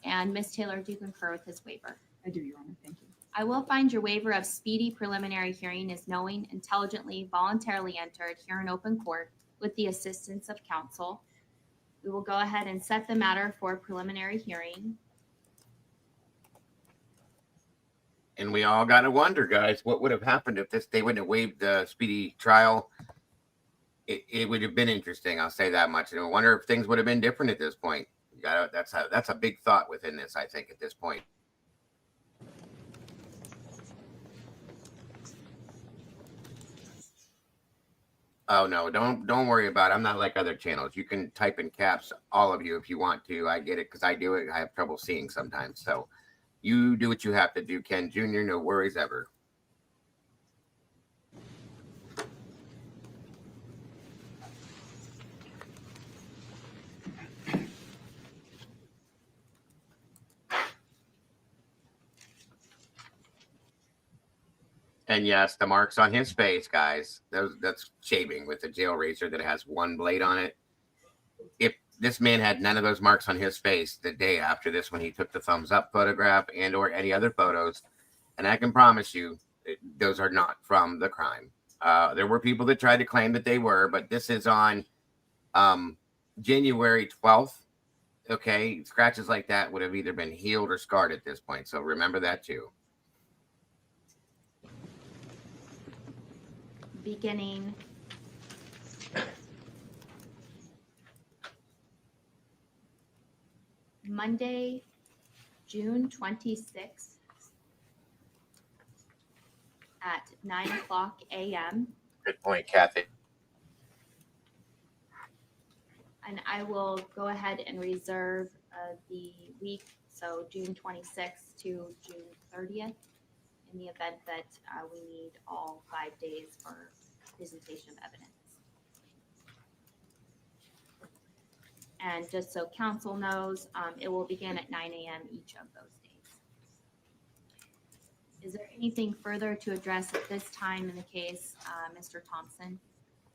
And Ms. Taylor, do you concur with his waiver? I do, Your Honor. Thank you. I will find your waiver of speedy preliminary hearing is knowing, intelligently, voluntarily entered here in open court with the assistance of counsel. We will go ahead and set the matter for a preliminary hearing. And we all got to wonder, guys, what would have happened if they wouldn't have waived the speedy trial? It would have been interesting. I'll say that much. And I wonder if things would have been different at this point. That's a big thought within this, I think, at this point. Oh no, don't worry about it. I'm not like other channels. You can type in caps, all of you, if you want to. I get it because I do it. I have trouble seeing sometimes. So you do what you have to do, Ken Jr. No worries ever. And yes, the marks on his face, guys, that's shaving with a jail razor that has one blade on it. If this man had none of those marks on his face the day after this, when he took the thumbs up photograph and or any other photos, and I can promise you, those are not from the crime. There were people that tried to claim that they were, but this is on January 12th. Okay, scratches like that would have either been healed or scarred at this point. So remember that too. Beginning Monday, June 26th at 9:00 a.m. Good point, Kathy. And I will go ahead and reserve the week, so June 26th to June 30th, in the event that we need all 5 days for presentation of evidence. And just so council knows, it will begin at 9 a.m. each of those days. Is there anything further to address at this time in the case, Mr. Thompson?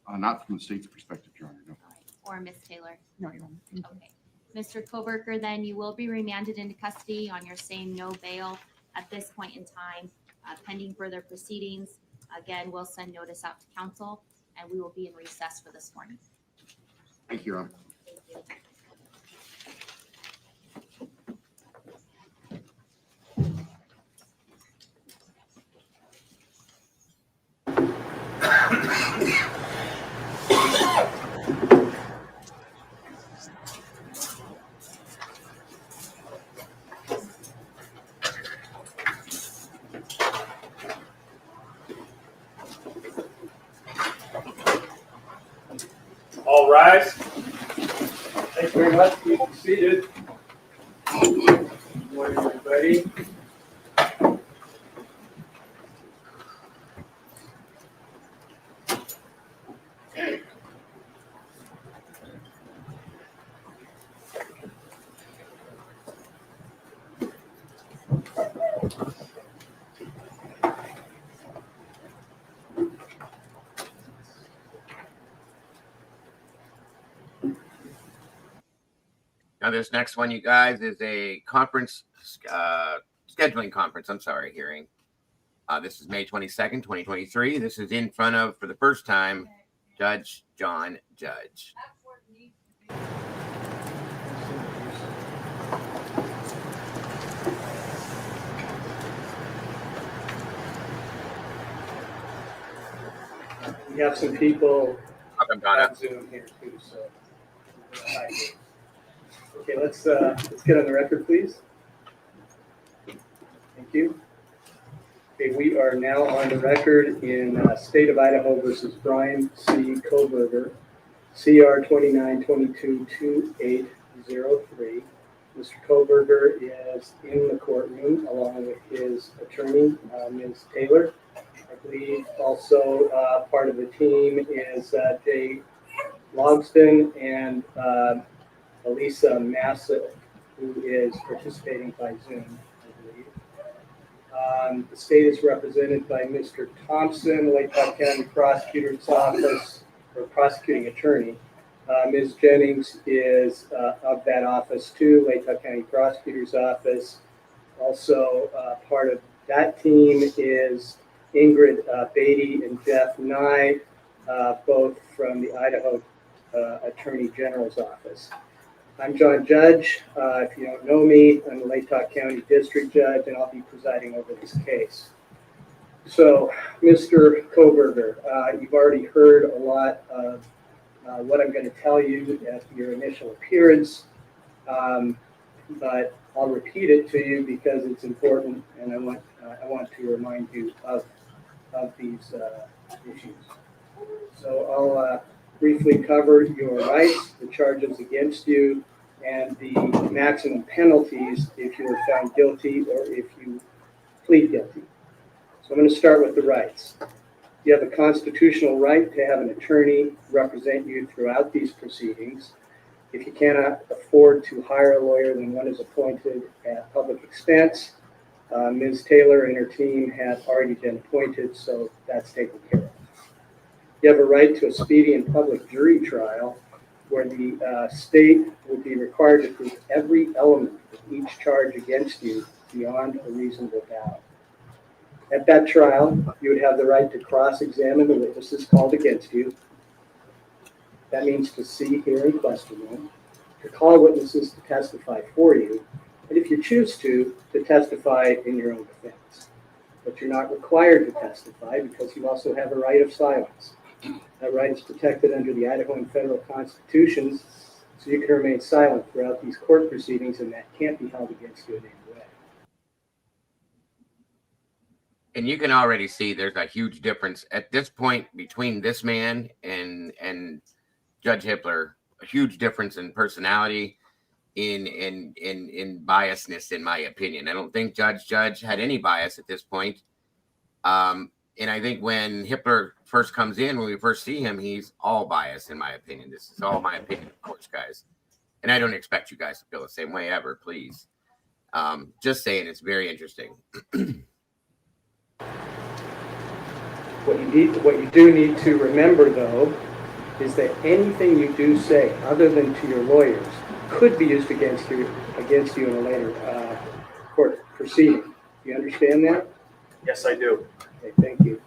Not from the state's perspective, Your Honor, no. All right. Or Ms. Taylor? No, Your Honor. Thank you. Okay. Mr. Kohberger, then you will be remanded into custody on your same no bail at this point in time, pending further proceedings. Again, we'll send notice out to council and we will be in recess for this morning. Thank you, Your Honor. All rise. Thanks very much. Please be seated. Good morning, everybody. Now, this next one, you guys, is a conference, scheduling conference. I'm sorry, hearing. This is May 22nd, 2023. This is in front of, for the first time, Judge John Judge. We have some people Welcome, Donna. on Zoom here too, so. Hi. Okay, let's get on the record, please. Thank you. Okay, we are now on the record in State of Idaho versus Bryan C. Kohberger, CR 29222803. Mr. Kohberger is in the courtroom along with his attorney, Ms. Taylor. I believe also part of the team is Jay Logston and Elisa Massa, who is participating by Zoom, I believe. The state is represented by Mr. Thompson, Lake Cobb County Prosecutor's Office, or Prosecuting Attorney. Ms. Jennings is of that office too, Lake Cobb County Prosecutor's Office. Also, part of that team is Ingrid Beatty and Jeff Nye, both from the Idaho Attorney General's Office. I'm John Judge. If you don't know me, I'm the Lake County District Judge, and I'll be presiding over this case. So, Mr. Kohberger, you've already heard a lot of what I'm going to tell you at your initial appearance, but I'll repeat it to you because it's important, and I want to remind you of these issues. So I'll briefly cover your rights, the charges against you, and the maximum penalties if you are found guilty or if you plead guilty. So I'm going to start with the rights. You have a constitutional right to have an attorney represent you throughout these proceedings. If you cannot afford to hire a lawyer, then one is appointed at public expense. Ms. Taylor and her team have already been appointed, so that's taken care of. You have a right to a speedy and public jury trial where the state will be required to prove every element of each charge against you beyond a reasonable doubt. At that trial, you would have the right to cross-examine the witnesses called against you. That means to see, hear, and question them, to call witnesses to testify for you, and if you choose to testify in your own defense. But you're not required to testify because you also have a right of silence. That right is protected under the Idaho and federal constitutions, so you can remain silent throughout these court proceedings, and that can't be held against you in any way. And you can already see there's a huge difference at this point between this man and Judge Hippler. A huge difference in personality, in biasness, in my opinion. I don't think Judge had any bias at this point. And I think when Hippler first comes in, when we first see him, he's all biased, in my opinion. This is all my opinion, of course, guys. And I don't expect you guys to feel the same way ever, please. Just saying, it's very interesting. What you do need to remember, though, is that anything you do say, other than to your lawyers, could be used against you in a later court proceeding. Do you understand that? Yes, I do. Okay, thank you.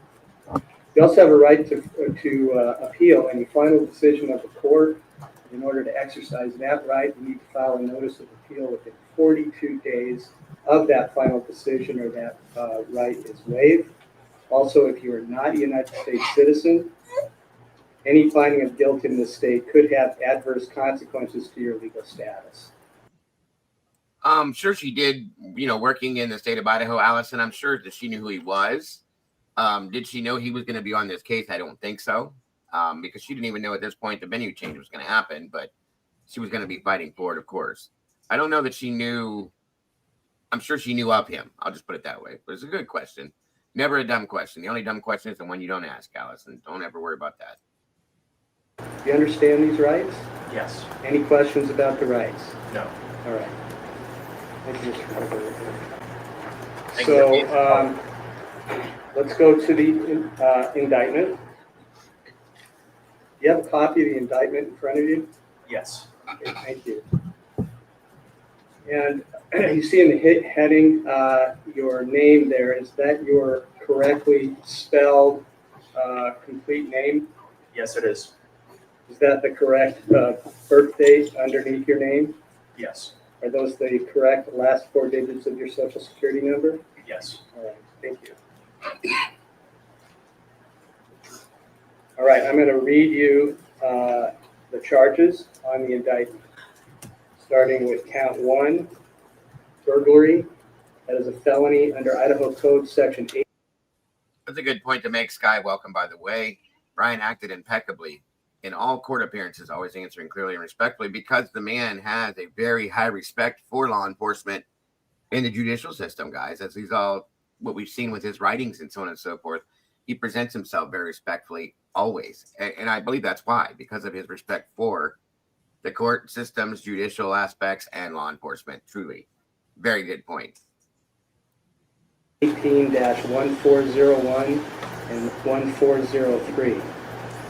You also have a right to appeal any final decision of the court In order to exercise that right, you need to file a notice of appeal within 42 days of that final decision, or that right is waived. Also, if you are not a United States citizen, any finding of guilt in this state could have adverse consequences to your legal status. I'm sure she did, working in the state of Idaho, Allison. I'm sure that she knew who he was. Did she know he was going to be on this case? I don't think so. Because she didn't even know at this point the venue change was going to happen, but she was going to be fighting for it, of course. I don't know that she knew. I'm sure she knew of him. I'll just put it that way. But it's a good question. Never a dumb question. The only dumb question is the one you don't ask, Allison. Don't ever worry about that. Do you understand these rights? Yes. Any questions about the rights? No. All right. Thank you, Mr. Kohberger. Thank So let's go to the indictment. Do you have a copy of the indictment in front of you? Yes. Okay, thank you. And you see in the heading your name there. Is that your correctly spelled complete name? Yes, it is. Is that the correct birth date underneath your name? Yes. Are those the correct last 4 digits of your social security number? Yes. All right, thank you. All right, I'm going to read you the charges on the indictment, starting with count 1, burglary. That is a felony under Idaho Code Section 8. That's a good point to make, Sky. Welcome, by the way. Bryan acted impeccably in all court appearances, always answering clearly and respectfully, because the man has a very high respect for law enforcement in the judicial system, guys. As he's all what we've seen with his writings and so on and so forth. He presents himself very respectfully always. And I believe that's why, because of his respect for the court systems, judicial aspects, and law enforcement. Truly. Very good point. 18-1401 and 1403.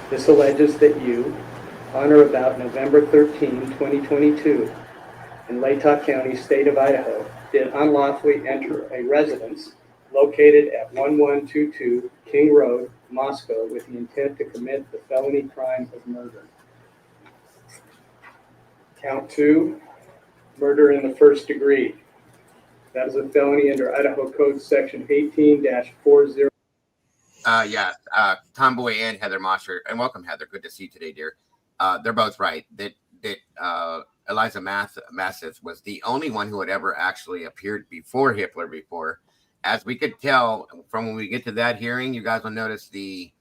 This alleges that you, on or about November 13, 2022, in Latah County, state of Idaho, did unlawfully enter a residence located at 1122 King Road, Moscow, with the intent to commit the felony crime of murder. Count 2, murder in the first degree. That is a felony under Idaho Code Section 18-40. Tomboy and Heather Mosher, and welcome, Heather. Good to see you today, dear. They're both right. That Eliza Massif was the only one who had ever actually appeared before Hitler before. As we could tell from when we get to that hearing, you guys will notice he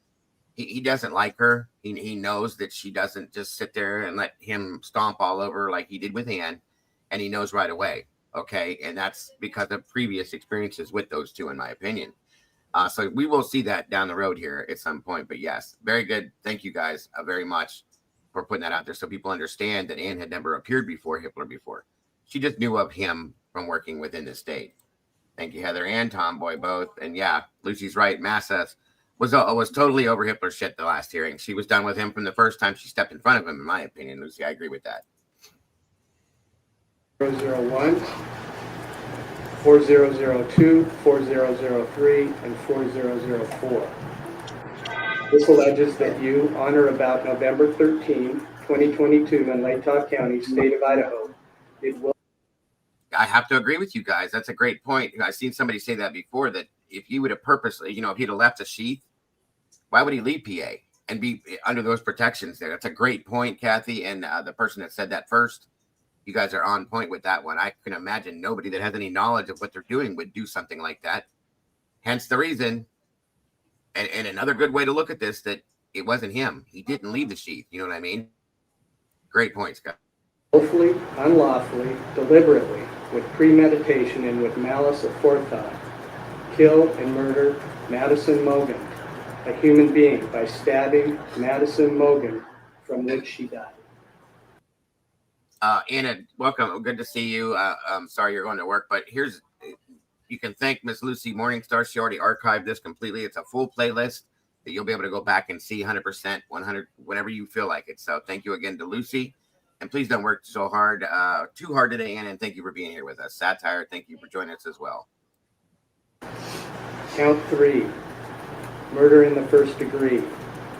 doesn't like her. He knows that she doesn't just sit there and let him stomp all over like he did with Ann, and he knows right away. Okay, and that's because of previous experiences with those two, in my opinion. So we will see that down the road here at some point. But yes, very good. Thank you guys very much for putting that out there so people understand that Ann had never appeared before Hitler before. She just knew of him from working within the state. Thank you, Heather and Tomboy both. And yeah, Lucy's right. Massa was totally over Hitler's shit the last hearing. She was done with him from the first time she stepped in front of him, in my opinion, Lucy. I agree with that. 001, 4002, 4003, and 4004. This alleges that you, on or about November 13, 2022, in Latah County, state of Idaho, did will. I have to agree with you guys. That's a great point. I've seen somebody say that before, that if he would have purposely, if he'd have left a sheath, why would he leave PA and be under those protections there? That's a great point, Kathy. And the person that said that first, you guys are on point with that one. I can imagine nobody that has any knowledge of what they're doing would do something like that. Hence the reason, and another good way to look at this, that it wasn't him. He didn't leave the sheath. You know what I mean? Great points, guys. Willfully, unlawfully, deliberately, with premeditation and with malice aforethought, kill and murder Madison Mogan, a human being, by stabbing Madison Mogan, from which she died. Anna, welcome. Good to see you. I'm sorry you're going to work, but you can thank Miss Lucy Morningstar. She already archived this completely. It's a full playlist that you'll be able to go back and see 100%, 100, whenever you feel like it. So thank you again to Lucy. And please don't work so hard, too hard today, Anna, and thank you for being here with us. Satire, thank you for joining us as well. Count 3, murder in the first degree.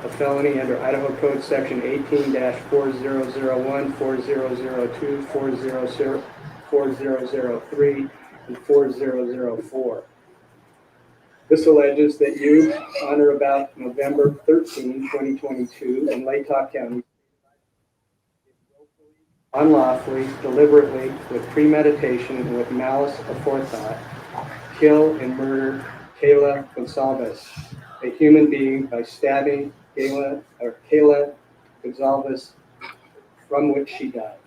a felony under Idaho Code Section 18-4001, 4002, 4003, and 4004. This alleges that you, on or about November 13, 2022, in Latah County, unlawfully, deliberately, with premeditation, and with malice aforethought, kill and murder Kayla Gonsalves, a human being, by stabbing Kayla Gonsalves, from which she died.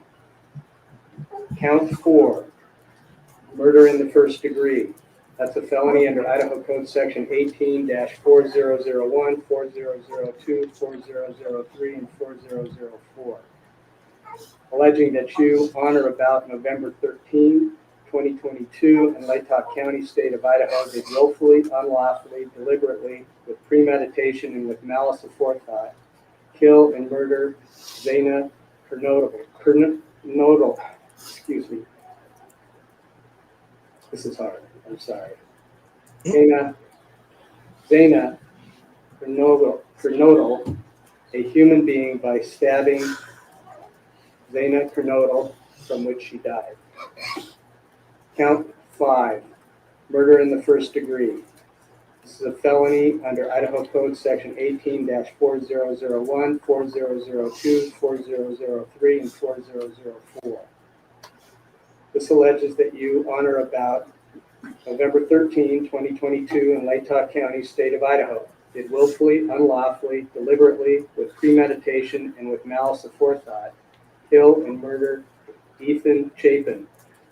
Count 4, murder in the first degree. That's a felony under Idaho Code Section 18-4001, 4002, 4003, and 4004. Alleging that you, on or about November 13, 2022, in Latah County, state of Idaho, did willfully, unlawfully, deliberately, with premeditation, and with malice aforethought, kill and murder Zayna Kernodal. Excuse me. This is hard. I'm sorry. Zayna Kernodal, a human being, by stabbing Zayna Kernodal, from which she died. Count 5, murder in the first degree. This is a felony under Idaho Code Section 18-4001, 4002, 4003, and 4004. This alleges that you, on or about November 13, 2022, in Latah County, state of Idaho, did willfully, unlawfully, deliberately, with premeditation, and with malice aforethought, kill and murder Ethan Chapin,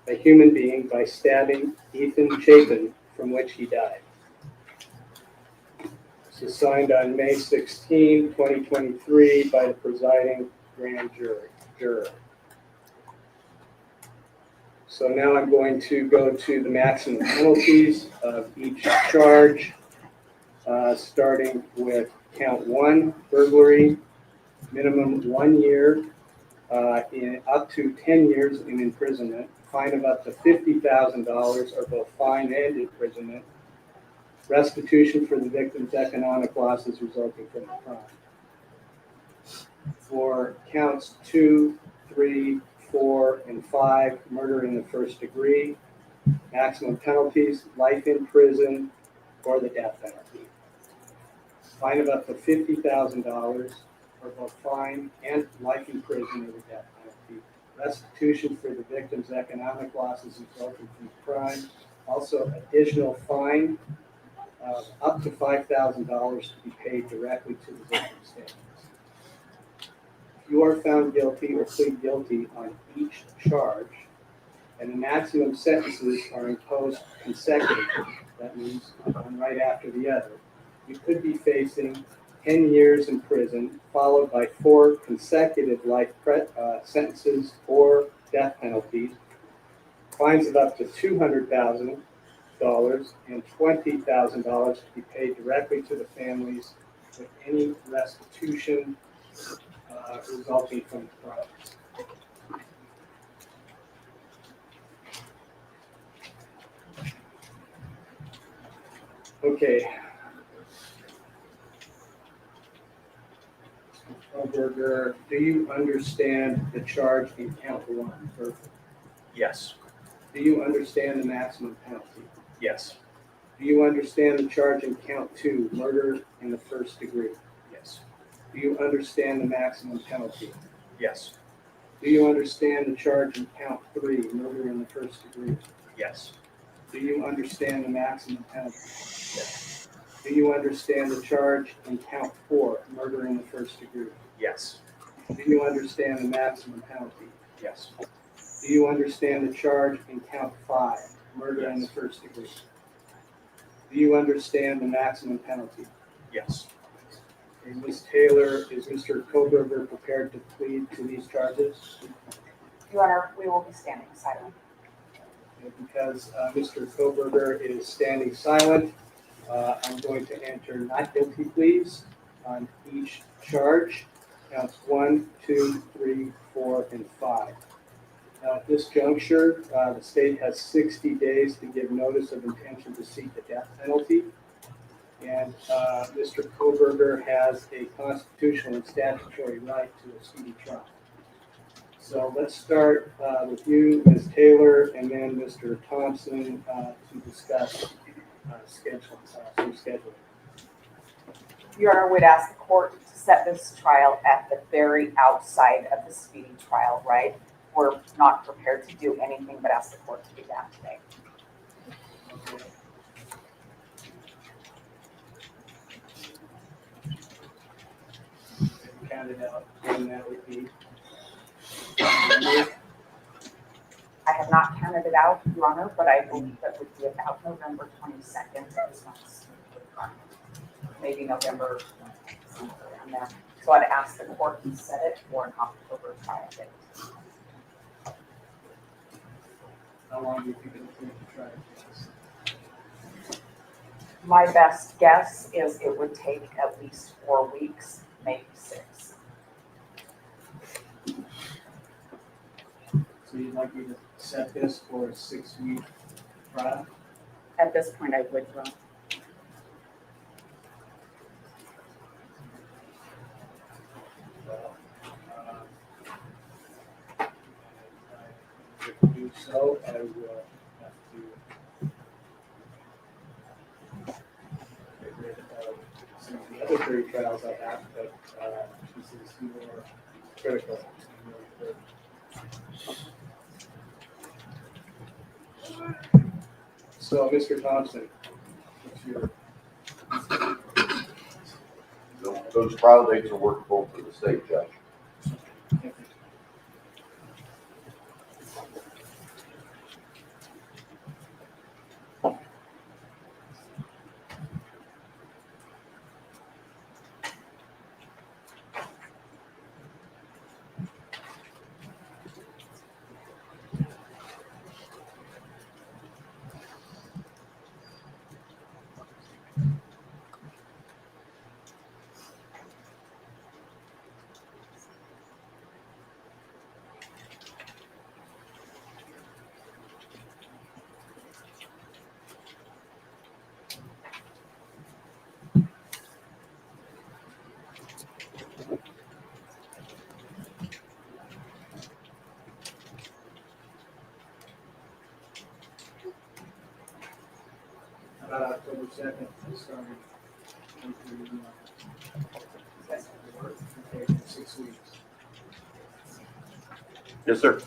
a human being, by stabbing Ethan Chapin, from which he died. This was signed on May 16, 2023, by the presiding grand juror. So now I'm going to go to the maximum penalties of each charge, starting with count 1, burglary, minimum 1 year, in up to 10 years in imprisonment, fine of up to $50,000, or both fine and imprisonment, restitution for the victim's economic losses resulting from the crime. For counts 2, 3, 4, and 5, murder in the first degree, maximum penalties, life in prison, or the death penalty. Fine of up to $50,000, or both fine and life in prison, or the death penalty. Restitution for the victim's economic losses resulting from the crime. Also, additional fine of up to $5,000 to be paid directly to the victim's families. If you are found guilty or plead guilty on each charge, and the maximum sentences are imposed consecutively, that means one right after the other, you could be facing 10 years in prison, followed by 4 consecutive life sentences or death penalties, fines of up to $200,000 and $20,000 to be paid directly to the families, with any restitution resulting from the crimes. Okay. Kohberger, do you understand the charge in count 1? Yes. Do you understand the maximum penalty? Yes. Do you understand the charge in count 2, murder in the first degree? Yes. Do you understand the maximum penalty? Yes. Do you understand the charge in count 3, murder in the first degree? Yes. Do you understand the maximum penalty? Yes. Do you understand the charge in count 4, murder in the first degree? Yes. Do you understand the maximum penalty? Yes. Do you understand the charge in count 5, murder in the first degree? Do you understand the maximum penalty? Yes. Okay, Ms. Taylor, is Mr. Kohberger prepared to plead to these charges? Your Honor, we will be standing silent. And because Mr. Kohberger is standing silent, I'm going to enter not guilty pleas on each charge, counts 1, 2, 3, 4, and 5. At this juncture, the state has 60 days to give notice of intention to seek the death penalty. And and Mr. Kohberger has a constitutional and statutory right to a speedy trial. So let's start with you, Ms. Taylor, and then Mr. Thompson to discuss some scheduling. Your Honor, would ask the court to set this trial at the very outside of the speedy trial, right? We're not prepared to do anything but ask the court to do that today. Okay. Count it out, and that would be. I have not counted it out, Your Honor, but I believe that would be about November 22nd. This month's maybe November, somewhere around there. So I'd ask the court to set it for an October trial date. How long do you think it'll take to try this? My best guess is it would take at least 4 weeks, maybe 6. So you'd like me to set this for a 6-week trial? At this point, I would, Your Honor. Well, if I do so, I will have to get rid of some of the other 3 trials I have, but this is more critical. So, Mr. Thompson, what's your? Those trial dates are workable for the state judge. About October 2nd, I started. Okay, for 6 weeks. Yes, sir.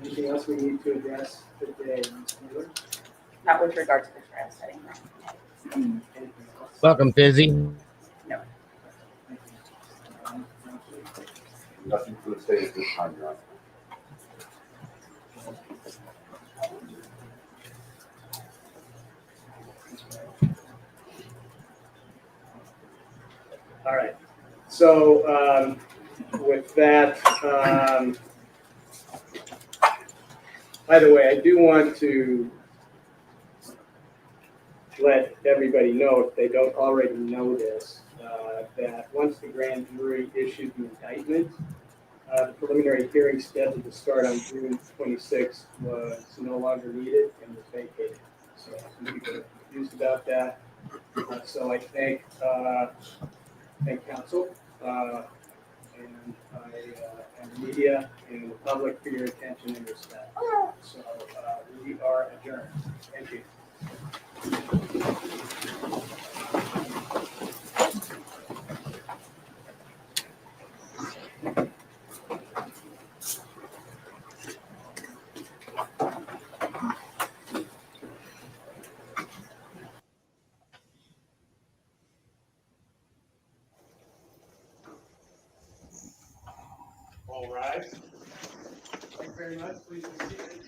Anything else we need to address today, Ms. Taylor? Not with regard to the trial setting. Anything else? Welcome, Fizzy. Thank you. Nothing for the state at this time, Your Honor. All right. So with that, by the way, I do want to let everybody know, if they don't already know this, that once the grand jury issued the indictment, the preliminary hearing scheduled to start on June 26th was no longer needed and was vacated. So some people are confused about that. So I thank counsel and the media and the public for your attention and respect. So we are adjourned. Thank you. All right. Thank you very much. Please be seated.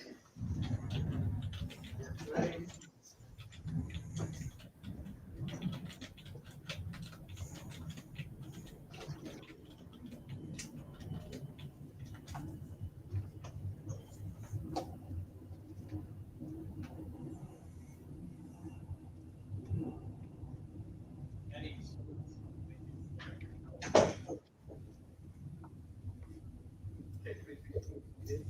Ready? Okay, please be seated.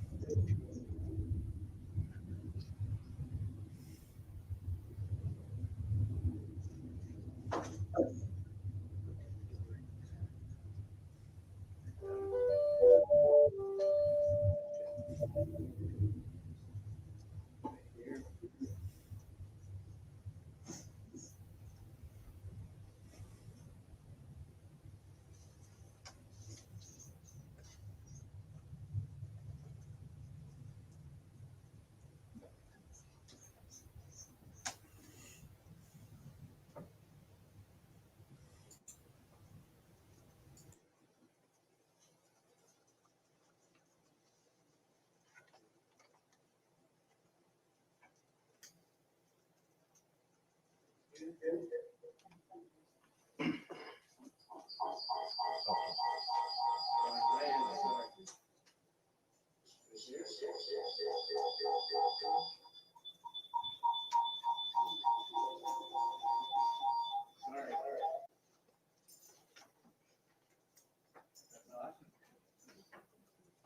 All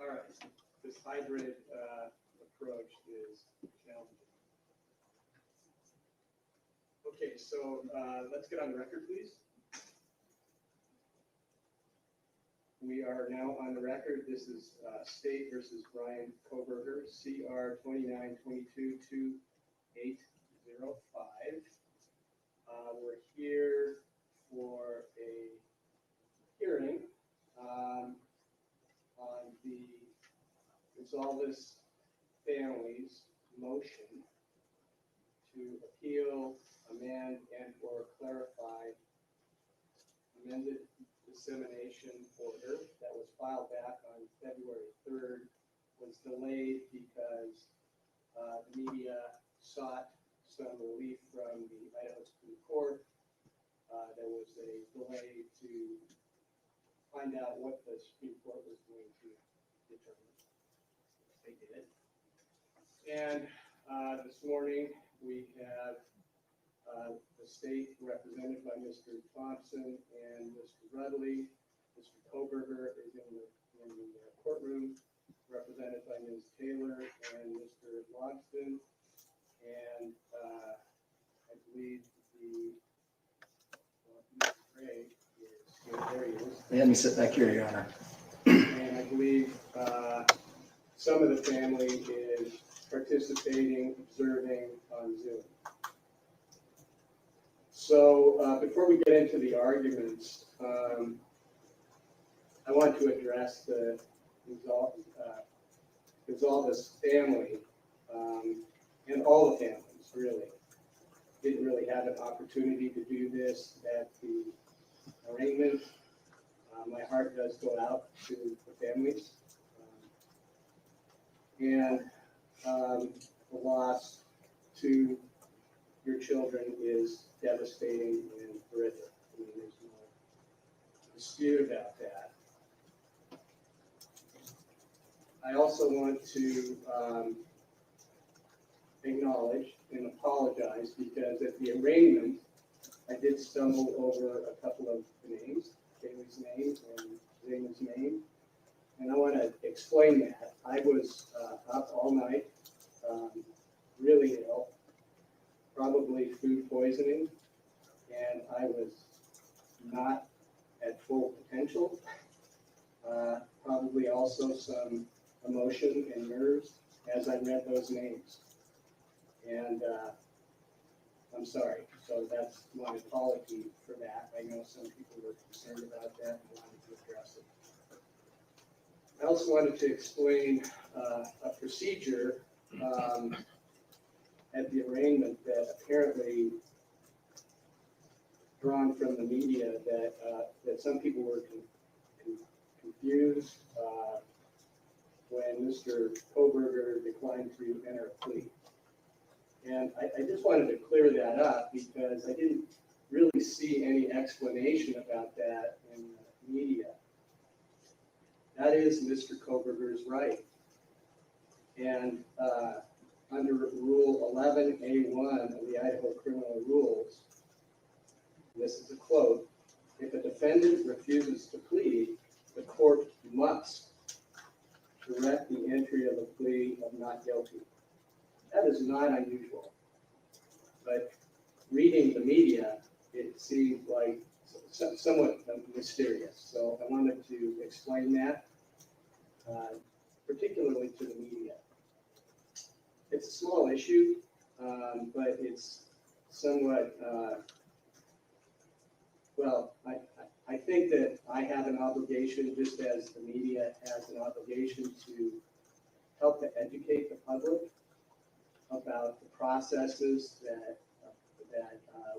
right, this hybrid approach is challenging. Okay, so let's get on the record, please. We are now on the record. This is State versus Bryan Kohberger, CR 2922-2805. We're here for a hearing on the Gonzalez family's motion to appeal, amend, and/or clarify amended dissemination order that was filed back on February 3rd, was delayed because the media sought some relief from the Idaho Supreme Court. There was a delay to find out what the Supreme Court was going to determine. They did. And this morning we have the state represented by Mr. Thompson and Mr. Rudley. Mr. Kohberger is in the courtroom, represented by Ms. Taylor and Mr. Logston. And I believe Mr. Gray is there. He is. Let me sit back here, Your Honor. And I believe some of the family is participating, observing on Zoom. So before we get into the arguments, I want to address the Gonzalez family and all the families, really. Didn't really have an opportunity to do this at the arraignment. My heart does go out to the families. And the loss to your children is devastating and horrific. I mean, there's no dispute about that. I also want to acknowledge and apologize because at the arraignment, I did stumble over a couple of names, Kaylee's name and Zayna's name. And I want to explain that. I was up all night, really ill, probably food poisoning, and I was not at full potential. Probably also some emotion and nerves as I read those names. And I'm sorry. So that's my apology for that. I know some people were concerned about that and wanted to address it. I also wanted to explain a procedure at the arraignment that apparently drawn from the media that some people were confused when Mr. Kohberger declined to enter a plea. And I just wanted to clear that up because I didn't really see any explanation about that in the media. That is Mr. Kohberger's right. And under Rule 11A1 of the Idaho Criminal Rules, this is a quote, if a defendant refuses to plead, the court must direct the entry of a plea of not guilty. That is not unusual. But reading the media, it seemed like somewhat mysterious. So I wanted to explain that, particularly to the media. It's a small issue, but it's somewhat, well, I think that I have an obligation, just as the media has an obligation, to help to educate the public about the processes that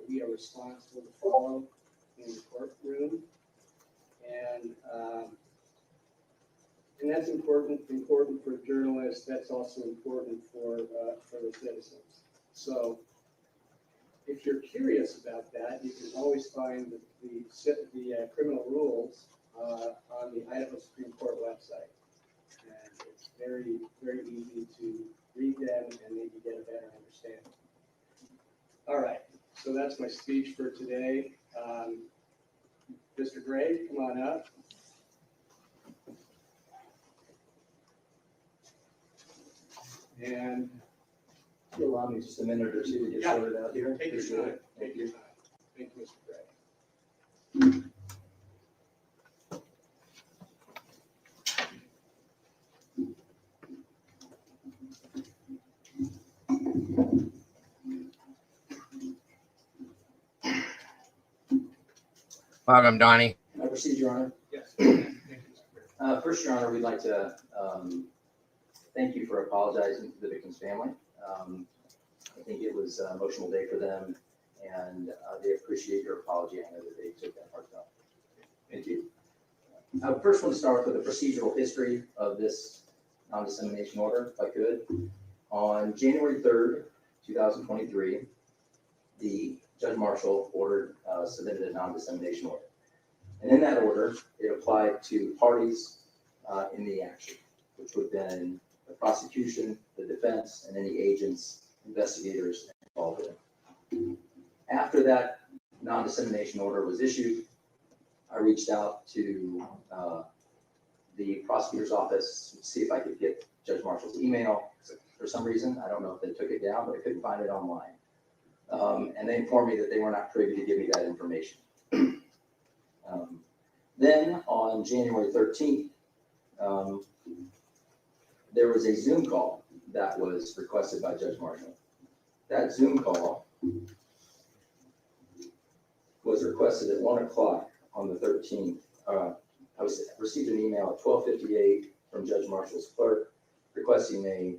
we are responsible to follow in the courtroom, and that's important for journalists. That's also important for the citizens. So if you're curious about that, you can always find the criminal rules on the Idaho Supreme Court website. And it's very, very easy to read them and maybe get a better understanding. All right, so that's my speech for today. Mr. Gray, come on up. And If you allow me just a minute or two to get Yeah. sorted out here. take your Appreciate time. it. Take your time. Thank you, Mr. Gray. Welcome, Donnie. Can I proceed, Your Honor? Yes. Thank you, Mr. Gray. First, Your Honor, we'd like to thank you for apologizing to the victim's family. I think it was an emotional day for them, and they appreciate your apology. I know that they took that part up. Thank you. I first want to start with the procedural history of this non-dissemination order, if I could. On January 3rd, 2023, the Judge Marshall submitted a non-dissemination order. And in that order, it applied to parties in the action, which would have been the prosecution, the defense, and any agents, investigators involved in it. After that non-dissemination order was issued, I reached out to the prosecutor's office to see if I could get Judge Marshall's email. For some reason, I don't know if they took it down, but I couldn't find it online. And they informed me that they were not privy to give me that information. Then on January 13th, there was a Zoom call that was requested by Judge Marshall. That Zoom call was requested at 1 o'clock on the 13th. I received an email at 12:58 from Judge Marshall's clerk requesting a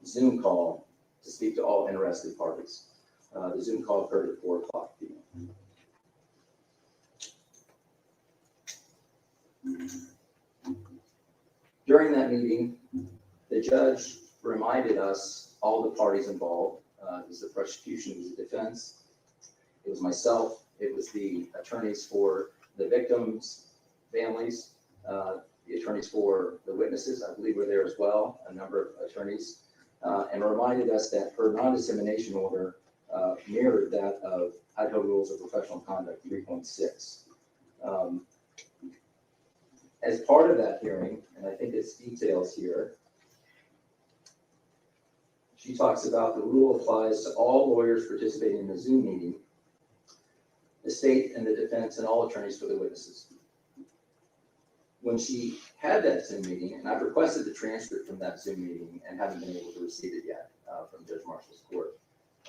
Zoom call to speak to all interested parties. The Zoom call occurred at 4 o'clock p.m. During that meeting, the judge reminded us, all the parties involved, it was the prosecution, it was the defense, it was myself, it was the attorneys for the victims' families, the attorneys for the witnesses, I believe were there as well, a number of attorneys, and reminded us that her non-dissemination order mirrored that of Idaho Rules of Professional Conduct 3.6. As part of that hearing, and I think it's details here, she talks about the rule applies to all lawyers participating in the Zoom meeting, the state and the defense, and all attorneys for the witnesses. When she had that Zoom meeting, and I've requested the transcript from that Zoom meeting and haven't been able to receive it yet from Judge Marshall's court,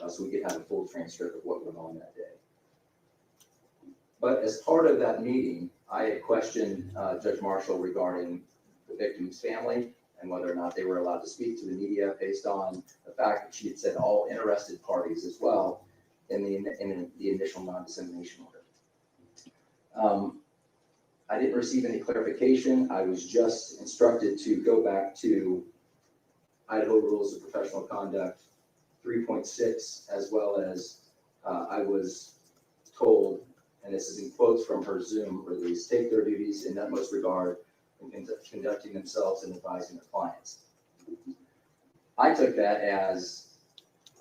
so we could have a full transcript of what went on that day. But as part of that meeting, I had questioned Judge Marshall regarding the victim's family and whether or not they were allowed to speak to the media based on the fact that she had said all interested parties as well in the initial non-dissemination order. I didn't receive any clarification. I was just instructed to go back to Idaho Rules of Professional Conduct 3.6, as well as I was told, and this is in quotes from her Zoom release, take their duties in utmost regard in conducting themselves and advising their clients. I took that as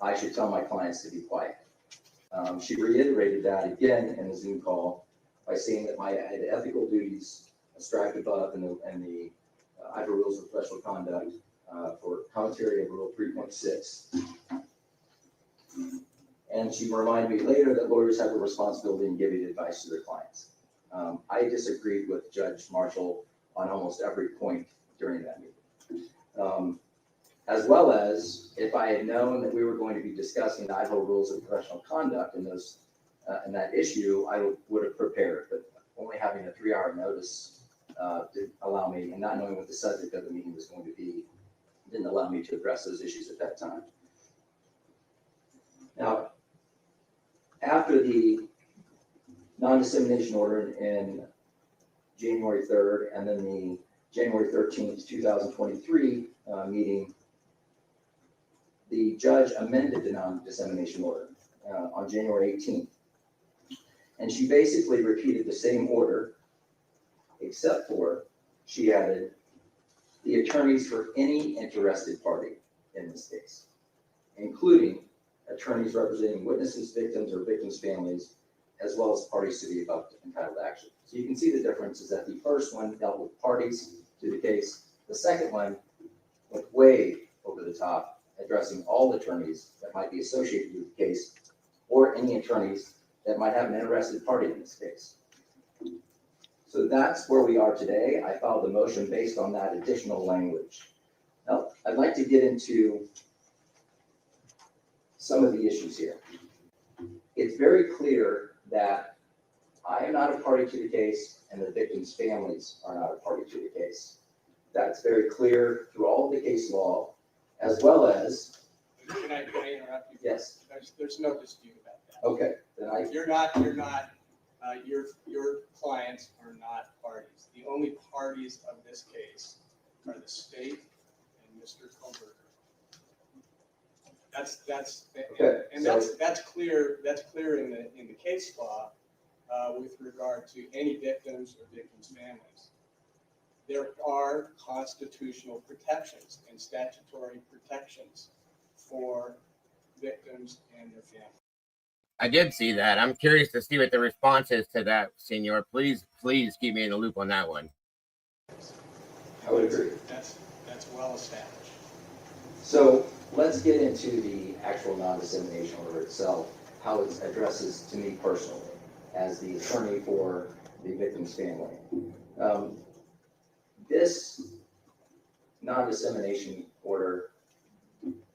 I should tell my clients to be quiet. She reiterated that again in the Zoom call by saying that I had ethical duties striped above in the Idaho Rules of Professional Conduct for commentary of Rule 3.6. And she reminded me later that lawyers have a responsibility in giving advice to their clients. I disagreed with Judge Marshall on almost every point during that meeting. As well as if I had known that we were going to be discussing the Idaho Rules of Professional Conduct in that issue, I would have prepared, but only having a 3-hour notice didn't allow me, and not knowing what the subject of the meeting was going to be, didn't allow me to address those issues at that time. Now, after the non-dissemination order in January 3rd, and then the January 13th, 2023 meeting, the judge amended the non-dissemination order. on January 18th. And she basically repeated the same order, except for she added the attorneys for any interested party in this case, including attorneys representing witnesses, victims, or victims' families, as well as parties to the above entitled action. So you can see the difference is that the first one dealt with parties to the case. The second one went way over the top, addressing all attorneys that might be associated with the case or any attorneys that might have an interested party in this case. So that's where we are today. I filed a motion based on that additional language. Now, I'd like to get into some of the issues here. It's very clear that I am not a party to the case and the victims' families are not a party to the case. That's very clear through all of the case law, as well as. Can I interrupt you? Yes. There's no dispute about that. Okay, then your clients are not parties. The only parties of this case are the state and Mr. Kohberger. That's clear in the case law with regard to any victims or victims' families. There are constitutional protections and statutory protections for victims and their families. I did see that. I'm curious to see what the response is to that, Senor. Please keep me in the loop on that one. I would agree. That's well established. So let's get into the actual non-dissemination order itself, how it addresses to me personally as the attorney for the victim's family. This non-dissemination order,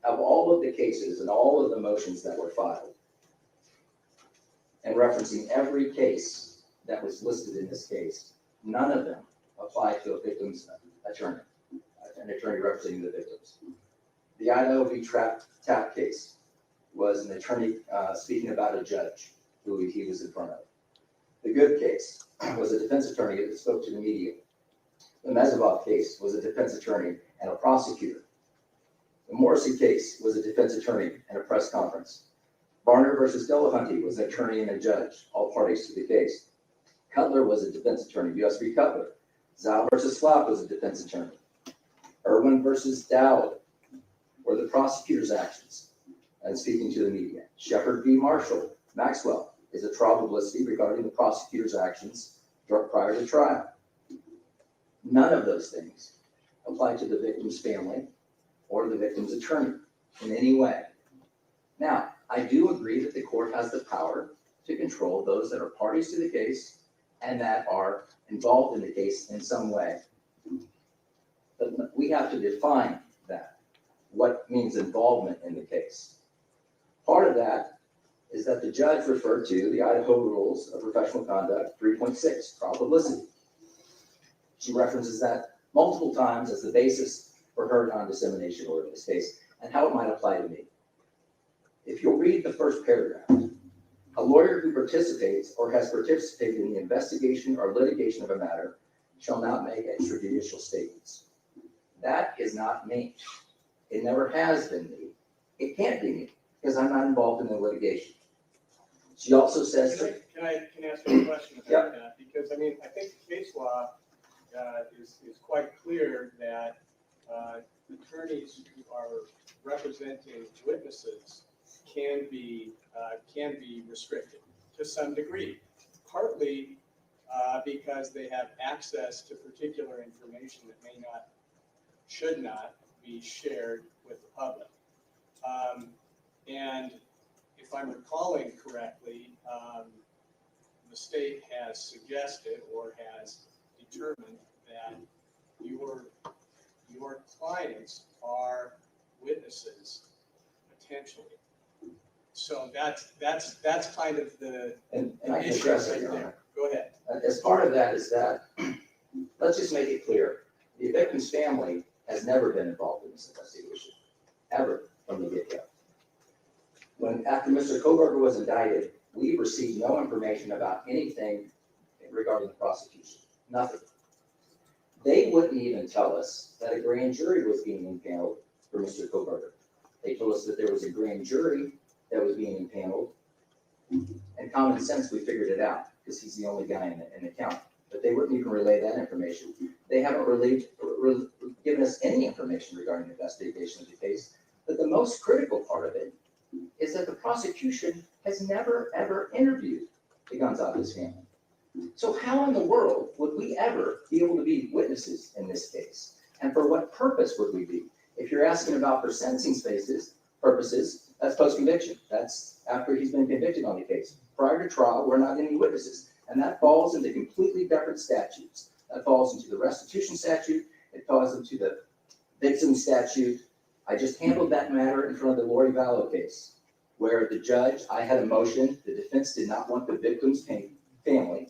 of all of the cases and all of the motions that were filed, and referencing every case that was listed in this case, none of them apply to a victim's attorney, an attorney representing the victims. The Idaho v. Tap case was an attorney speaking about a judge who he was in front of. The Good case was a defense attorney that spoke to the media. The Mezabov case was a defense attorney and a prosecutor. The Morrissey case was a defense attorney and a press conference. Barner versus Delahunty was an attorney and a judge, all parties to the case. Cutler was a defense attorney, U.S. v. Cutler. Zao versus Slop was a defense attorney. Irwin versus Dowd were the prosecutor's actions and speaking to the media. Shepard v. Marshall, Maxwell is a trial publicity regarding the prosecutor's actions prior to trial. None of those things apply to the victim's family or the victim's attorney in any way. Now, I do agree that the court has the power to control those that are parties to the case and that are involved in the case in some way. But we have to define that, what means involvement in the case. Part of that is that the judge referred to the Idaho Rules of Professional Conduct 3.6, trial publicity. She references that multiple times as the basis for her non-dissemination order in this case and how it might apply to me. If you'll read the first paragraph, a lawyer who participates or has participated in the investigation or litigation of a matter shall not make extrajudicial statements. That is not me. It never has been me. It can't be me because I'm not involved in the litigation. She also says. Can I ask you a question about Yeah. that? Because I think the case law is quite clear that attorneys who are representing witnesses can be restricted to some degree, partly because they have access to particular information that should not be shared with the public. And if I'm recalling correctly, the state has suggested or has determined that your clients are witnesses potentially. So that's kind of the And I can issue address that, right Your there. Honor. Go ahead. As part of that is that, let's just make it clear, the victim's family has never been involved in this investigation, ever from the get-go. After Mr. Kohberger was indicted, we received no information about anything regarding the prosecution, nothing. They wouldn't even tell us that a grand jury was being impaneled for Mr. Kohberger. They told us that there was a grand jury that was being impaneled And common sense, we figured it out, because he's the only guy in the county. But they wouldn't even relay that information. They haven't given us any information regarding the investigation of the case. But the most critical part of it is that the prosecution has never, ever interviewed the Gonzalez family. So how in the world would we ever be able to be witnesses in this case? And for what purpose would we be? If you're asking about for sentencing purposes, that's post-conviction. That's after he's been convicted on the case. Prior to trial, we're not any witnesses. And that falls into completely different statutes. That falls into the restitution statute. It falls into the victim statute. I just handled that matter in front of the Lori Vallow case, where the judge, I had a motion, the defense did not want the victim's family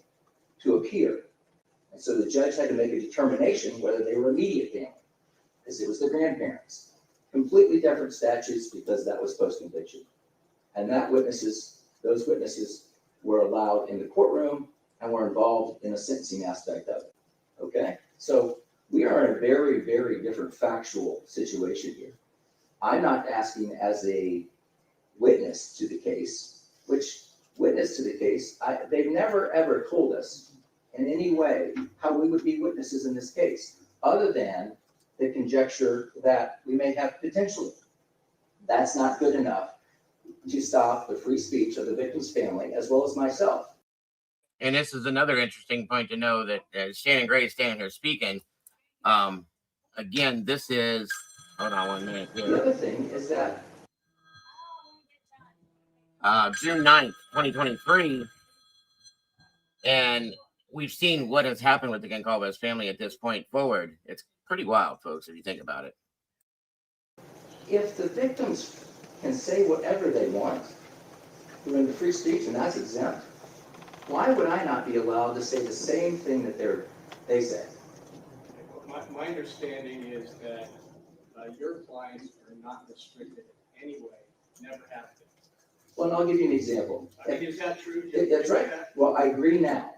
to appear. And so the judge had to make a determination whether they were immediate family, because it was the grandparents. Completely different statutes, because that was post-conviction. And those witnesses were allowed in the courtroom and were involved in the sentencing aspect of it. Okay? So we are in a very, very different factual situation here. I'm not asking as a witness to the case, they've never ever told us in any way how we would be witnesses in this case, other than the conjecture that we may have potentially. That's not good enough to stop the free speech of the victim's family, as well as myself. And this is another interesting point to know that Shannon Gray is standing here speaking. Again, this is, hold on 1 minute here. The other thing is that June 9th, 2023. And we've seen what has happened with the Goncalves family at this point forward. It's pretty wild, folks, if you think about it. if the victims can say whatever they want during the free speech, and that's exempt, why would I not be allowed to say the same thing that they say? My understanding is that your clients are not restricted in any way, never have been. Well, I'll give you an example. I mean, is that true? That's right. Well, I agree now,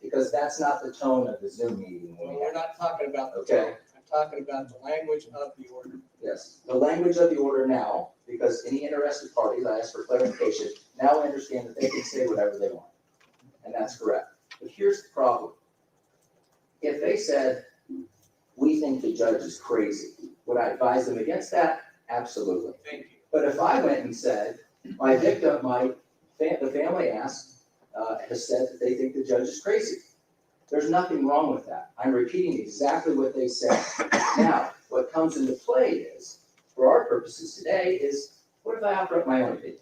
because that's not the tone of the Zoom meeting. Well, we're not talking about the Okay. tone. I'm talking about the language of the order. Yes, the language of the order now, because any interested parties, I ask for clarification, now understand that they can say whatever they want. And that's correct. But here's the problem. If they said, we think the judge is crazy, would I advise them against that? Absolutely. Thank you. But if I went and said, my victim, the family has said that they think the judge is crazy, there's nothing wrong with that. I'm repeating exactly what they said. Now, what comes into play is, for our purposes today, is what if I offer up my own opinion?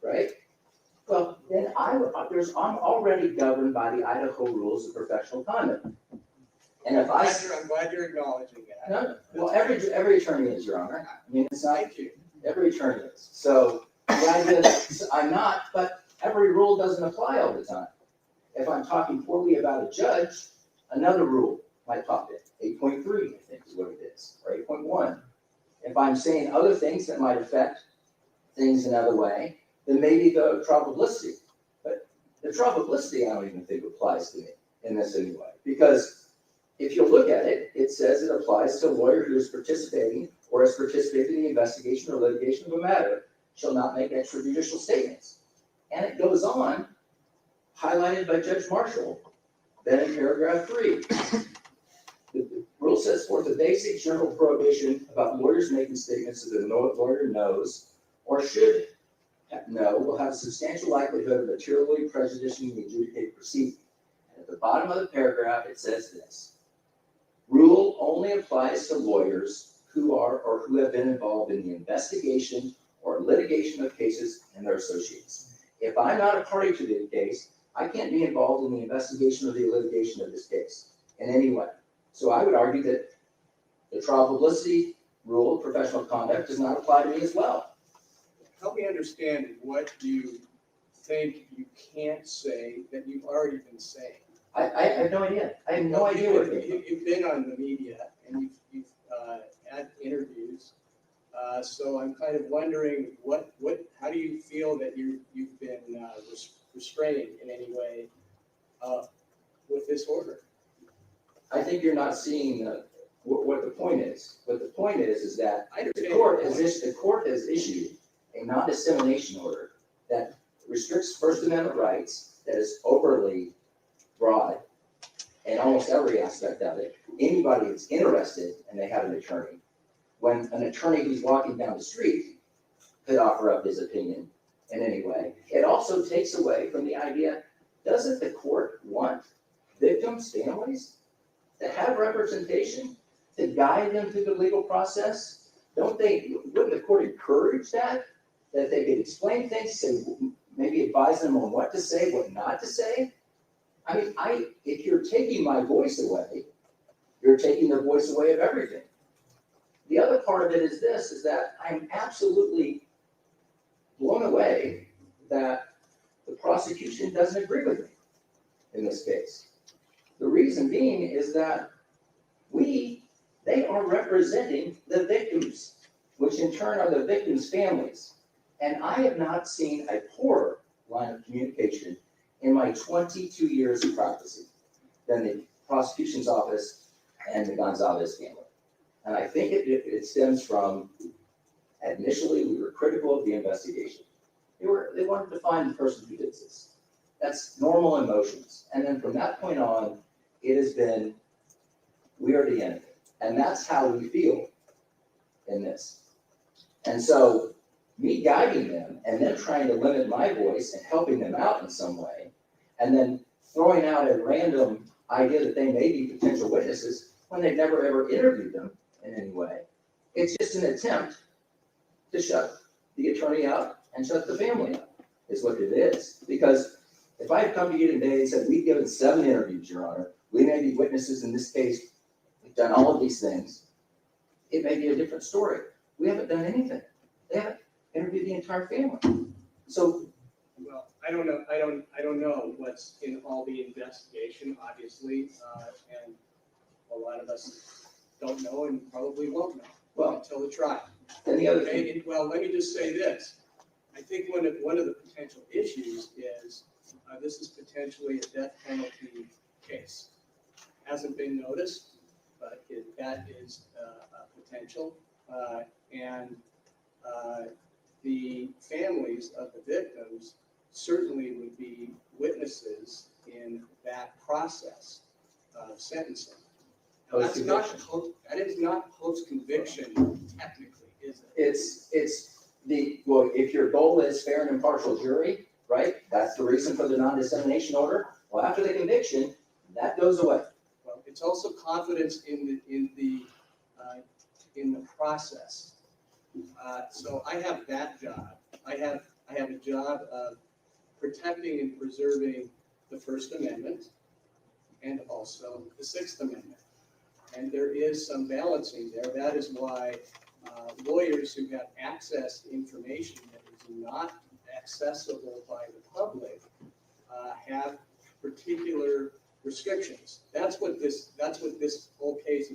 Right? Well, then I'm already governed by the Idaho rules of professional conduct. And if I'm glad you're acknowledging that. no, well, every attorney is, Your Honor. I mean, it's not, Thank you. every attorney is. So the idea that I'm not, but every rule doesn't apply all the time. If I'm talking poorly about a judge, another rule might pop in. 8.3, I think is what it is, or 8.1. If I'm saying other things that might affect things another way, then maybe the trial publicity. But the trial publicity, I don't even think applies to me in this anyway. Because if you look at it, it says it applies to a lawyer who is participating or has participated in the investigation or litigation of a matter shall not make extrajudicial statements. And it goes on, highlighted by Judge Marshall, then in paragraph 3. The rule sets forth a basic general prohibition about lawyers making statements that the lawyer knows or should know will have a substantial likelihood of materially prejudicing the adjudicated proceeding. And at the bottom of the paragraph, it says this. Rule only applies to lawyers who are or who have been involved in the investigation or litigation of cases and their associates. If I'm not a party to the case, I can't be involved in the investigation or the litigation of this case in any way. So I would argue that the trial publicity rule of professional conduct does not apply to me as well. Help me understand what you think you can't say that you've already been saying. I have no idea. I have no idea what it is. You've been on the media and you've had interviews. So I'm kind of wondering how do you feel that you've been restrained in any way with this order? I think you're not seeing what the point is. What the point is that the court has issued a non-dissemination order that restricts First Amendment rights, that is overly broad in almost every aspect of it. Anybody that's interested and they have an attorney, when an attorney who's walking down the street could offer up his opinion in any way, it also takes away from the idea, doesn't the court want victims' families to have representation, to guide them through the legal process? Wouldn't the court encourage that? That they could explain things, say, maybe advise them on what to say, what not to say? I mean, if you're taking my voice away, you're taking the voice away of everything. The other part of it is this, is that I'm absolutely blown away that the prosecution doesn't agree with me in this case. The reason being is that they are representing the victims, which in turn are the victims' families. And I have not seen a poorer line of communication in my 22 years of practicing than the prosecution's office and the Gonzalez family. And I think it stems from, initially, we were critical of the investigation. They wanted to find the person who did this. That's normal emotions. And then from that point on, it has been, we are the enemy. And that's how we feel in this. And so me guiding them and then trying to limit my voice and helping them out in some way, and then throwing out a random idea that they may be potential witnesses when they've never ever interviewed them in any way. It's just an attempt to shut the attorney out and shut the family out, is what it is. Because if I had come to you today and said, we've given 7 interviews, Your Honor, we may be witnesses in this case, we've done all of these things, it may be a different story. We haven't done anything. They haven't interviewed the entire family. So, Well, I don't know what's in all the investigation, obviously, and a lot of us don't know and probably won't know until the trial. and the other thing, Well, let me just say this. I think one of the potential issues is this is potentially a death penalty case. Hasn't been noticed, but that is a potential. And the families of the victims certainly would be witnesses in that process of sentencing. Now, that is not post-conviction technically, is it? if your goal is fair and impartial jury, right? That's the reason for the non-dissemination order. Well, after the conviction, that goes away. Well, it's also confidence in the process. So I have that job. I have a job of protecting and preserving the First Amendment and also the Sixth Amendment. And there is some balancing there. That is why lawyers who have access to information that is not accessible by the public have particular restrictions. That's what this whole case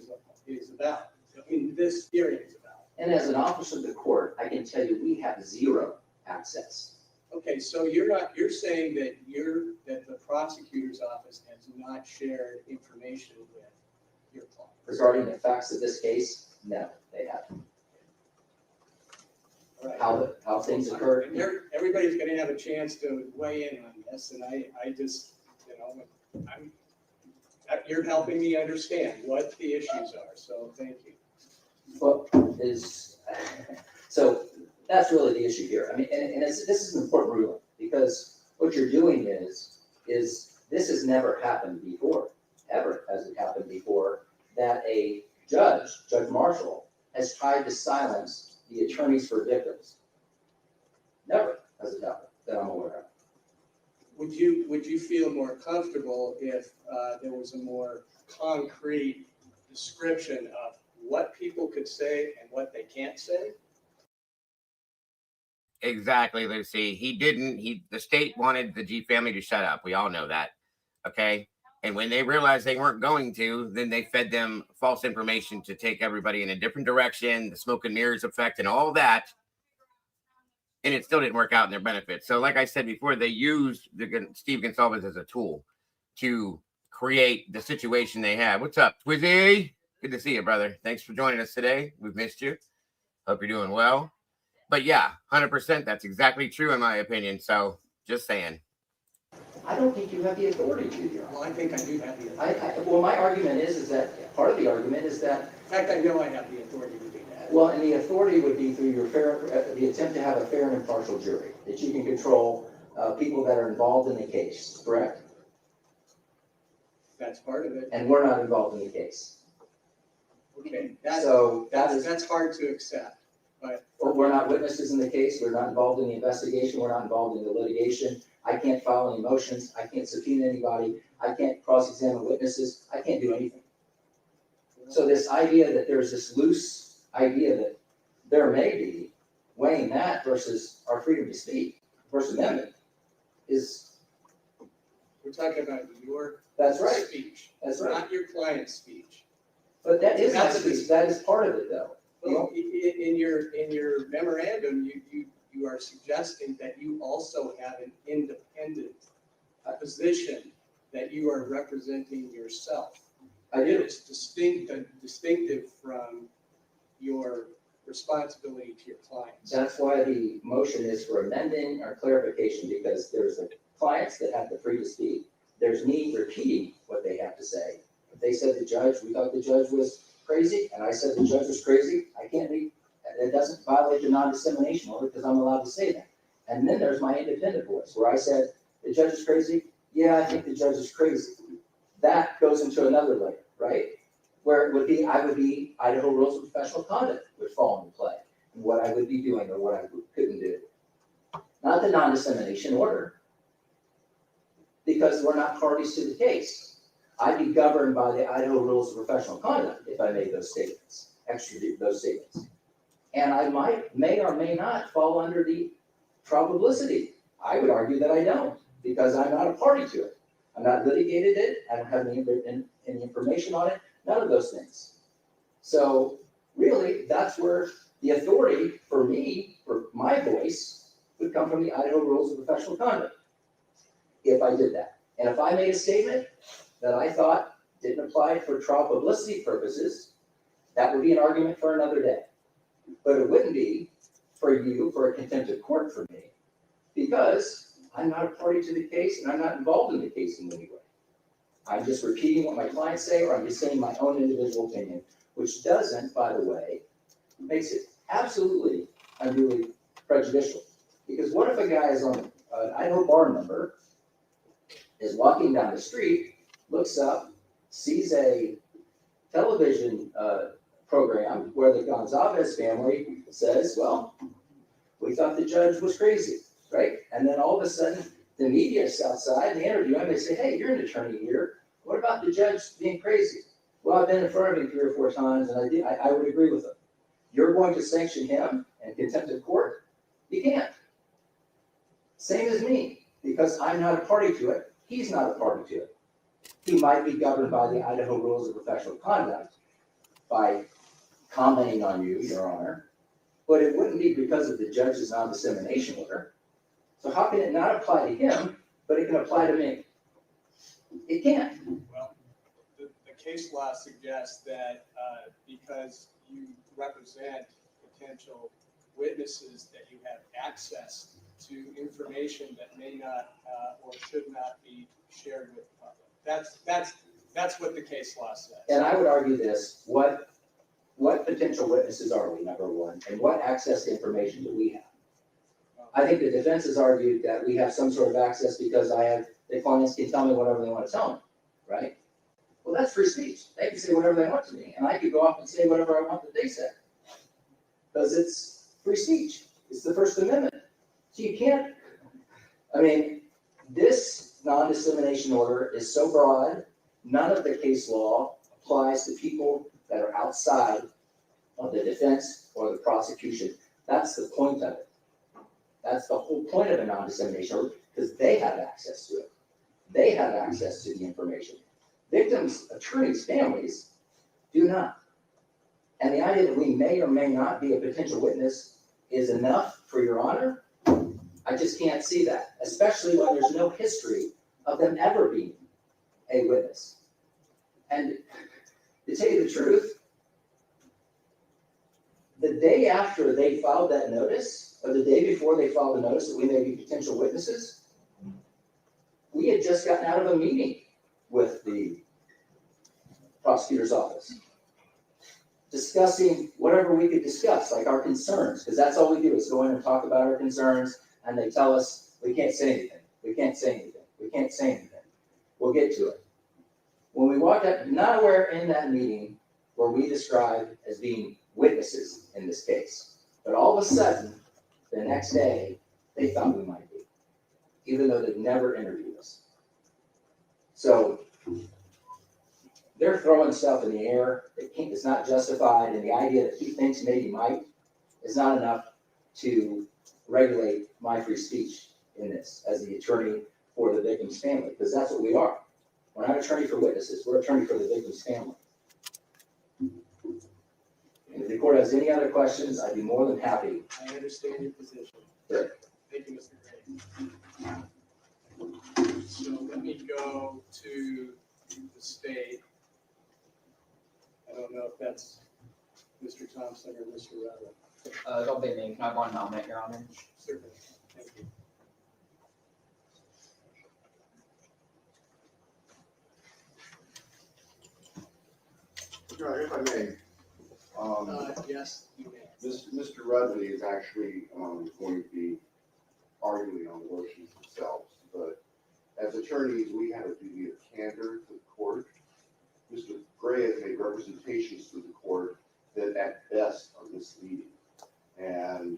is about. I mean, this hearing is about. And as an officer of the court, I can tell you we have zero access. Okay, so you're saying that the prosecutor's office has not shared information with your client. Regarding the facts of this case, no, they haven't. All right. How things occurred. And everybody's gonna have a chance to weigh in on this, and I just, you're helping me understand what the issues are, so thank you. So that's really the issue here. I mean, and this is an important ruling, because what you're doing is this has never happened before, ever has it happened before, that a Judge Marshall, has tried to silence the attorneys for victims. Never has it happened that I'm aware of. Would you feel more comfortable if there was a more concrete description of what people could say and what they can't say? Exactly, Lucy. The state wanted the G family to shut up. We all know that. Okay. And when they realized they weren't going to, then they fed them false information to take everybody in a different direction, the smoke and mirrors effect and all that. And it still didn't work out in their benefit. So like I said before, they used Steve Gonsalves as a tool to create the situation they had. What's up, Twizzy? Good to see you, brother. Thanks for joining us today. We've missed you. Hope you're doing well. But yeah, 100%. That's exactly true in my opinion. So Just saying. I don't think you have the authority to, Your Honor. Well, I think I do have the authority. Well, my argument is that, part of the argument is that, In fact, I know I have the authority to do that. well, and the authority would be through the attempt to have a fair and impartial jury, that you can control people that are involved in the case, correct? That's part of it. And we're not involved in the case. Okay, So that is, that's hard to accept, but. we're not witnesses in the case, we're not involved in the investigation, we're not involved in the litigation. I can't file any motions, I can't subpoena anybody, I can't cross-examine witnesses, I can't do anything. So this idea that there's this loose idea that there may be, weighing that versus our freedom to speak, First Amendment, is, We're talking about your that's right, speech, that's right. not your client's speech. But that is my That's the- speech, that is part of it though. Well, in your memorandum, you are suggesting that you also have an independent position, that you are representing yourself. I do. It's distinctive from your responsibility to your clients. That's why the motion is for amending or clarification, because there's the clients that have the free to speak. There's me repeating what they have to say. If they said the judge, we thought the judge was crazy, and I said the judge was crazy, I can't be, it doesn't violate the non-dissemination order because I'm allowed to say that. And then there's my independent voice, where I said, the judge is crazy? Yeah, I think the judge is crazy. That goes into another layer, right? Where it would be, I would be, Idaho rules of professional conduct would fall into play, and what I would be doing or what I couldn't do. Not the non-dissemination order, because we're not parties to the case. I'd be governed by the Idaho rules of professional conduct if I made those statements, extradite those statements. And I may or may not fall under the trial publicity. I would argue that I don't, because I'm not a party to it. I'm not litigated it, I don't have any information on it, none of those things. So really, that's where the authority for me, for my voice, would come from the Idaho rules of professional conduct, if I did that. And if I made a statement that I thought didn't apply for trial publicity purposes, that would be an argument for another day. But it wouldn't be for you, for a contempt of court for me, because I'm not a party to the case and I'm not involved in the case in any way. I'm just repeating what my clients say, or I'm just saying my own individual opinion, which doesn't, by the way, makes it absolutely unduly prejudicial. Because what if a guy is on an Idaho bar number, is walking down the street, looks up, sees a television program where the Gonzalez family says, well, we thought the judge was crazy, right? And then all of a sudden, the media is outside, they interview him, they say, hey, you're an attorney here. What about the judge being crazy? Well, I've been in front of him 3 or 4 times, and I would agree with him. You're going to sanction him and contempt of court? You can't. Same as me, because I'm not a party to it. He's not a party to it. He might be governed by the Idaho rules of professional conduct by commenting on you, Your Honor, but it wouldn't be because of the judge's non-dissemination order. So how can it not apply to him, but it can apply to me? It can't. Well, the case law suggests that because you represent potential witnesses, that you have access to information that may not or should not be shared with the public. That's what the case law says. And I would argue this, what potential witnesses are we, number one, and what access to information do we have? I think the defense has argued that we have some sort of access because the clients can tell me whatever they want to tell me, right? Well, that's free speech. They can say whatever they want to me, and I could go off and say whatever I want that they say. Because it's free speech. It's the First Amendment. So you can't, I mean, this non-dissemination order is so broad, none of the case law applies to people that are outside of the defense or the prosecution. That's the point of it. That's the whole point of a non-dissemination order, because they have access to it. They have access to the information. Victims, attorneys, families do not. And the idea that we may or may not be a potential witness is enough for Your Honor. I just can't see that, especially when there's no history of them ever being a witness. And to tell you the truth, the day after they filed that notice, or the day before they filed the notice that we may be potential witnesses, We had just gotten out of a meeting with the prosecutor's office, discussing whatever we could discuss, like our concerns, because that's all we do is go in and talk about our concerns, and they tell us we can't say anything, we can't say anything, we can't say anything. We'll get to it. When we walked up, nowhere in that meeting were we described as being witnesses in this case. But all of a sudden, the next day, they thought we might be, even though they'd never interviewed us. So they're throwing stuff in the air. It's not justified, and the idea that he thinks maybe might is not enough to regulate my free speech in this as the attorney for the victim's family, because that's what we are. We're not attorney for witnesses, we're attorney for the victim's family. And if the court has any other questions, I'd be more than happy. I understand your position. Good. Thank you, Mr. Gray. So let me go to the state. I don't know if that's Mr. Thompson or Mr. Rutherford. Don't be me. Can I have one moment, Your Honor? Certainly. Thank you. If I may, Yes, you may. Mr. Rudley is actually going to be arguing on the motions themselves, but as attorneys, we have a duty of candor to the court. Mr. Gray has made representations to the court that at best are misleading and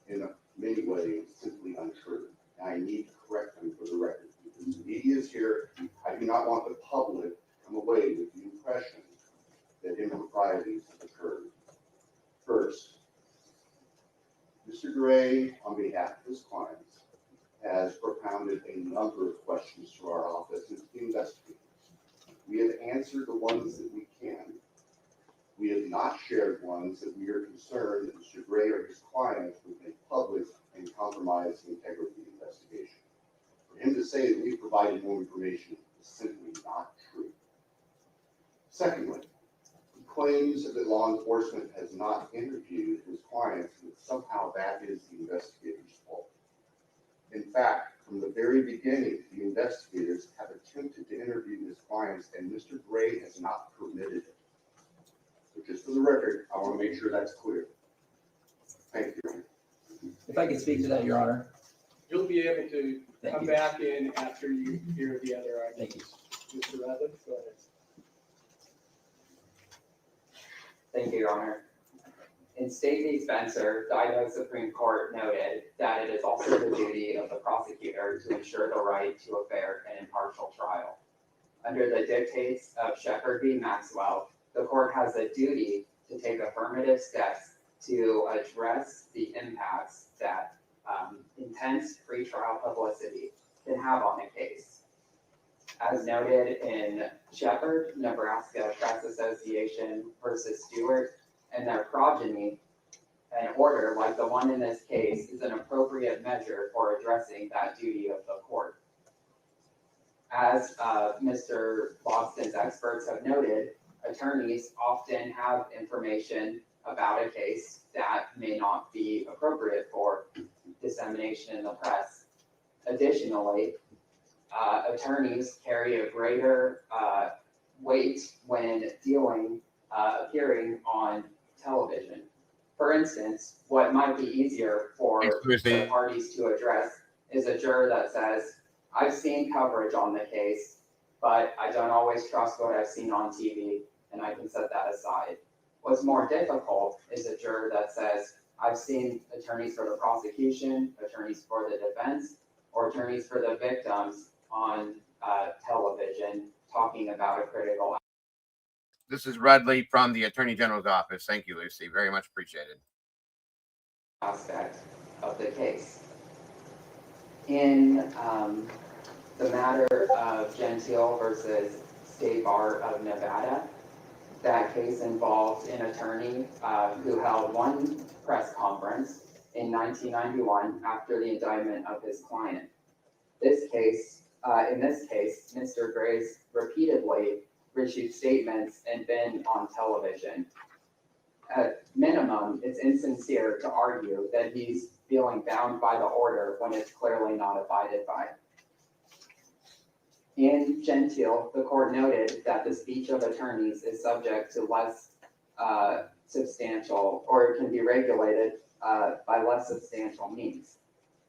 in many ways simply untrue. And I need to correct them for the record because the media is here. I do not want the public to come away with the impression that improprieties have occurred. First, Mr. Gray, on behalf of his clients, has propounded a number of questions to our office and to the investigators. We have answered the ones that we can. We have not shared ones that we are concerned that Mr. Gray or his clients would make public and compromise the integrity of the investigation. For him to say that we provided more information is simply not true. Secondly, he claims that law enforcement has not interviewed his clients and that somehow that is the investigator's fault. In fact, from the very beginning, the investigators have attempted to interview his clients and Mr. Gray has not permitted it. So just for the record, I want to make sure that's clear. Thank you. If I could speak to that, Your Honor. You'll be able to Thank come you. back in after you hear the other Thank arguments. Mr. Rutherford, go ahead. Thank you, Your Honor. In State v. Spencer, the Idaho Supreme Court noted that it is also the duty of the prosecutor to ensure the right to a fair and impartial trial. Under the dictates of Shepard v. Maxwell, the court has a duty to take affirmative steps to address the impacts that intense pretrial publicity can have on a case. As noted in Shepard, Nebraska Press Association versus Stewart, and their progeny, an order like the one in this case is an appropriate measure for addressing that duty of the court. As Mr. Boston's experts have noted, attorneys often have information about a case that may not be appropriate for dissemination in the press. Additionally, attorneys carry a greater weight when appearing on television. For instance, what might be easier for the parties to address is a juror that says, I've seen coverage on the case, but I don't always trust what I've seen on TV, and I can set that aside. What's more difficult is a juror that says, I've seen attorneys for the prosecution, attorneys for the defense, or attorneys for the victims on television talking about a critical. This is Rudley from the Attorney General's office. Thank you, Lucy. Very much appreciated. Aspect of the case. In the matter of Gentile versus State Bar of Nevada, that case involved an attorney who held one press conference in 1991 after the indictment of his client. In this case, Mr. Gray's repeatedly issued statements and been on television. At minimum, it's insincere to argue that he's feeling bound by the order when it's clearly not abided by. In Gentile, the court noted that the speech of attorneys is subject to less substantial, or it can be regulated by less substantial means.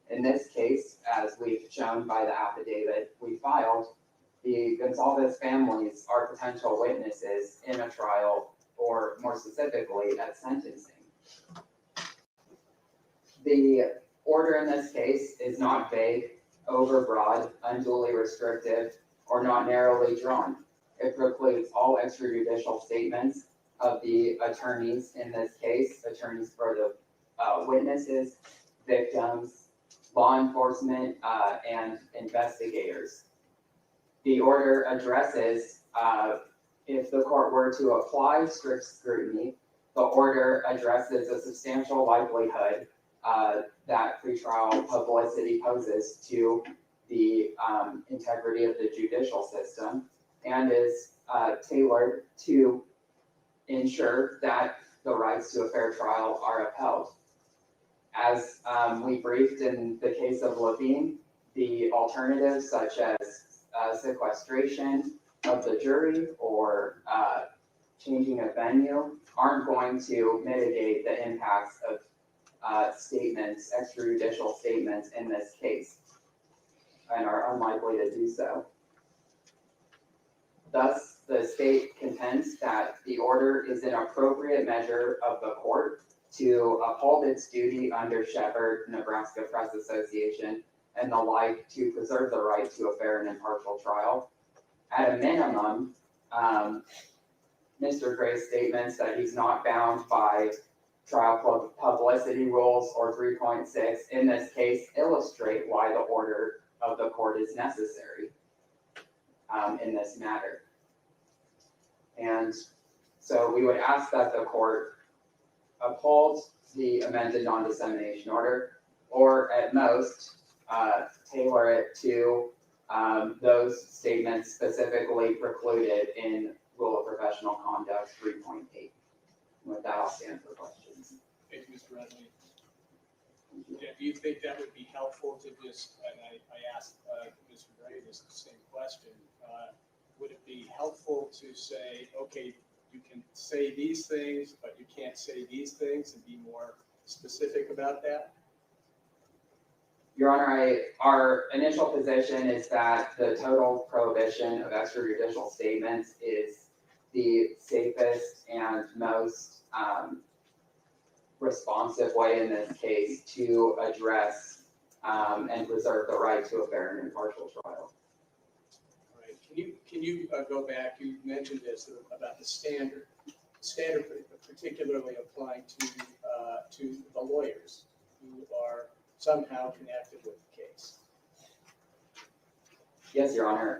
In this case, as we've shown by the affidavit we filed, the Gonsalves families are potential witnesses in a trial, or more specifically at sentencing. The order in this case is not vague, overbroad, unduly restrictive, or not narrowly drawn. It precludes all extrajudicial statements of the attorneys in this case, attorneys for the witnesses, victims, law enforcement, and investigators. The order addresses, if the court were to apply strict scrutiny, the order addresses a substantial likelihood that pretrial publicity poses to the integrity of the judicial system, and is tailored to ensure that the rights to a fair trial are upheld. As we briefed in the case of Levine, the alternatives such as sequestration of the jury or changing a venue aren't going to mitigate the impacts of statements, extrajudicial statements in this case, and are unlikely to do so. Thus, the state contends that the order is an appropriate measure of the court to uphold its duty under Shepherd, Nebraska Press Association, and the like, to preserve the right to a fair and impartial trial. At a minimum, Mr. Gray's statements that he's not bound by trial publicity rules or 3.6 in this case illustrate why the order of the court is necessary in this matter. And so we would ask that the court uphold the amended non-dissemination order, or at most tailor it to those statements specifically precluded in Rule of Professional Conduct 3.8. With that, I'll stand for questions. Thank you, Mr. Redley. Do you think that would be helpful to just, and I asked Mr. Gray this same question, would it be helpful to say, okay, you can say these things, but you can't say these things, and be more specific about that? Your Honor, our initial position is that the total prohibition of extrajudicial statements is the safest and most responsive way in this case to address and preserve the right to a fair and impartial trial. All right. Can you go back? You mentioned this about the standard particularly applying to the lawyers who are somehow connected with the case. Yes, Your Honor.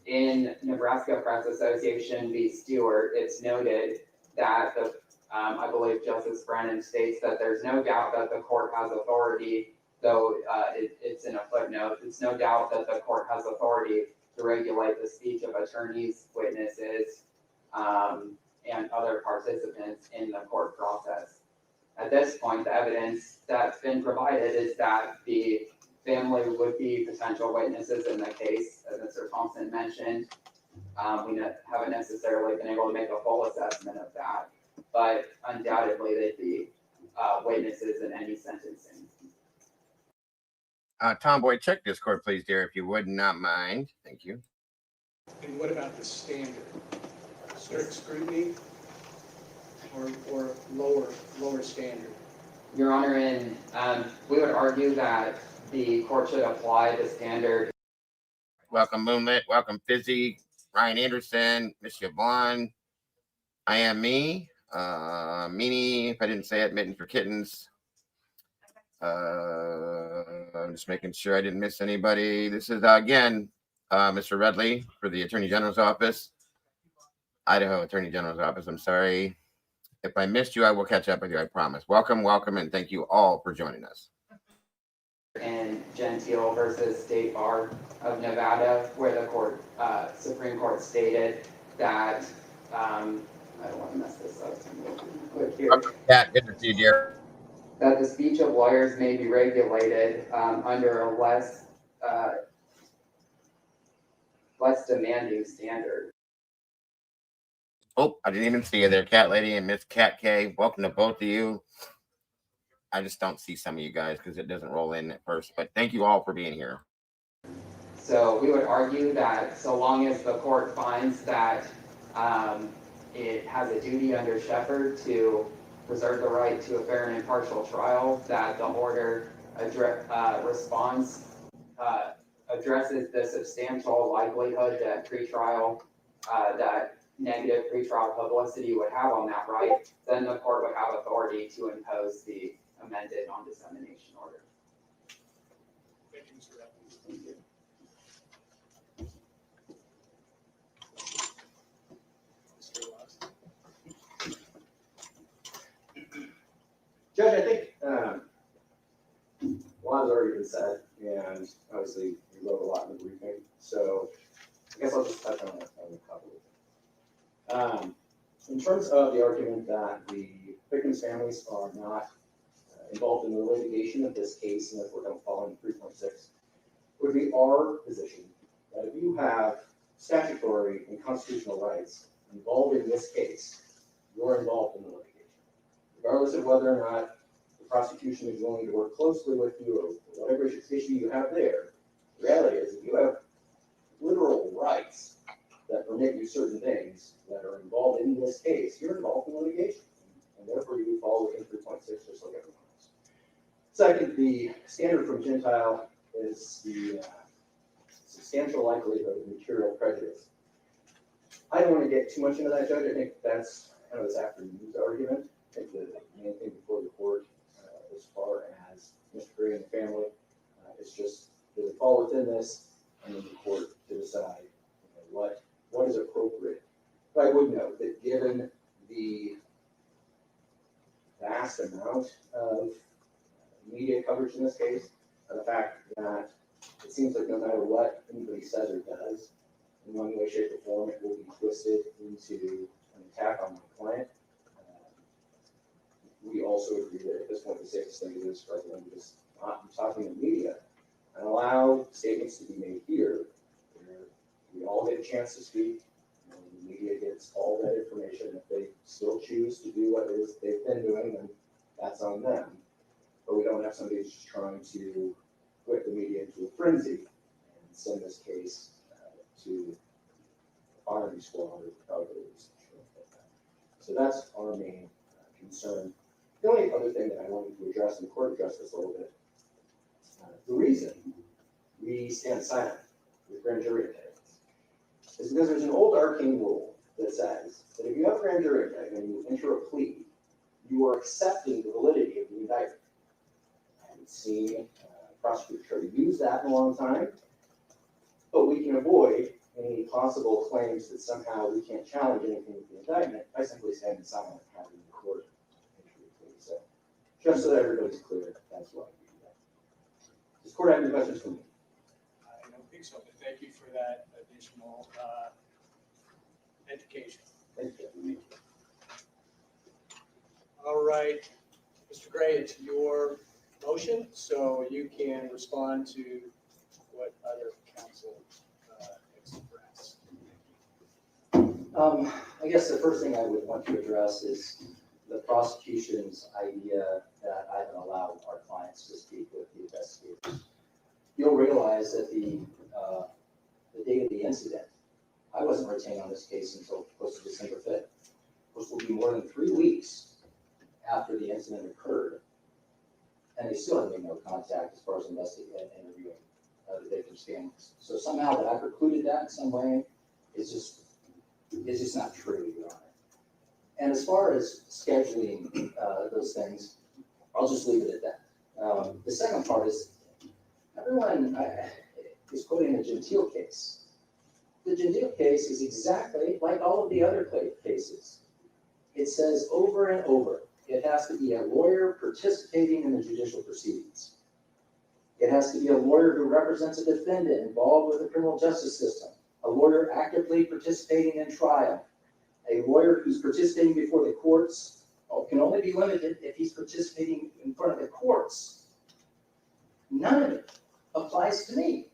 In Nebraska Press Association v. Stewart, it's noted that I believe Justice Brennan states that there's no doubt that the court has authority, though it's in a footnote, it's no doubt that the court has authority to regulate the speech of attorneys, witnesses, and other participants in the court process. At this point, the evidence that's been provided is that the family would be potential witnesses in the case, as Mr. Thompson mentioned. We haven't necessarily been able to make a full assessment of that, but undoubtedly they'd be witnesses in any sentencing. Tomboy, check Discord, please, dear, if you would not mind. Thank you. And what about the standard? Strict scrutiny or lower standard? Your Honor, we would argue that the court should apply the standard. Welcome, Moonlit. Welcome, Fizzy. Ryan Anderson, Miss Yvonne. I am me. Meanie, if I didn't say it, Mitten for Kittens. I'm just making sure I didn't miss anybody. This is, again, Mr. Redley for the Attorney General's Office. Idaho Attorney General's Office, I'm sorry. If I missed you, I will catch up with you, I promise. Welcome, and thank you all for joining us. In Gentile versus State Bar of Nevada, where the Supreme Court stated that, I don't want to mess this up. Click here. Yeah, good to see you, dear. That the speech of lawyers may be regulated under a less less demanding standard. Oh, I didn't even see you there, Cat Lady and Miss Cat K. Welcome to both of you. I just don't see some of you guys because it doesn't roll in at first. But thank you all for being here. So we would argue that so long as the court finds that it has a duty under Shepherd to preserve the right to a fair and impartial trial, that the order addresses the substantial likelihood that pretrial, that negative pretrial publicity would have on that right, then the court would have authority to impose the amended non-dissemination order. Thank you, Mr. Evans. Thank you. Mr. West. Judge, I think a lot has already been said, and obviously you wrote a lot in the briefing, so I guess I'll just touch on a couple of them. In terms of the argument that the victims' families are not involved in the litigation of this case and therefore don't fall into 3.6, it would be our position that if you have statutory and constitutional rights involved in this case, you're involved in the litigation. Regardless of whether or not the prosecution is willing to work closely with you or whatever issue you have there, the reality is if you have literal rights that permit you certain things that are involved in this case, you're involved in litigation. And therefore you fall within 3.6 just like everyone else. Second, the standard from Gentile is the substantial likelihood of material prejudice. I don't want to get too much into that, Judge. I think that's kind of this afternoon's argument. I think the main thing before the court, as far as Mr. Gray and the family, is just, does it fall within this? And then the court to decide what is appropriate. But I would note that given the vast amount of media coverage in this case, the fact that it seems like no matter what anybody says or does, in one way, shape, or form, it will be twisted into an attack on my client. We also agree that at this point, the safest thing to do is for everyone to just not be talking to media and allow statements to be made here where we all get a chance to speak. And the media gets all that information. If they still choose to do what it is they've been doing, then that's on them. But we don't have somebody who's just trying to whip the media into a frenzy and send this case to the firing squad or probably something like that. So that's our main concern. The only other thing that I wanted to address, and the court addressed this a little bit, the reason we stand silent with grand jury indictments is because there's an old arcane rule that says that if you have a grand jury indictment and you enter a plea, you are accepting the validity of the indictment. I haven't seen prosecutors try to use that in a long time, but we can avoid any possible claims that somehow we can't challenge anything with the indictment by simply standing silent and having the court enter the plea. So just so that everybody's clear, that's why we do that. Does the court have any questions for me? I don't think so, but thank you for that additional education. Thank you. All right, Mr. Gray, it's your motion, so you can respond to what other counsel express. I guess the first thing I would want to address is the prosecution's idea that I haven't allowed our clients to speak with the investigators. You'll realize that the date of the incident, I wasn't retained on this case until close to December 5th, which will be more than 3 weeks after the incident occurred. And they still have made no contact as far as investigating and interviewing the victim's families. So somehow that I precluded that in some way is just not true, Your Honor. And as far as scheduling those things, I'll just leave it at that. The second part is everyone is quoting the Gentile case. The Gentile case is exactly like all of the other cases. It says over and over, it has to be a lawyer participating in the judicial proceedings. It has to be a lawyer who represents a defendant involved with the criminal justice system, a lawyer actively participating in trial, a lawyer who's participating before the courts can only be limited if he's participating in front of the courts. None of it applies to me.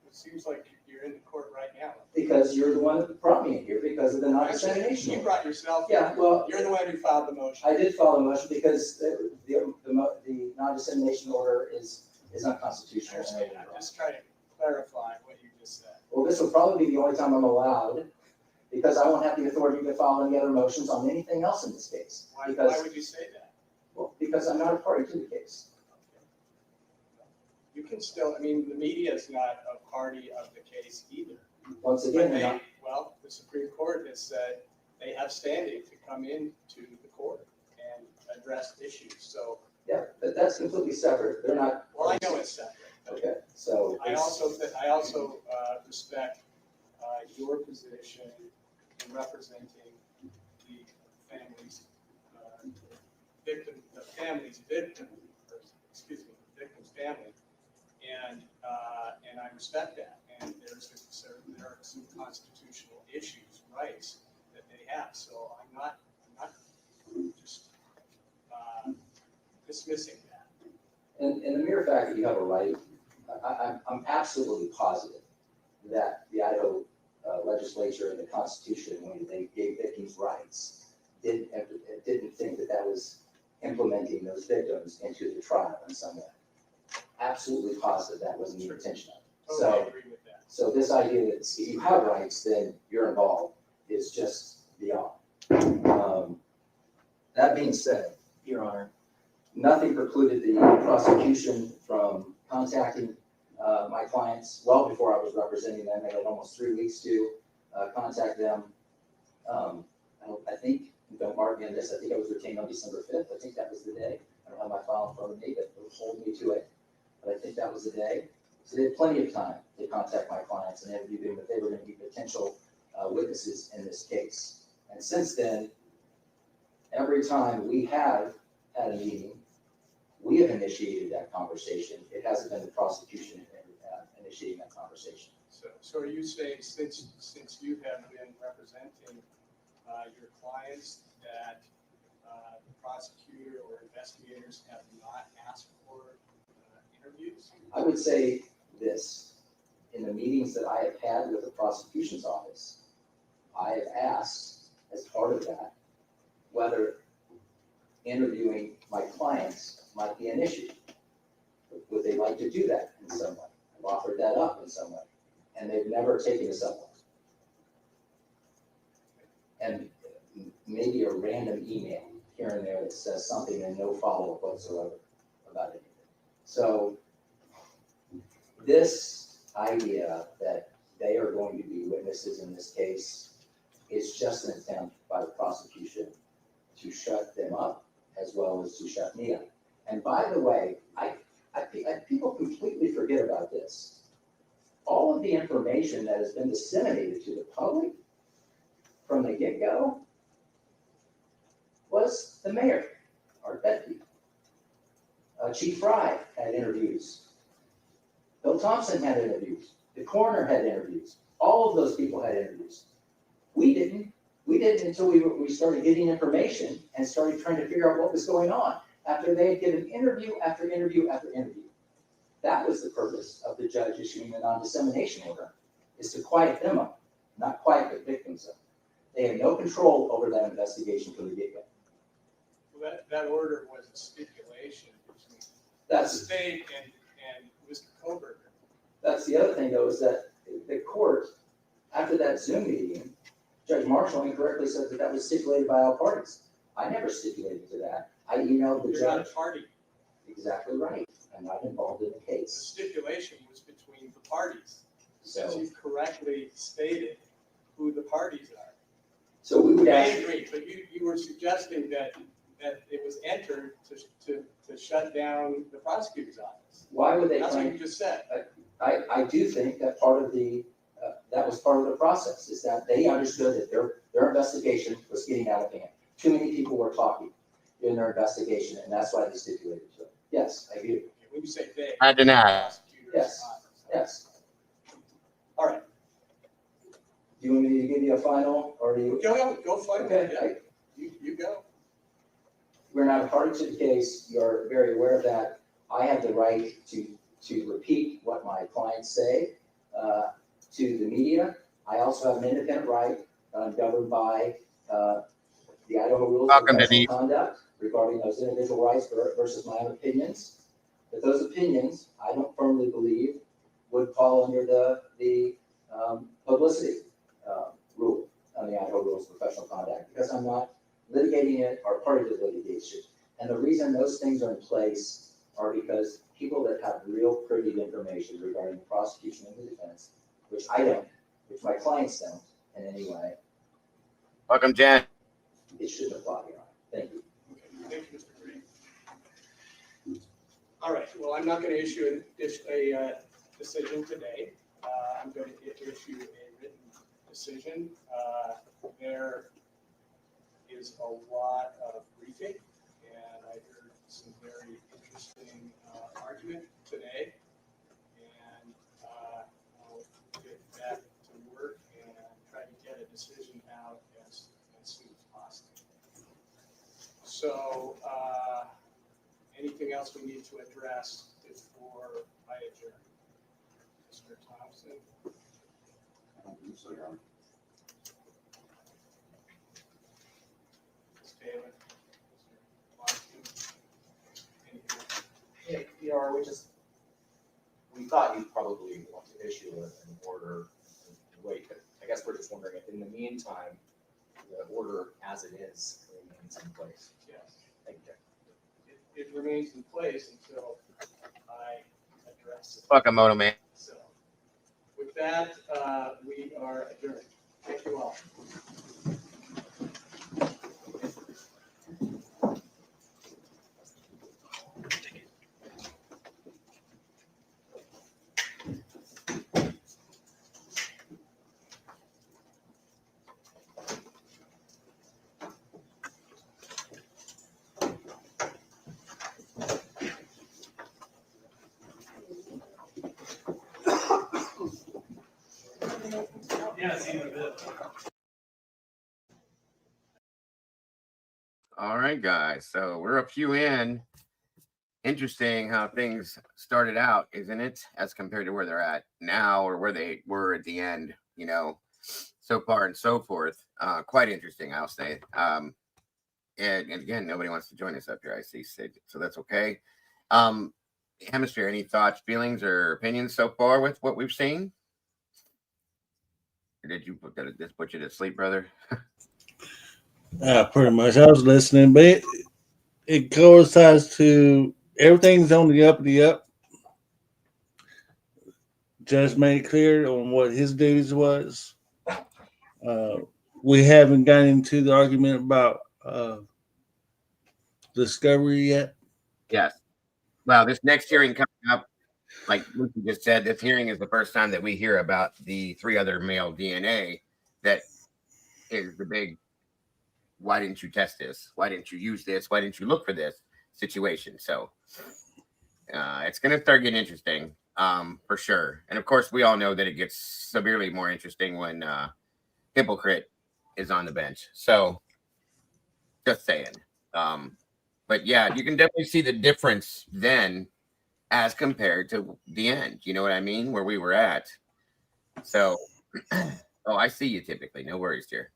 It seems like you're in the court right now. because you're the one that brought me in here because of the Actually, non-dissemination you order. brought yourself. Yeah, well, You're the one who filed the motion. I did file a motion because the non-dissemination order is unconstitutional. I'm just trying to clarify what you just said. Well, this will probably be the only time I'm allowed, because I won't have the authority to file any other motions on anything else in this case. Why Because, would you say that? well, because I'm not a party to the case. You can still, I mean, the media is not a party of the case either. Once But again, they, well, the Supreme Court has said they have standing to come into the court and address issues. So, yeah, but that's completely separate. They're not. well, I know it's separate. Okay, so. I also respect your position in representing the family's victim's family, and I respect that. And there are some constitutional issues, rights that they have. So I'm not just dismissing that. And the mere fact that you have a right, I'm absolutely positive that the Idaho legislature and the Constitution, when they gave victims rights, didn't think that that was implementing those victims into the trial in some way. Absolutely positive that wasn't the intention of it. Totally agree with that. So this idea that if you have rights, then you're involved is just beyond. That being said, Your Honor, nothing precluded the prosecution from contacting my clients well before I was representing them. I had almost 3 weeks to contact them. I think, don't mark me on this, I think I was retained on December 5th. I think that was the day. I don't have my file in front of me, but it will hold me to it. But I think that was the day. So they had plenty of time to contact my clients and interview them if they were going to be potential witnesses in this case. And since then, every time we have had a meeting, we have initiated that conversation. It hasn't been the prosecution initiating that conversation. So are you saying, since you have been representing your clients, that the prosecutor or investigators have not asked for interviews? I would say this: in the meetings that I have had with the prosecution's office, I have asked, as part of that, whether interviewing my clients might be an issue. Would they like to do that in some way? I've offered that up in some way, and they've never taken us up on it. And maybe a random email here and there that says something and no follow-up whatsoever about anything. So this idea that they are going to be witnesses in this case is just an attempt by the prosecution to shut them up as well as to shut me up. And by the way, people completely forget about this. All of the information that has been disseminated to the public from the get-go was the mayor, Art Betke. Chief Fry had interviews. Bill Thompson had interviews. The coroner had interviews. All of those people had interviews. We didn't until we started getting information and started trying to figure out what was going on after they had given interview after interview after interview. That was the purpose of the judge issuing the non-dissemination order, is to quiet them up, not quiet the victims up. They had no control over that investigation from the get-go. Well, that order was a stipulation between That's the state and Mr. Kohberger. That's the other thing, though, is that the court, after that Zoom meeting, Judge Marshall incorrectly said that that was stipulated by all parties. I never stipulated to that. I emailed the You're not judge. a party. Exactly right. I'm not involved in the The case. stipulation was between the parties. So, Since you've correctly stated who the parties are. so we would I ask, agree, but you were suggesting that it was entered to shut down the prosecutor's office. why would they That's what claim? you just said. I do think that part of that was part of the process, is that they understood that their investigation was getting out of hand. Too many people were talking in their investigation, and that's why they stipulated to it. Yes, I do. When you say they. I deny. prosecutor's Yes. office. Yes. All right. Do you want me to give you a final, or do you? Go fight. Okay. You go. We're not a party to the case. You're very aware of that. I have the right to repeat what my clients say to the media I also have an independent right governed by the Idaho Rules of Welcome to Professional the Conduct regarding those individual rights versus my own opinions. But those opinions, I don't firmly believe, would fall under the publicity rule on the Idaho Rules of Professional Conduct, because I'm not litigating it or party to litigation. And the reason those things are in place are because people that have real privy information regarding the prosecution and the defense, which I don't, which my clients don't in any way, welcome, Jen. it shouldn't apply, Your Honor. Thank you. Okay, thank you, Mr. Green. All right, well, I'm not going to issue a decision today. I'm going to issue a written decision. There is a lot of briefing, and I heard some very interesting argument today. And I'll get back to work and try to get a decision out as soon as possible. So, anything else we need to address before I adjourn? Mr. Thompson? I don't think so, Your Honor. Ms. Taylor? Mr. Watkins? Anything else? Yeah, PR, we thought you'd probably want to issue an order and wait, but I guess we're just wondering if in the meantime, the order as it is remains in place. Yes. Thank you. It remains in place until I address it. Welcome, Moto Man. So, with that, we are adjourned. Thank you all. All right, guys. So we're a few in. Interesting how things started out, isn't it? As compared to where they're at now or where they were at the end, you know, so far and so forth. Quite interesting, I'll say. And again, nobody wants to join us up here, I see, Sid, so that's okay. Hemisphere, any thoughts, feelings, or opinions so far with what we've seen? Or did you put you to sleep, brother? Pretty much. I was listening, but it coincides to everything's on the up. Judge made it clear on what his duties was. We haven't gotten into the argument about discovery yet. Yes. Well, this next hearing coming up, like Lucy just said, this hearing is the first time that we hear about the 3 other male DNA that is the big, why didn't you test this? Why didn't you use this? Why didn't you look for this situation? So it's going to start getting interesting for sure. And of course, we all know that it gets severely more interesting when Hypocrite is on the bench. So just saying. But yeah, you can definitely see the difference then as compared to the end. You know what I mean? Where we were at. So, oh, I see you typically. No worries, dear.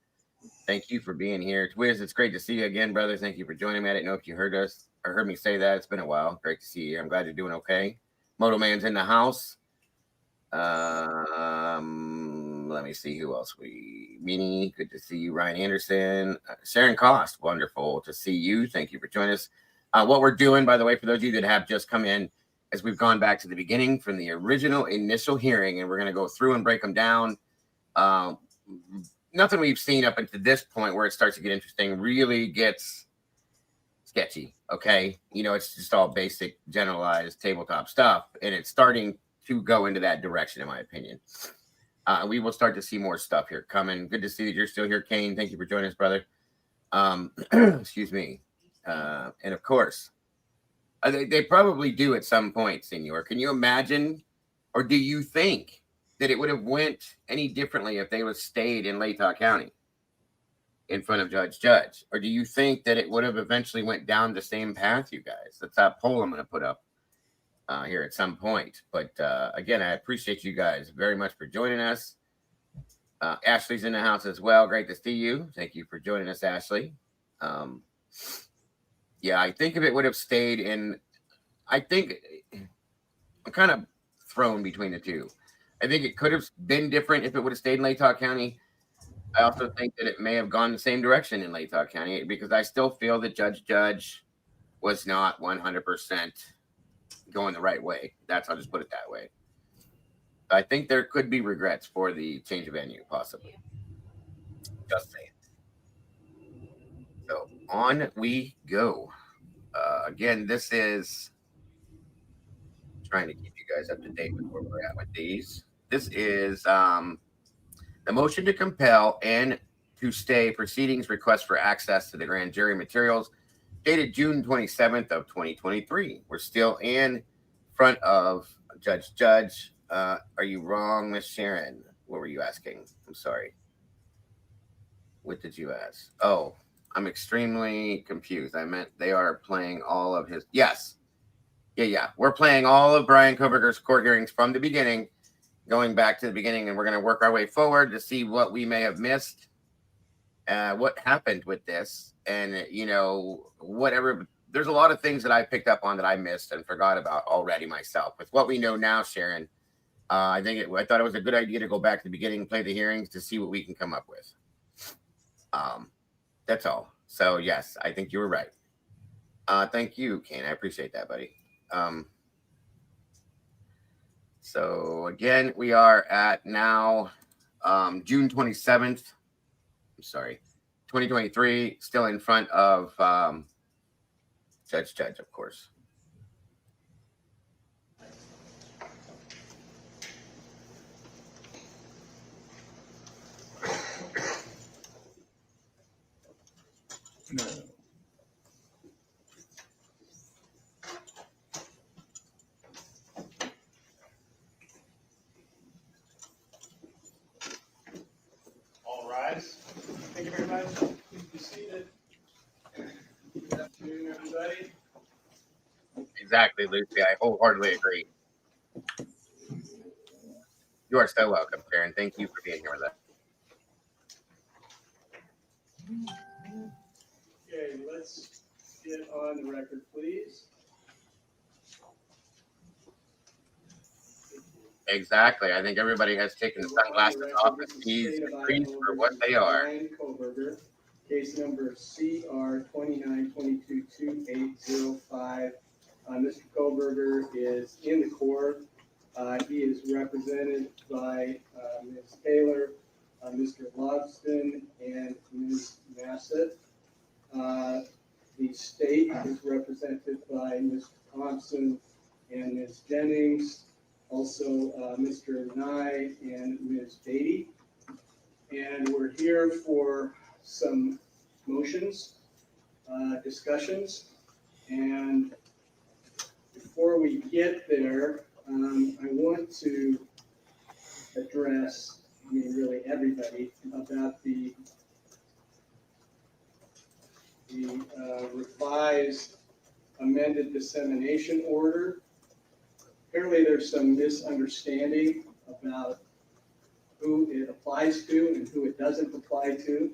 Thank you for being here. Wiz, it's great to see you again, brother. Thank you for joining me. I didn't know if you heard us or heard me say that. It's been a while. Great to see you. I'm glad you're doing okay. Moto Man's in the house. Let me see who else Meanie, good to see you. Ryan Anderson, Sharon Cost, wonderful to see you. Thank you for joining us. What we're doing, by the way, for those of you that have just come in, as we've gone back to the beginning from the original initial hearing, and we're going to go through and break them down. Nothing we've seen up until this point where it starts to get interesting really gets sketchy. Okay. You know, it's just all basic, generalized tabletop stuff. And it's starting to go into that direction, in my opinion. We will start to see more stuff here coming. Good to see that you're still here, Kane. Thank you for joining us, brother. Excuse me. And of course, they probably do at some point, Senor. Can you imagine, or do you think that it would have went any differently if they would have stayed in Latah County in front of Judge? Or do you think that it would have eventually went down the same path, you guys? That's that poll I'm going to put up here at some point. But again, I appreciate you guys very much for joining us. Ashley's in the house as well. Great to see you. Thank you for joining us, Ashley. Yeah, I think if it would have stayed in, I think I'm kind of thrown between the two. I think it could have been different if it would have stayed in Latah County. I also think that it may have gone the same direction in Latah County because I still feel that Judge was not 100% going the right way. I'll just put it that way. I think there could be regrets for the change of venue, possibly. Just saying. So on we go. Again, this is trying to keep you guys up to date with where we're at with these. This is the motion to compel and to stay proceedings request for access to the grand jury materials dated June 27th of 2023. We're still in front of Judge. Are you wrong, Miss Sharon? What were you asking? I'm sorry. What did you ask? Oh, I'm extremely confused. I meant they are playing all of his. Yes. Yeah. We're playing all of Bryan Kohberger's court hearings from the beginning, going back to the beginning, and we're going to work our way forward to see what we may have missed, what happened with this, and, whatever. There's a lot of things that I picked up on that I missed and forgot about already myself. With what we know now, Sharon, I thought it was a good idea to go back to the beginning, play the hearings to see what we can come up with. That's all. So yes, I think you were right. Thank you, Kane. I appreciate that, buddy. So again, we are at now June 27th. I'm sorry, 2023. Still in front of Judge, of course. No. All rise. Thank you very much. Please be seated. Good afternoon, everybody. Exactly, Lucy. I wholeheartedly agree. You are so welcome, Karen. Thank you for being here with us. Okay, let's get on the record, please. Exactly. I think everybody has taken the sunglasses off and sees trees for what they are. Bryan Kohberger, case number CR 29222805. Mr. Kohberger is in the court. He is represented by Ms. Taylor, Mr. Logston, and Ms. Massett. The state is represented by Mr. Thompson and Ms. Jennings, also Mr. Nye and Ms. Beatty. And we're here for some motions, discussions. And before we get there, I want to address, really everybody, about the revised amended dissemination order. Apparently there's some misunderstanding about who it applies to and who it doesn't apply to.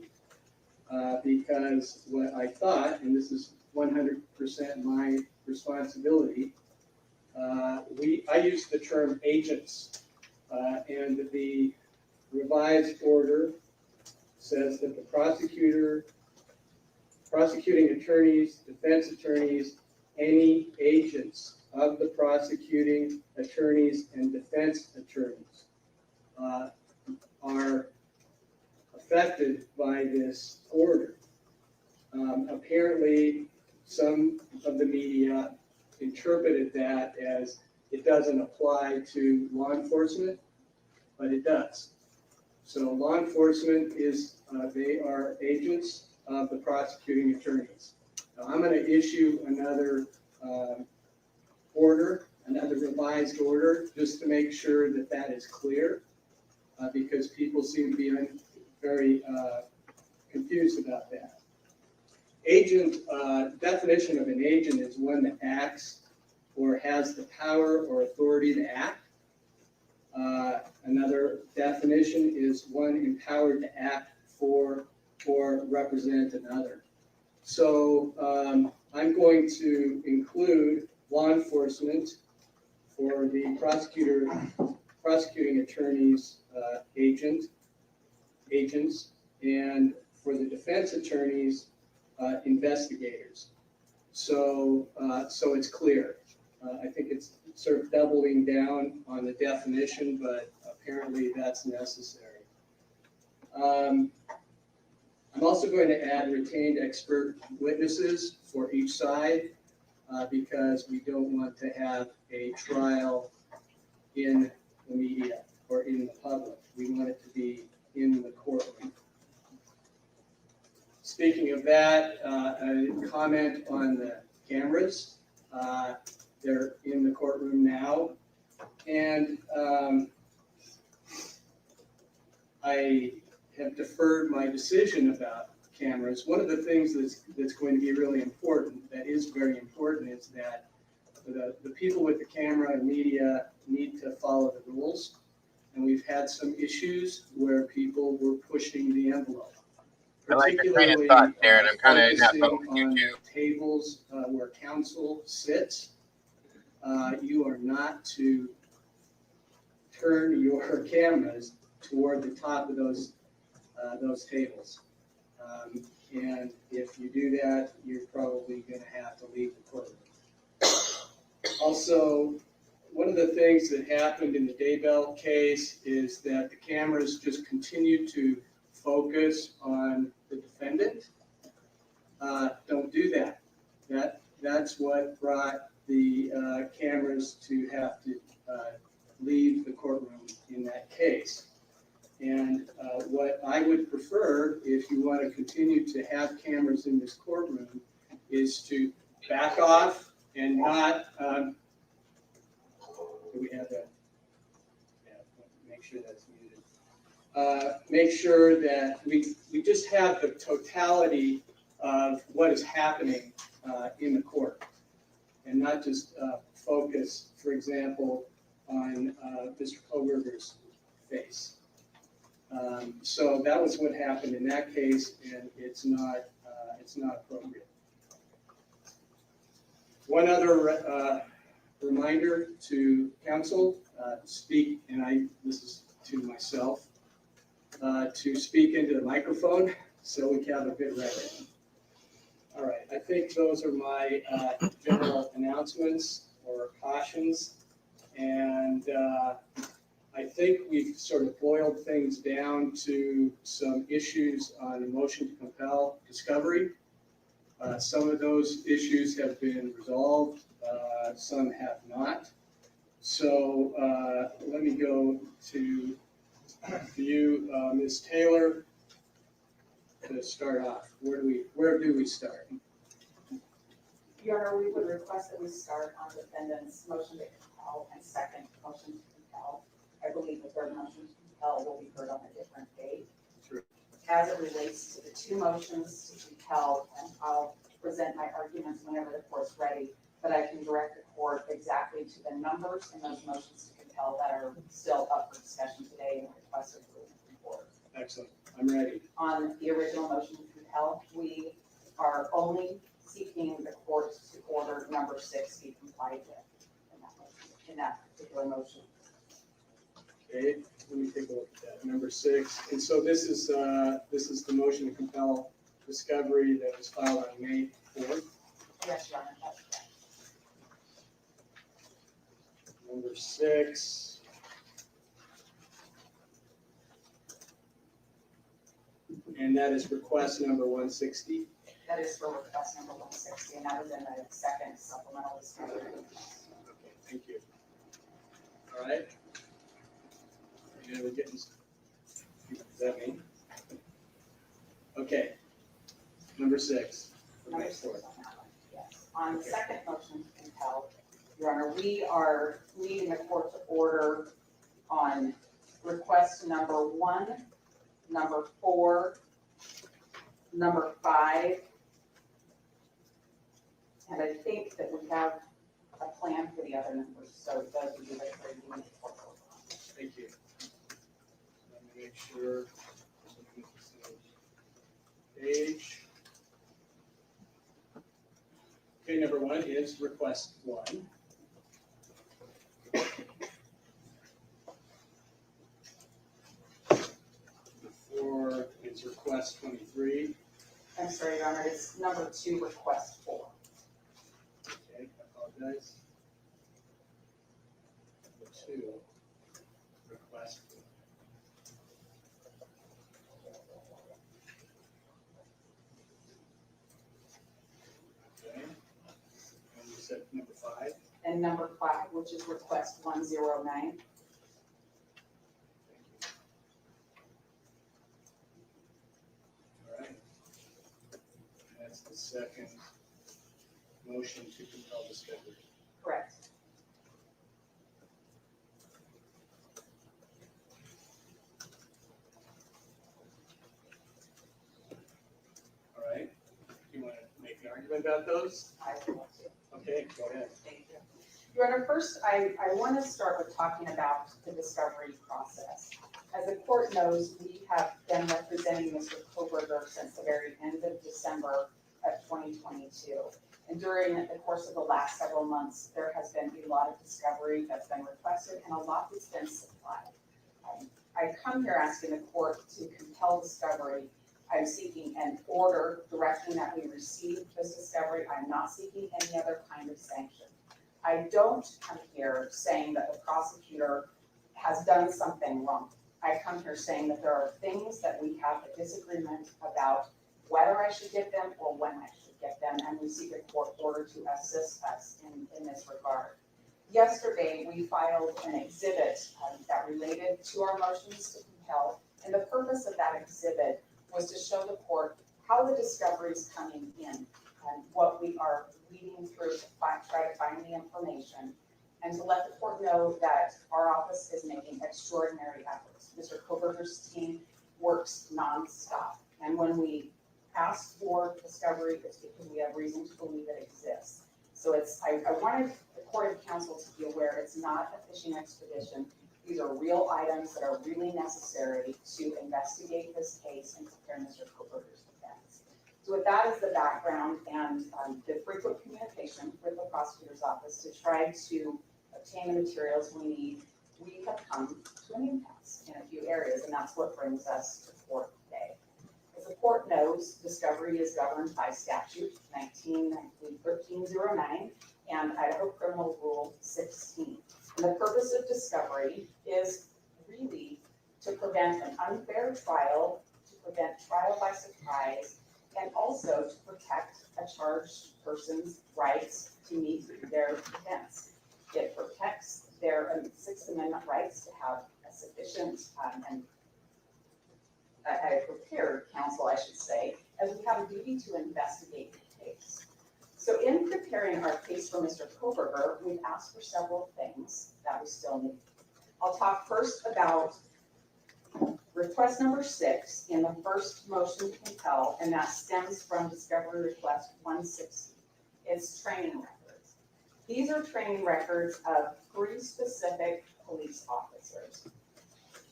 Because what I thought, and this is 100% my responsibility, I used the term agents, and the revised order says that the prosecuting attorneys, defense attorneys, any agents of the prosecuting attorneys and defense attorneys are affected by this order. Apparently, some of the media interpreted that as it doesn't apply to law enforcement, but it does. So law enforcement they are agents of the prosecuting attorneys. Now, I'm going to issue another another revised order, just to make sure that that is clear, because people seem to be very confused about that. Agent, definition of an agent is one that acts or has the power or authority to act. Another definition is one empowered to act for or represent another. So I'm going to include law enforcement for the prosecuting attorney's agents, and for the defense attorneys, investigators. So it's clear. I think it's sort of doubling down on the definition, but apparently that's necessary. I'm also going to add retained expert witnesses for each side because we don't want to have a trial in the media or in the public. We want it to be in the courtroom. Speaking of that, a comment on the cameras. They're in the courtroom now. And I have deferred my decision about cameras. One of the things that's going to be really important, that is very important, is that the people with the camera and media need to follow the rules. And we've had some issues where people were pushing the envelope. I like your train of thought there, and I'm kind of not voting with you too. Tables where counsel sits, you are not to turn your cameras toward the top of those tables. And if you do that, you're probably going to have to leave the courtroom. Also, one of the things that happened in the Daybell case is that the cameras just continued to focus on the defendant. Don't do that. That's what brought the cameras to have to leave the courtroom in that case. And what I would prefer, if you want to continue to have cameras in this courtroom, is to back off and not. Do we have that? Yeah, make sure that's muted. Make sure that we just have the totality of what is happening in the court, and not just focus, for example, on Mr. Kohberger's face. So that was what happened in that case, and it's not appropriate. One other reminder to counsel, speak, and this is to myself, to speak into the microphone so we can have a good record. All right, I think those are my general announcements or cautions, and I think we've sort of boiled things down to some issues on a motion to compel discovery. Some of those issues have been resolved, some have not. So let me go to you, Ms. Taylor, to start off. Where do we start? Your Honor, we would request that we start on defendant's motion to compel and second motion to compel. I believe the third motion to compel will be heard on a different date. True. As it relates to the two motions to compel, and I'll present my arguments whenever the court's ready, but I can direct the court exactly to the numbers in those motions to compel that are still up for discussion today and requested from the court. Excellent. I'm ready. On the original motion to compel, we are only seeking the court to order number 6 be complied with in that particular motion. Okay, let me take a look at that. Number 6. And so this is the motion to compel discovery that was filed on May 4th. Yes, Your Honor, that's correct. Number 6. And that is request number 160. That is for request number 160, and that was in the second supplemental discovery. Okay, thank you. All right. And we're getting, is that me? Okay. Number 6. Number 6 on that one, yes. On the second motion to compel, Your Honor, we are needing the court to order on request number 1, number 4, number 5, and I think that we have a plan for the other numbers, so those would be the 3 units. Thank you. Let me make sure. Page. Okay, number one is request one. Before is request 23. I'm sorry, Your Honor, it's number 2, request 4. Okay, I apologize. Number 2, request 4. Okay, and you said number 5. And number 5, which is request 109. All right. That's the second motion to compel discovery. Correct. All right. Do you want to make an argument about those? I would like to. Okay, go ahead. Thank you. Your Honor, first, I want to start with talking about the discovery process. As the court knows, we have been representing Mr. Kohberger since the very end of December of 2022. And during the course of the last several months, there has been a lot of discovery that's been requested and a lot that's been supplied. I come here asking the court to compel discovery. I'm seeking an order directing that we receive this discovery. I'm not seeking any other kind of sanction. I don't come here saying that the prosecutor has done something wrong. I come here saying that there are things that we have a disagreement about whether I should get them or when I should get them, and we seek a court order to assist us in this regard. Yesterday, we filed an exhibit that related to our motions to compel, and the purpose of that exhibit was to show the court how the discovery is coming in and what we are weeding through to try to find the information, and to let the court know that our office is making extraordinary efforts. Mr. Kohberger's team works nonstop, and when we ask for discovery, it's because we have reason to believe it exists. So I wanted the court of counsel to be aware it's not a fishing expedition. These are real items that are really necessary to investigate this case and prepare Mr. Kohberger's defense. So with that as the background and the frequent communication with the prosecutor's office to try to obtain the materials we need, we have come to an impasse in a few areas, and that's what brings us to court today. As the court knows, discovery is governed by statute 1309 and Idaho Criminal Rule 16. And the purpose of discovery is really to prevent an unfair trial, to prevent trial by surprise, and also to protect a charged person's rights to meet their defense. It protects their Sixth Amendment rights to have a sufficient and a prepared counsel, I should say, as we have a duty to investigate the case. So in preparing our case for Mr. Kohberger, we've asked for several things that we still need. I'll talk first about request number 6 in the first motion to compel, and that stems from discovery request 160. It's training records. These are training records of 3 specific police officers.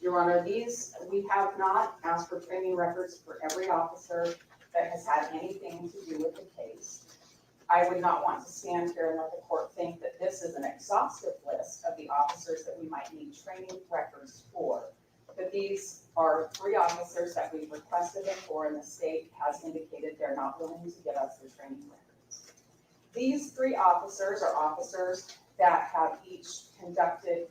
Your Honor, we have not asked for training records for every officer that has had anything to do with the case. I would not want to stand here and let the court think that this is an exhaustive list of the officers that we might need training records for. But these are 3 officers that we've requested them for, and the state has indicated they're not willing to give us the training records. These 3 officers are officers that have each conducted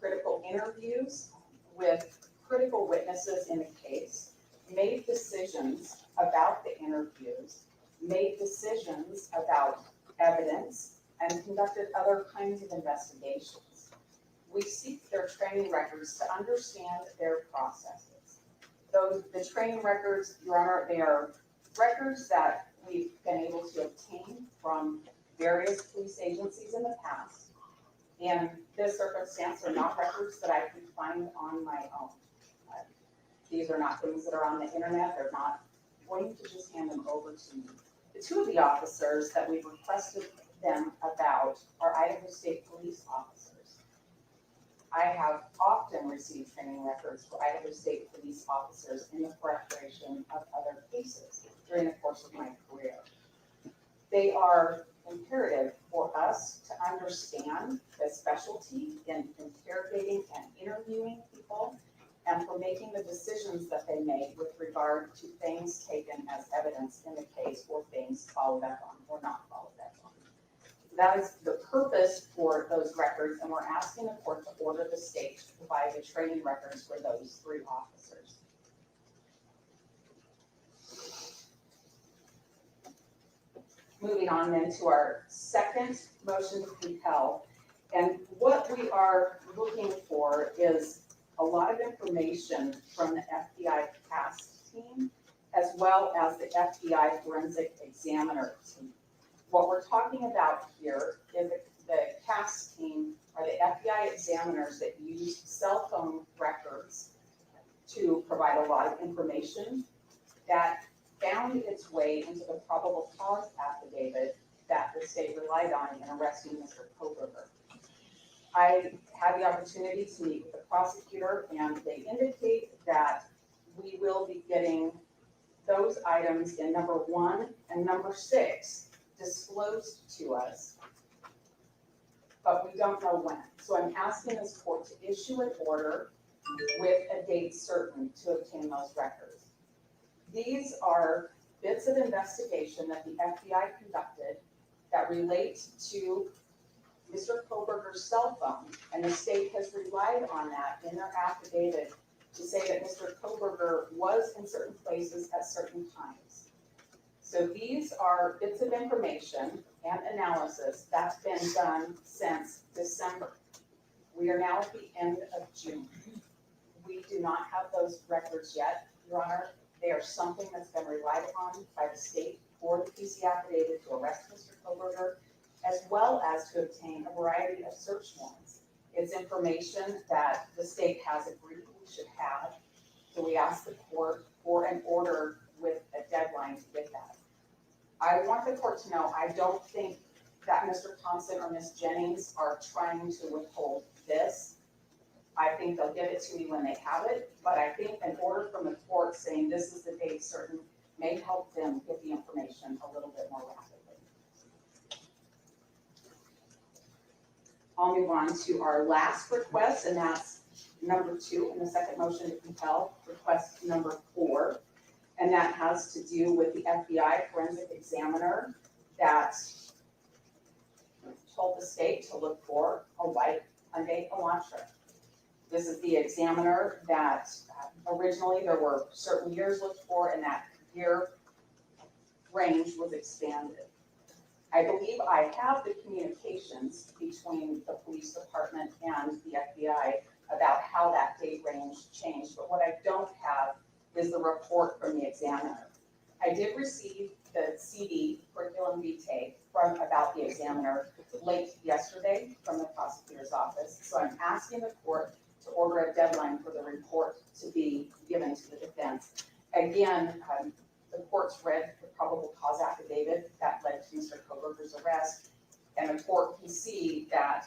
critical interviews with critical witnesses in the case, made decisions about the interviews, made decisions about evidence, and conducted other kinds of investigations. We seek their training records to understand their processes. The training records, Your Honor, they are records that we've been able to obtain from various police agencies in the past. In this circumstance, are not records that I can find on my own. These are not things that are on the internet. They're not going to just hand them over to me. The 2 of the officers that we've requested them about are Idaho State police officers. I have often received training records for Idaho State police officers in the preparation of other cases during the course of my career. They are imperative for us to understand the specialty in interrogating and interviewing people and for making the decisions that they make with regard to things taken as evidence in the case or things followed up on or not followed up on. That is the purpose for those records, and we're asking the court to order the state to provide the training records for those 3 officers. Moving on then to our second motion to compel. And what we are looking for is a lot of information from the FBI CAST team, as well as the FBI forensic examiner team. What we're talking about here is the CAST team are the FBI examiners that use cell phone records to provide a lot of information that found its way into the probable cause affidavit that the state relied on in arresting Mr. Kohberger. I had the opportunity to meet with the prosecutor, and they indicate that we will be getting those items in number 1 and number 6 disclosed to us, but we don't know when. So I'm asking this court to issue an order with a date certain to obtain those records. These are bits of investigation that the FBI conducted that relate to Mr. Kohberger's cell phone, and the state has relied on that in their affidavit to say that Mr. Kohberger was in certain places at certain times. So these are bits of information and analysis that's been done since December. We are now at the end of June. We do not have those records yet, Your Honor. They are something that's been relied upon by the state for the PC affidavit to arrest Mr. Kohberger, as well as to obtain a variety of search warrants. It's information that the state has agreed we should have, so we ask the court for an order with a deadline to get that. I want the court to know I don't think that Mr. Thompson or Ms. Jennings are trying to withhold this. I think they'll give it to me when they have it, but I think an order from the court saying this is the date certain may help them get the information a little bit more rapidly. I'll move on to our last request, and that's number 2 in the second motion to compel, request number 4. And that has to do with the FBI forensic examiner that told the state to look for a white Hyundai Elantra. This is the examiner that originally there were certain years looked for, and that year range was expanded. I believe I have the communications between the police department and the FBI about how that date range changed, but what I don't have is the report from the examiner. I did receive the CD, curriculum vitae, about the examiner late yesterday from the prosecutor's office, so I'm asking the court to order a deadline for the report to be given to the defense. Again, the court's read the probable cause affidavit that led to Mr. Kohberger's arrest, and the court can see that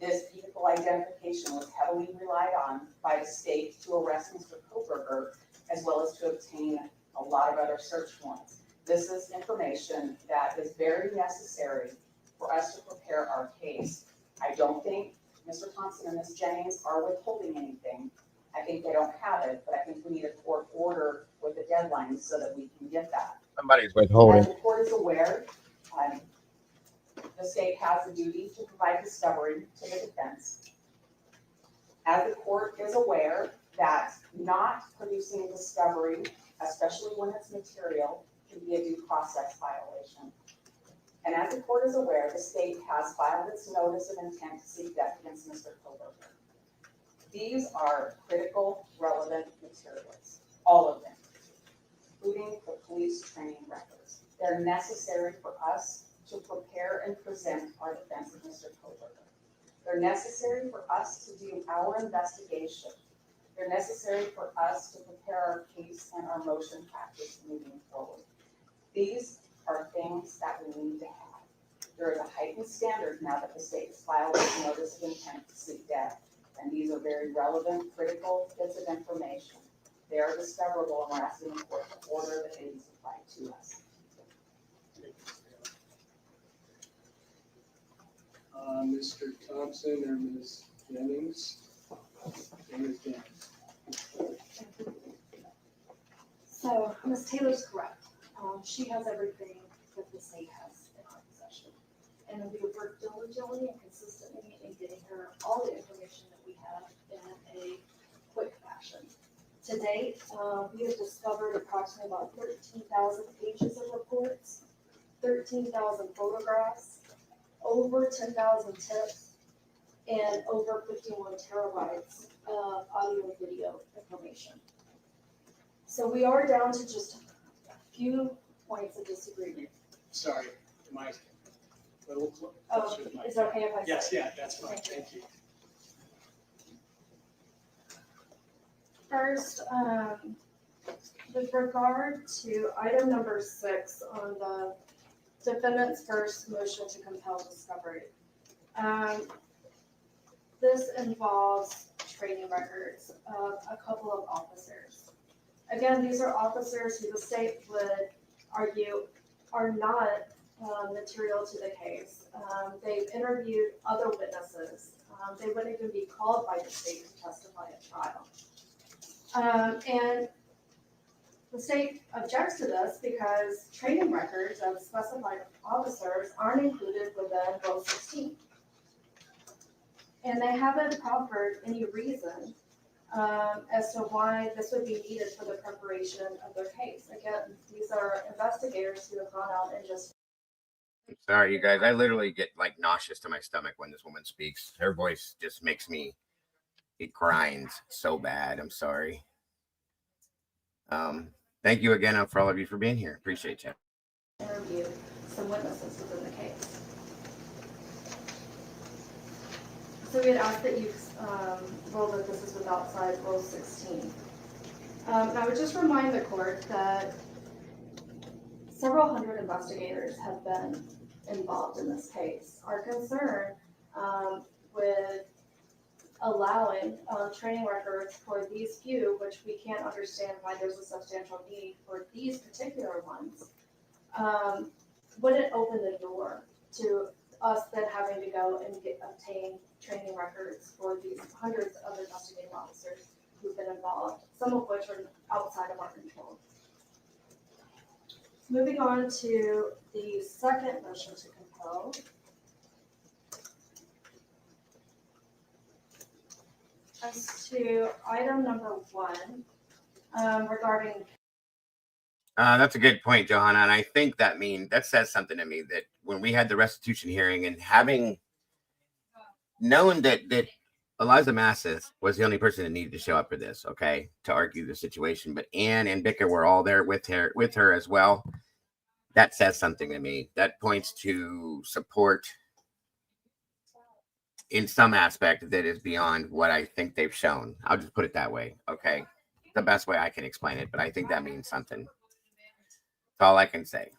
this vehicle identification was heavily relied on by the state to arrest Mr. Kohberger, as well as to obtain a lot of other search warrants. This is information that is very necessary for us to prepare our case. I don't think Mr. Thompson and Ms. Jennings are withholding anything. I think they don't have it, but I think we need a court order with a deadline so that we can get that. Somebody's withholding. As the court is aware, the state has a duty to provide discovery to the defense. As the court is aware that not producing discovery, especially when it's material, can be a due process violation. And as the court is aware, the state has filed its notice of intent to seek death against Mr. Kohberger. These are critical, relevant materials, all of them, including the police training records. They're necessary for us to prepare and present our defense of Mr. Kohberger. They're necessary for us to do our investigation. They're necessary for us to prepare our case and our motion practice moving forward. These are things that we need to have. There is a heightened standard now that the state has filed its notice of intent to seek death. And these are very relevant, critical bits of information. They are discoverable, and we're asking the court to order that they be supplied to us. Mr. Thompson or Ms. Jennings? Ms. Jennings. So Ms. Taylor's correct. She has everything that the state has in our possession. And we have worked diligently and consistently in getting her all the information that we have in a quick fashion. To date, we have discovered approximately about 13,000 pages of reports, 13,000 photographs, over 10,000 tips, and over 51 terabytes of audio and video information. So we are down to just a few points of disagreement. Sorry, am I a little closer? Oh, is it okay if I say? Yes, yeah, that's fine, thank you. First, with regard to item number 6 on the defendant's first motion to compel discovery. This involves training records of a couple of officers. Again, these are officers who the state would argue are not material to the case. They've interviewed other witnesses. They wouldn't even be called by the state to testify at trial. And the state objects to this because training records of specified officers aren't included within Rule 16. And they haven't proffered any reason as to why this would be needed for the preparation of their case. Again, these are investigators who have gone out and just... Sorry, you guys. I literally get like nauseous to my stomach when this woman speaks. Her voice just makes me, it grinds so bad. I'm sorry. Thank you again for all of you for being here. Appreciate you. Interview some witnesses within the case. So we had asked that you rule that this is outside Rule 16. And I would just remind the court that several hundred investigators have been involved in this case. Our concern with allowing training records for these few, which we can't understand why there's a substantial need for these particular ones, wouldn't open the door to us then having to go and obtain training records for these hundreds of investigating officers who've been involved, some of which are outside of our control. Moving on to the second motion to compel. As to item number 1, regarding... That's a good point, Johanna. And I think that says something to me, that when we had the restitution hearing and having known that Eliza Massis was the only person that needed to show up for this, okay, to argue the situation, but Ann and Bicker were all there with her as well. That says something to me. That points to support in some aspect that is beyond what I think they've shown. I'll just put it that way, okay? The best way I can explain it, but I think that means something. That's all I can say.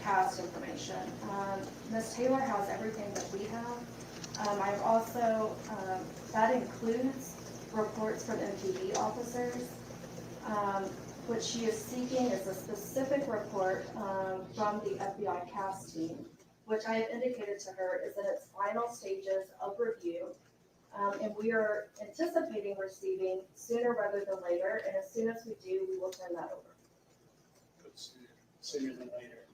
Past information. Ms. Taylor has everything that we have. I've also, that includes reports from MPD officers. What she is seeking is a specific report from the FBI CAS team, which I have indicated to her is in its final stages of review. And we are anticipating receiving sooner rather than later. And as soon as we do, we will turn that over. Sooner than later.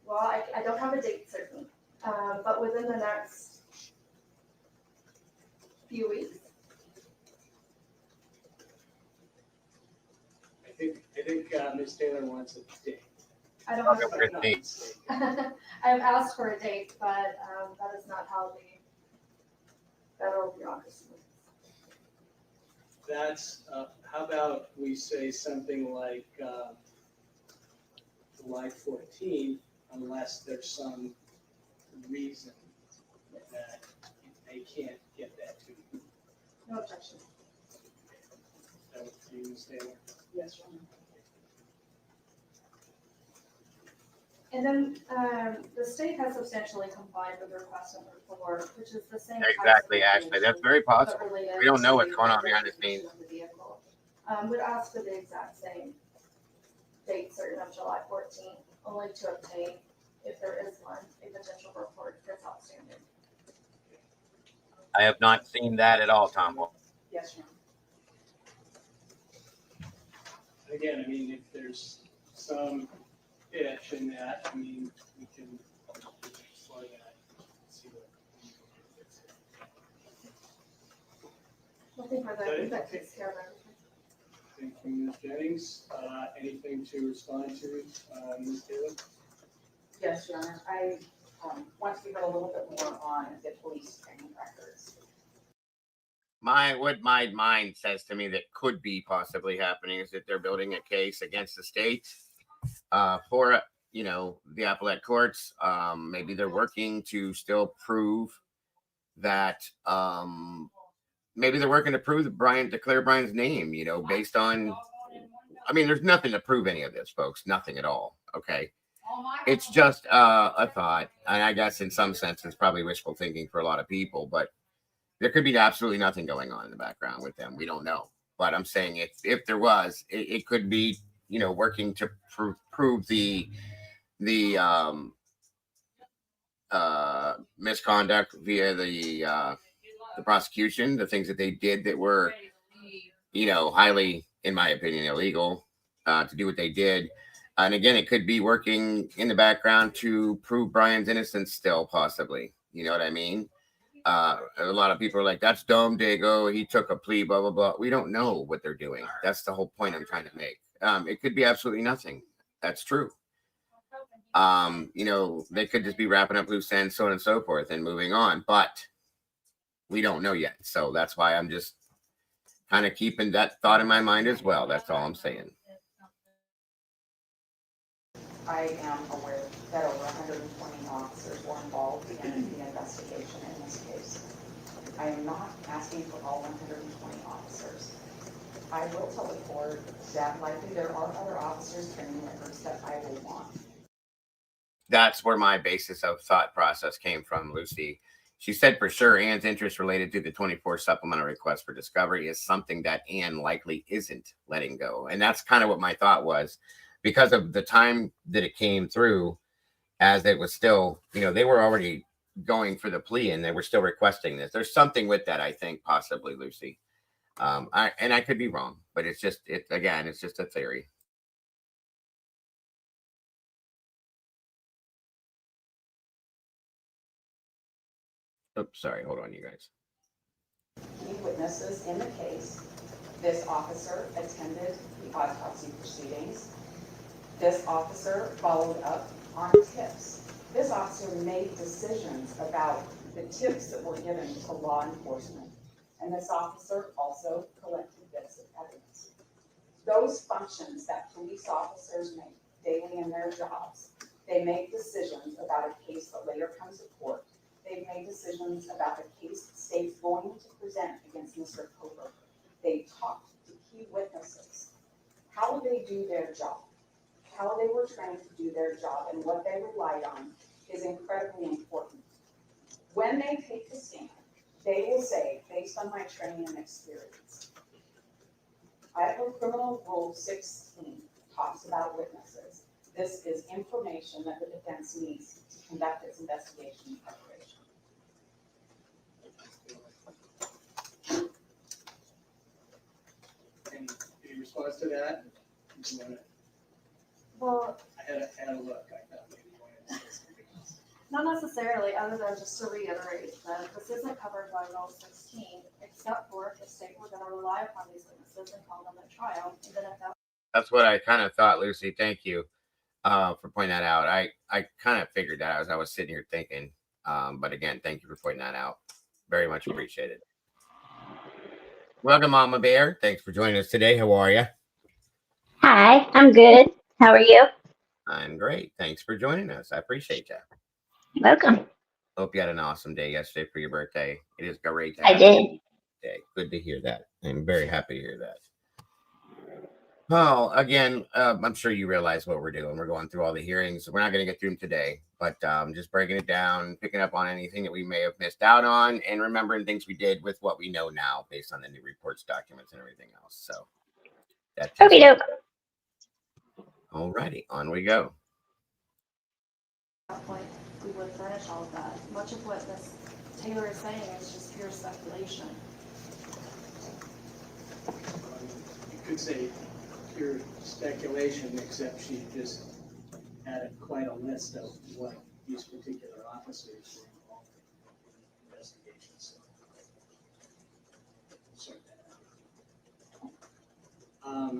Well, I don't have a date certain, but within the next few weeks. I think Ms. Taylor wants a date. I don't have a date. I've asked for a date, but that is not how the federal bureaucracy works. That's, how about we say something like July 14th, unless there's some reason that they can't get that to you. No objection. That would be Ms. Taylor? Yes, Your And then, the state has substantially complied with the request number 4, which is the same. types of Exactly, Ashley. That's very information, but possible. related We don't know to what's going on behind the identification scenes. of the vehicle. Would ask for the exact same date certain of July 14th, only to obtain, if there is one, a potential report that's outstanding. I have not seen that at all, Tom. Yes, ma'am. Again, I mean, if there's some itch in that, I mean, we can explore that, see what. Nothing further, I think that takes care of everything. Thank you, Ms. Jennings. Anything to respond to, Ms. Taylor? Yes, Your Honor, I want to give it a little bit more on the police training records. What my mind says to me that could be possibly happening is that they're building a case against the state for the appellate courts. Maybe they're working to still prove that maybe they're working to prove that declare Bryan's name, based on, I mean, there's nothing to prove any of this, folks, nothing at all. Okay. It's just a thought. And I guess in some sense, it's probably wishful thinking for a lot of people, but there could be absolutely nothing going on in the background with them. We don't know. But I'm saying if there was, it could be, working to prove the misconduct via the prosecution, the things that they did that were, highly, in my opinion, illegal to do what they did. And again, it could be working in the background to prove Bryan's innocence still, possibly. You know what I mean? A lot of people are like, that's dumb, Dago. He took a plea, blah, blah, blah. We don't know what they're doing. That's the whole point I'm trying to make. It could be absolutely nothing. That's true. They could just be wrapping up loose ends, so on and so forth, and moving on. But we don't know yet. So that's why I'm just kind of keeping that thought in my mind as well. That's all I'm saying. I am aware that over 120 officers were involved in the investigation in this case. I am not asking for all 120 officers. I will tell the court that likely there are other officers training records that I will want. That's where my basis of thought process came from, Lucy. She said for sure Ann's interest related to the 24 supplemental request for discovery is something that Ann likely isn't letting go. And that's kind of what my thought was, because of the time that it came through, as it was still, they were already going for the plea and they were still requesting this. There's something with that, I think, possibly, Lucy. I could be wrong, but it's just a theory. Oops, sorry. Hold on, you guys. Key witnesses in the case. This officer attended the autopsy proceedings. This officer followed up on tips. This officer made decisions about the tips that were given to law enforcement. And this officer also collected bits of evidence. Those functions that police officers make daily in their jobs, they make decisions about a case that later comes to court. They've made decisions about the case the state's going to present against Mr. Kohberger. They talked to key witnesses. How they do their job, how they were trained to do their job, and what they relied on is incredibly important. When they take the stand, they will say, based on my training and experience, Idaho Criminal Rule 16 talks about witnesses. This is information that the defense needs to conduct its investigation and preparation. Any response to that? Well, I had a look. I thought maybe you wanted to say something else. not necessarily, other than just to reiterate that this isn't covered by Rule 16, except for if the state were going to rely upon these witnesses and call them at trial. And then That's what I kind of thought, Lucy. Thank you for pointing that out. I kind of figured that as I was sitting here thinking. But again, thank you for pointing that out. Very much appreciated. Welcome, Mama Bear. Thanks for joining us today. How are you? Hi, I'm good. How are you? I'm great. Thanks for joining us. I appreciate that. Welcome. Hope you had an awesome day yesterday for your birthday. It is great to I have did. you today. Good to hear that. I'm very happy to hear that. Well, again, I'm sure you realize what we're doing. We're going through all the hearings. We're not going to get through them today, but just breaking it down, picking up on anything that we may have missed out on, and remembering things we did with what we know now based on the new reports, documents, and everything else. So that's Okie doke. Alrighty, on we go. At that point, we would furnish all of that. Much of what Ms. Taylor is saying is just pure speculation. You could say pure speculation, except she just had quite a list of what these particular officers were involved in investigations. Sort that out.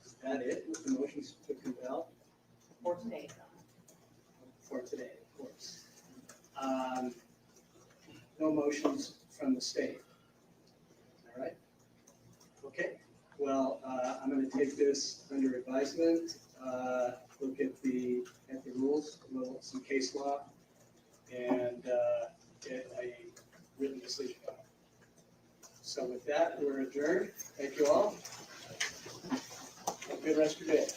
Is that it with the motions to compel? For today. For today, of course. No motions from the state. All right. Okay. Well, I'm going to take this under advisement. Look at the rules, some case law, and get a written decision on it. So with that, we're adjourned. Thank you all. Have a good rest of your day.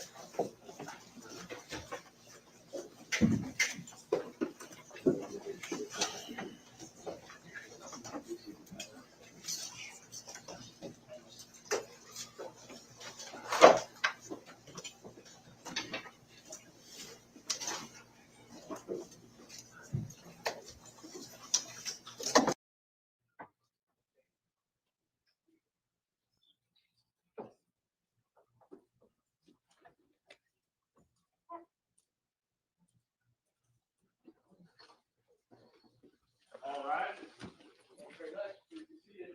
All right. Thanks very much. Good to see you.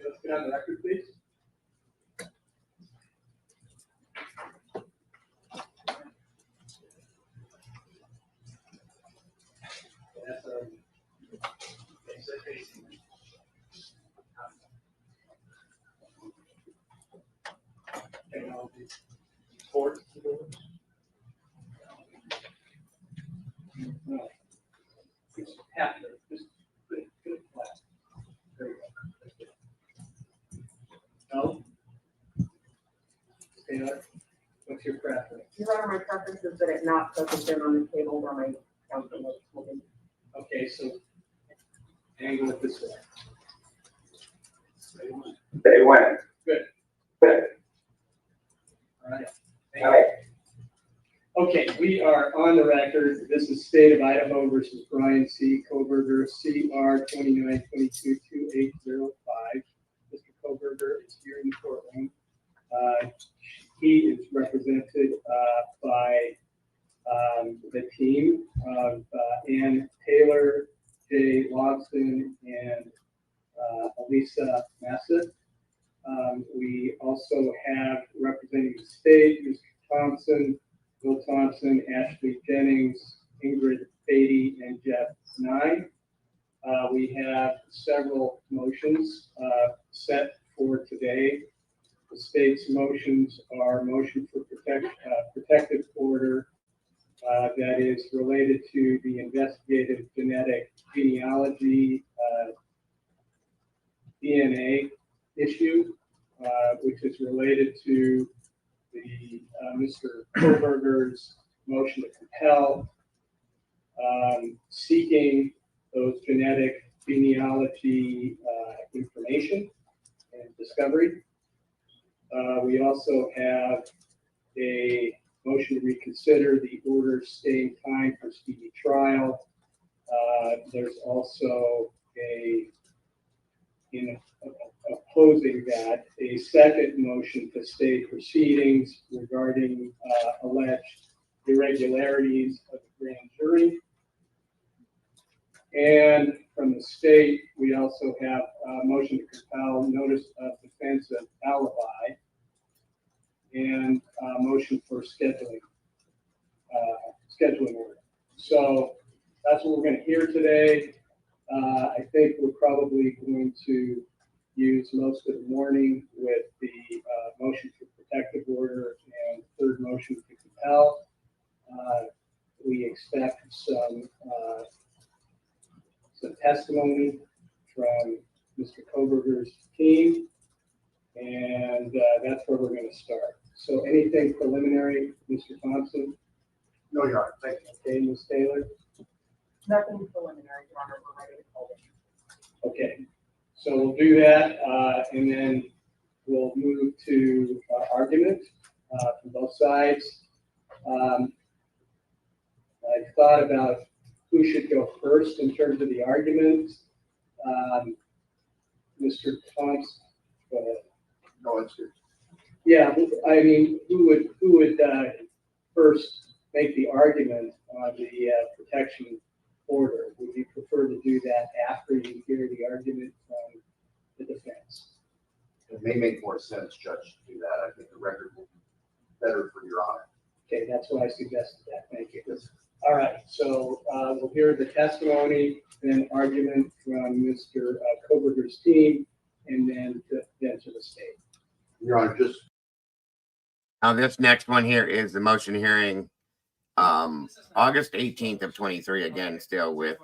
Let's get on the record, please. Technology. Sports. No. Just half of it. Just good flat. There we go. No? Taylor, what's your preference? Your Honor, my preference is that it not focus in on the table where my counsel was holding. Okay, so angle it this way. They went. Good. Good. All right. All right. Okay, we are on the record. This is State of Idaho versus Bryan C. Kohberger, CR 29222805. Mr. Kohberger is here in the courtroom. He is represented by the team of Ann Taylor, Jay Lobson, and Elisa Massett. We also have representing the state, Mr. Thompson, Bill Thompson, Ashley Jennings, Ingrid Beatty, and Jeff Nye. We have several motions set for today. The state's motions are motion for protective order that is related to the investigative genetic genealogy DNA issue, which is related to the Mr. Kohberger's motion to compel, seeking those genetic genealogy information and discovery. We also have a motion to reconsider the order staying time for speedy trial. There's also in opposing that, a second motion to stay proceedings regarding alleged irregularities of the grand jury. And from the state, we also have a motion to compel notice of defense of alibi and a motion for scheduling order. So that's what we're going to hear today. I think we're probably going to use most of the morning with the motion for protective order and third motion to compel. We expect some testimony from Mr. Kohberger's team, and that's where we're going to start. So anything preliminary, Mr. Thompson? No, Your Honor, thank you. Okay, Ms. Taylor? Nothing preliminary, Your Honor, we're ready to call it. Okay, so we'll do that, and then we'll move to argument from both sides. I thought about who should go first in terms of the arguments. Mr. Thompson, go ahead. No, it's good. Yeah, I mean, who would first make the argument on the protection order? Would you prefer to do that after you hear the argument from the defense? It may make more sense, Judge, to do that. I think the record will be better for Your Honor. Okay, that's why I suggested that. Thank you. All right, so we'll hear the testimony, then argument from Mr. Kohberger's team, and then to the state. Your Honor, just Now, this next one here is the motion hearing, August 18th of 23, again, still with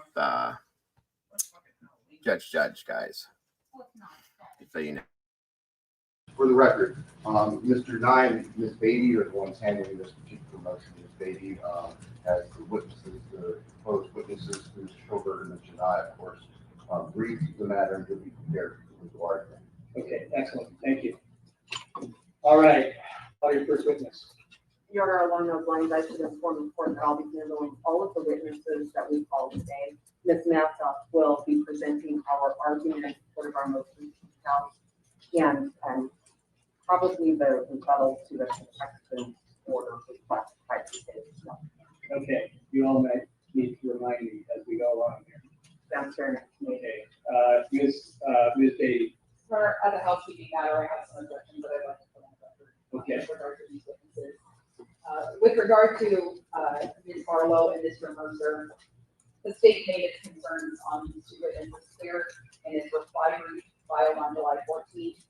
Judge, guys. So you know. for the record, Mr. Nye and Ms. Beatty are the ones handling this particular motion. Ms. Beatty has the witnesses, the proposed witnesses, Mr. Kohberger and Mr. Nye, of course, read the matter and will be prepared for the argument. Okay, excellent. Thank you. All right, call your first witness. Your Honor, along those lines, I should inform the court that I'll be handling all of the witnesses that we call today. Ms. Matzoff will be presenting our argument in support of our motion and probably the rebuttal to the protection order request by the state. Okay, you all might need to remind me as we go along here. Sounds fair. Okay, Ms. Beatty. For other housekeeping matter, I have some objections that I'd like to put on the record. Okay. With regard to these witnesses. With regard to Ms. Barlow and Mr. Mercer, the state made its concerns on these two witnesses clear in its reply brief filed on July 14th.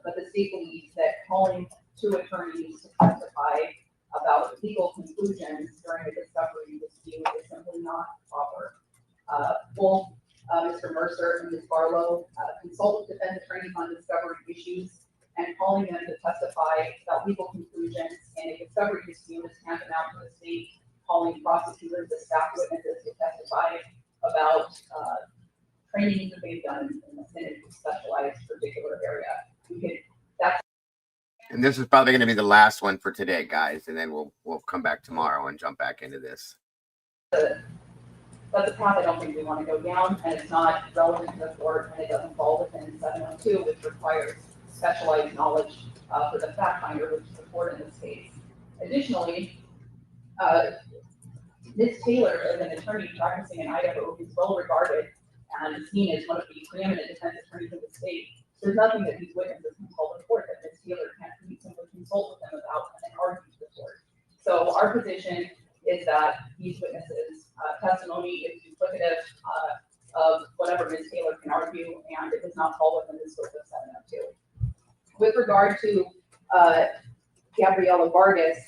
But the state believes that calling two attorneys to testify about legal conclusions during a discovery dispute is simply not proper. Both Mr. Mercer and Ms. Barlow consult with defense attorneys on discovery issues, and calling them to testify about legal conclusions in a discovery dispute is tantamount to the state calling prosecutors as staff witnesses to testify about trainings that they've done in a specialized particular area. And this is probably going to be the last one for today, guys, and then we'll come back tomorrow and jump back into this. That's a path I don't think we want to go down, and it's not relevant to the court, and it doesn't fall within 702, which requires specialized knowledge for the fact finder, which is the court in this case. Additionally, Ms. Taylor is an attorney practicing in Idaho who's well regarded and seen as one of the preeminent defense attorneys in the state. There's nothing that these witnesses can call the court that Ms. Taylor can't simply consult with them about and argue with the court. So our position is that these witnesses' testimony is duplicative of whatever Ms. Taylor can argue, and it does not fall within the scope of 702. With regard to Gabriela Vargas,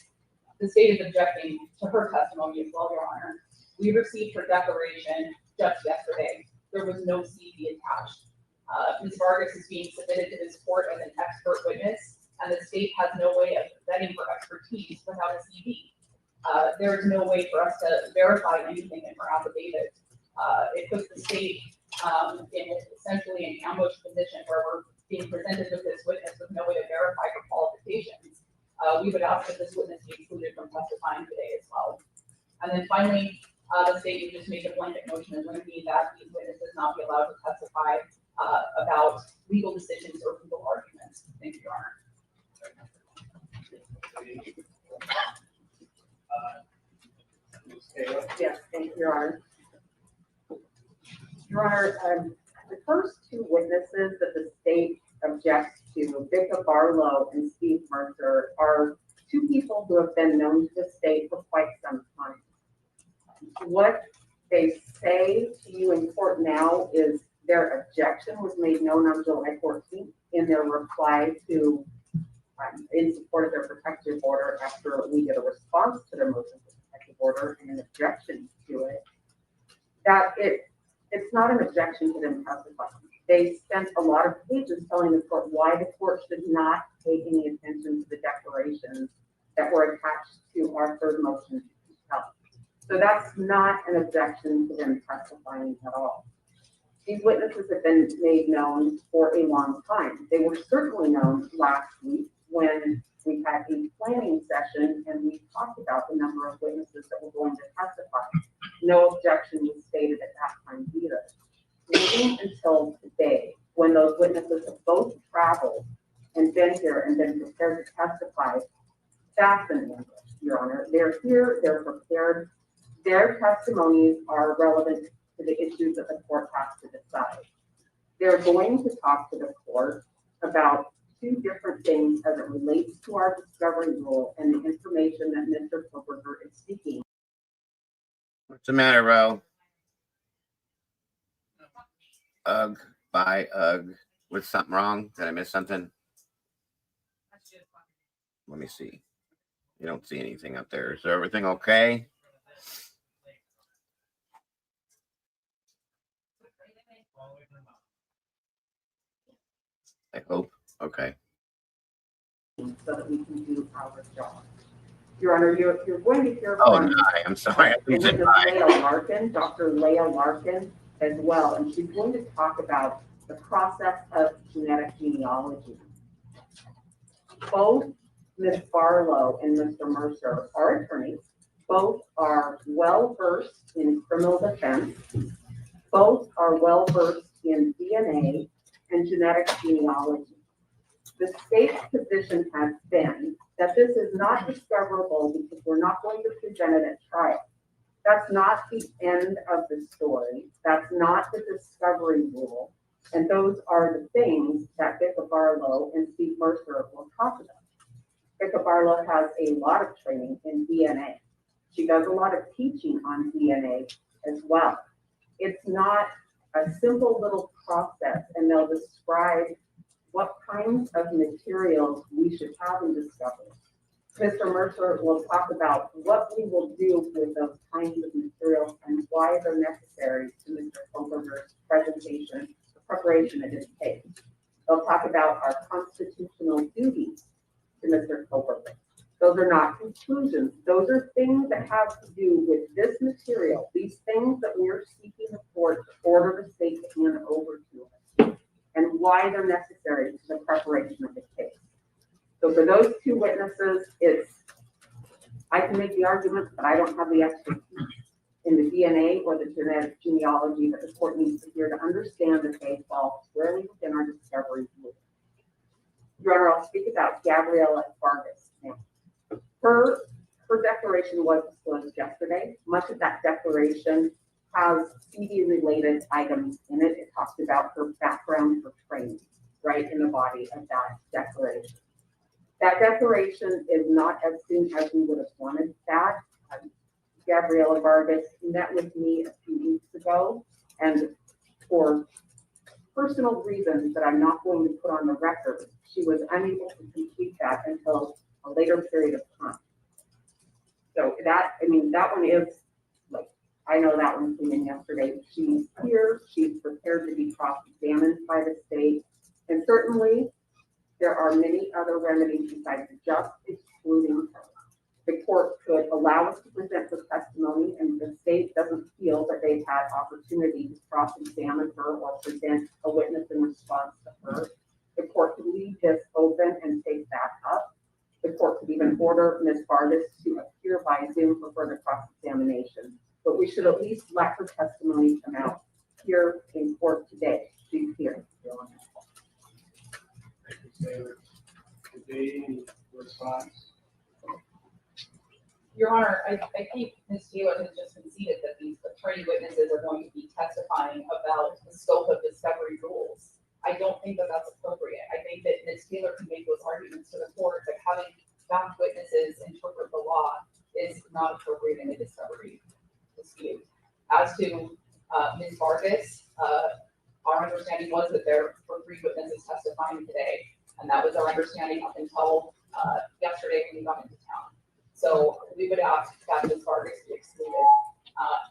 the state is objecting to her testimony as well, Your Honor. We received her declaration just yesterday. There was no CV attached. Ms. Vargas is being submitted to this court as an expert witness, and the state has no way of vetting her expertise without a CV. There is no way for us to verify anything in her affidavit. It puts the state in essentially an ambush position where we're being presented with this witness with no way to verify her qualifications. We would ask that this witness be excluded from testifying today as well. And then finally, the state would just make a blanket motion as limiting that these witnesses not be allowed to testify about legal decisions or legal arguments. Thank you, Your Honor. Yes, thank you, Your Honor. Your Honor, the first two witnesses that the state objects to, Victor Barlow and Steve Mercer, are two people who have been known to the state for quite some time. What they say to you in court now is their objection was made known on July 14th in their reply to, in support of their protective order after we did a response to their motion for protective order and an objection to it, that it's not an objection to them testifying. They spent a lot of pages telling the court why the court should not pay any attention to the declarations that were attached to our third motion to compel. So that's not an objection to them testifying at all. These witnesses have been made known for a long time. They were certainly known last week when we had a planning session and we talked about the number of witnesses that were going to testify. No objection was stated at that time either. Waiting until today, when those witnesses have both traveled and been here and been prepared to testify, that's an ambush, Your Honor. They're here, they're prepared. Their testimonies are relevant to the issues that the court has to decide. They're going to talk to the court about two different things as it relates to our discovery rule and the information that Mr. Kohberger is seeking. What's the matter, Ro? Ugh, bye, ugh. Was something wrong? Did I miss something? Let me see. You don't see anything up there. Is everything okay? I hope. Okay. So that we can do our job. Your Honor, you're going to hear from I'm sorry. Dr. Leah Larkin as well, and she's going to talk about the process of genetic genealogy. Both Ms. Barlow and Mr. Mercer are attorneys. Both are well-versed in criminal defense. Both are well-versed in DNA and genetic genealogy. The state's position has been that this is not discoverable because we're not going to present it at trial. That's not the end of the story. That's not the discovery rule. And those are the things that Vicka Barlow and Steve Mercer will talk about. Vicka Barlow has a lot of training in DNA. She does a lot of teaching on DNA as well. It's not a simple little process, and they'll describe what kinds of materials we should have in discovery. Mr. Mercer will talk about what we will do with those kinds of materials and why they're necessary to Mr. Kohberger's presentation, the preparation of his case. They'll talk about our constitutional duties to Mr. Kohberger. Those are not conclusions. Those are things that have to do with this material, these things that we're seeking the court to order the state to hand over to us, and why they're necessary to the preparation of the case. So for those two witnesses, I can make the argument, but I don't have the expertise in the DNA or the genetic genealogy that the court needs to hear to understand the case fall squarely within our discovery rule. Your Honor, I'll speak about Gabriella Vargas now. Her declaration was disclosed yesterday. Much of that declaration has CD-related items in it. It talks about her background, her training, right in the body of that declaration. That declaration is not as soon as we would have wanted that. Gabriella Vargas met with me a few weeks ago, and for personal reasons that I'm not going to put on the record, she was unable to complete that until a later period of time. So that one is, like, I know that one came in yesterday. She's here, she's prepared to be cross-examined by the state, and certainly there are many other remedies besides just excluding her. The court could allow us to present her testimony, and the state doesn't feel that they've had opportunity to cross-examine her or present a witness in response to her. The court could leave this open and take that up. The court could even order Ms. Vargas to appear by Zoom for further cross-examination. But we should at least let her testimony come out here in court today. She's here. Response. Your Honor, I think Ms. Taylor has just conceded that these attorney witnesses are going to be testifying about the scope of discovery rules. I don't think that that's appropriate. I think that Ms. Taylor can make those arguments to the court that having fact witnesses interpret the law is not appropriate in a discovery dispute. As to Ms. Vargas, our understanding was that there were 3 witnesses testifying today, and that was our understanding up until yesterday when we got into town. So we would ask that Ms. Vargas be excluded.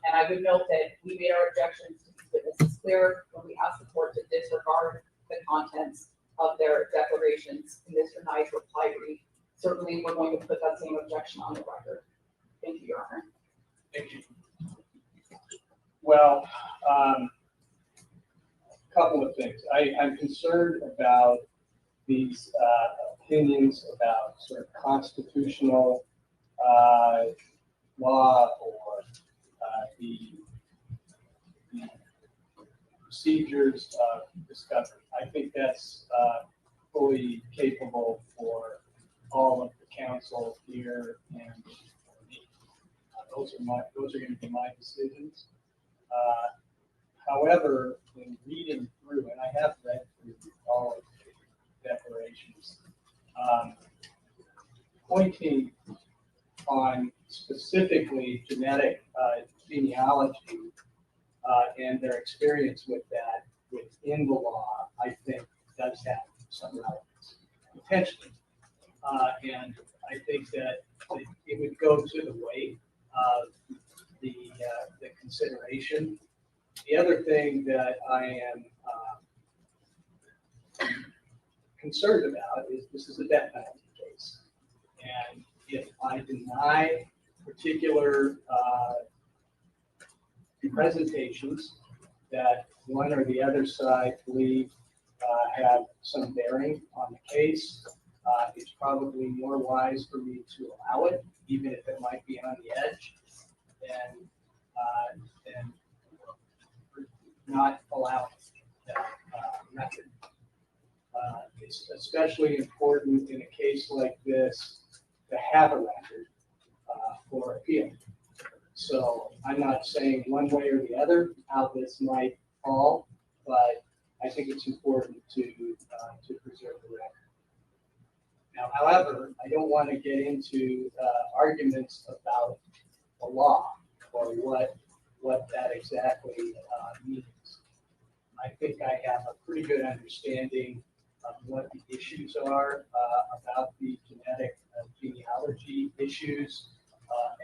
And I would note that we made our objections to these witnesses clear when we asked the court to disregard the contents of their declarations in Mr. Knight's reply brief. Certainly, we're going to put that same objection on the record. Thank you, Your Honor. Thank you. Well, couple of things. I'm concerned about these opinions about sort of constitutional law or the procedures of discovery. I think that's fully capable for all of the counsel here and for me. Those are going to be my decisions. However, in reading through, and I have read through all of the declarations, pointing on specifically genetic genealogy and their experience with that within the law, I think does have some relevance, potentially. And I think that it would go to the weight of the consideration. The other thing that I am concerned about is this is a death penalty case. And if I deny particular presentations that one or the other side believe have some bearing on the case, it's probably more wise for me to allow it, even if it might be on the edge, than not allowing that method. It's especially important in a case like this to have a record for appeal. So I'm not saying one way or the other how this might fall, but I think it's important to preserve the record. Now, however, I don't want to get into arguments about the law or what that exactly means. I think I have a pretty good understanding of what the issues are about the genetic genealogy issues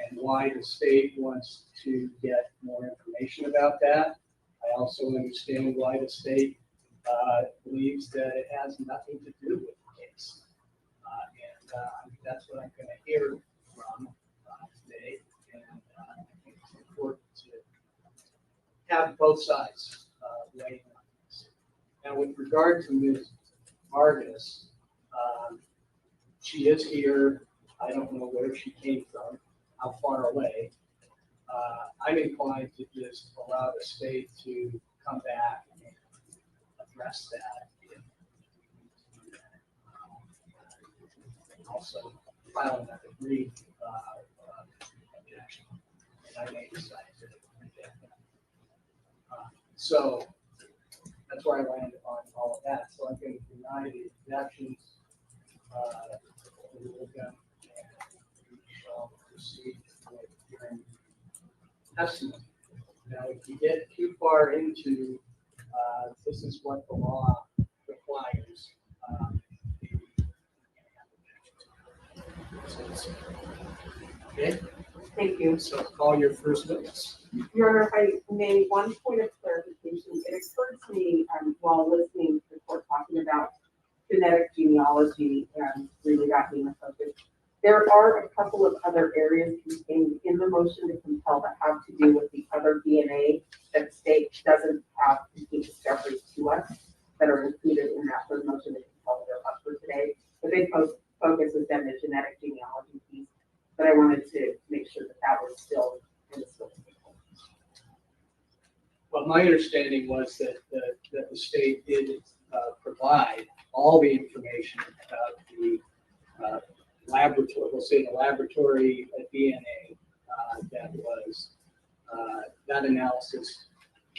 and why the state wants to get more information about that. I also understand why the state believes that it has nothing to do with the case. And that's what I'm going to hear from today. And I think it's important to have both sides weigh in on this. Now, with regard to Ms. Vargas, she is here. I don't know where she came from, how far away. I'm inclined to just allow the state to come back and address that. Also, file another brief objection, and I may decide to reject that. So that's where I landed on all of that. So I'm going to deny the objections. We're going to proceed with hearing testimony. Now, if you get too far into this is what the law requires. Okay. Thank you. So call your first witness. Your Honor, if I may, one point of clarification. It occurred to me while listening to the court talking about genetic genealogy and really that being a focus. There are a couple of other areas contained in the motion to compel that have to do with the other DNA that the state doesn't have complete discoveries to us that are included in that third motion to compel that are up for today. The big focus is then the genetic genealogy piece, but I wanted to make sure that that was still in the scope. Well, my understanding was that the state did provide all the information about the laboratory, we'll say the laboratory DNA that was, that analysis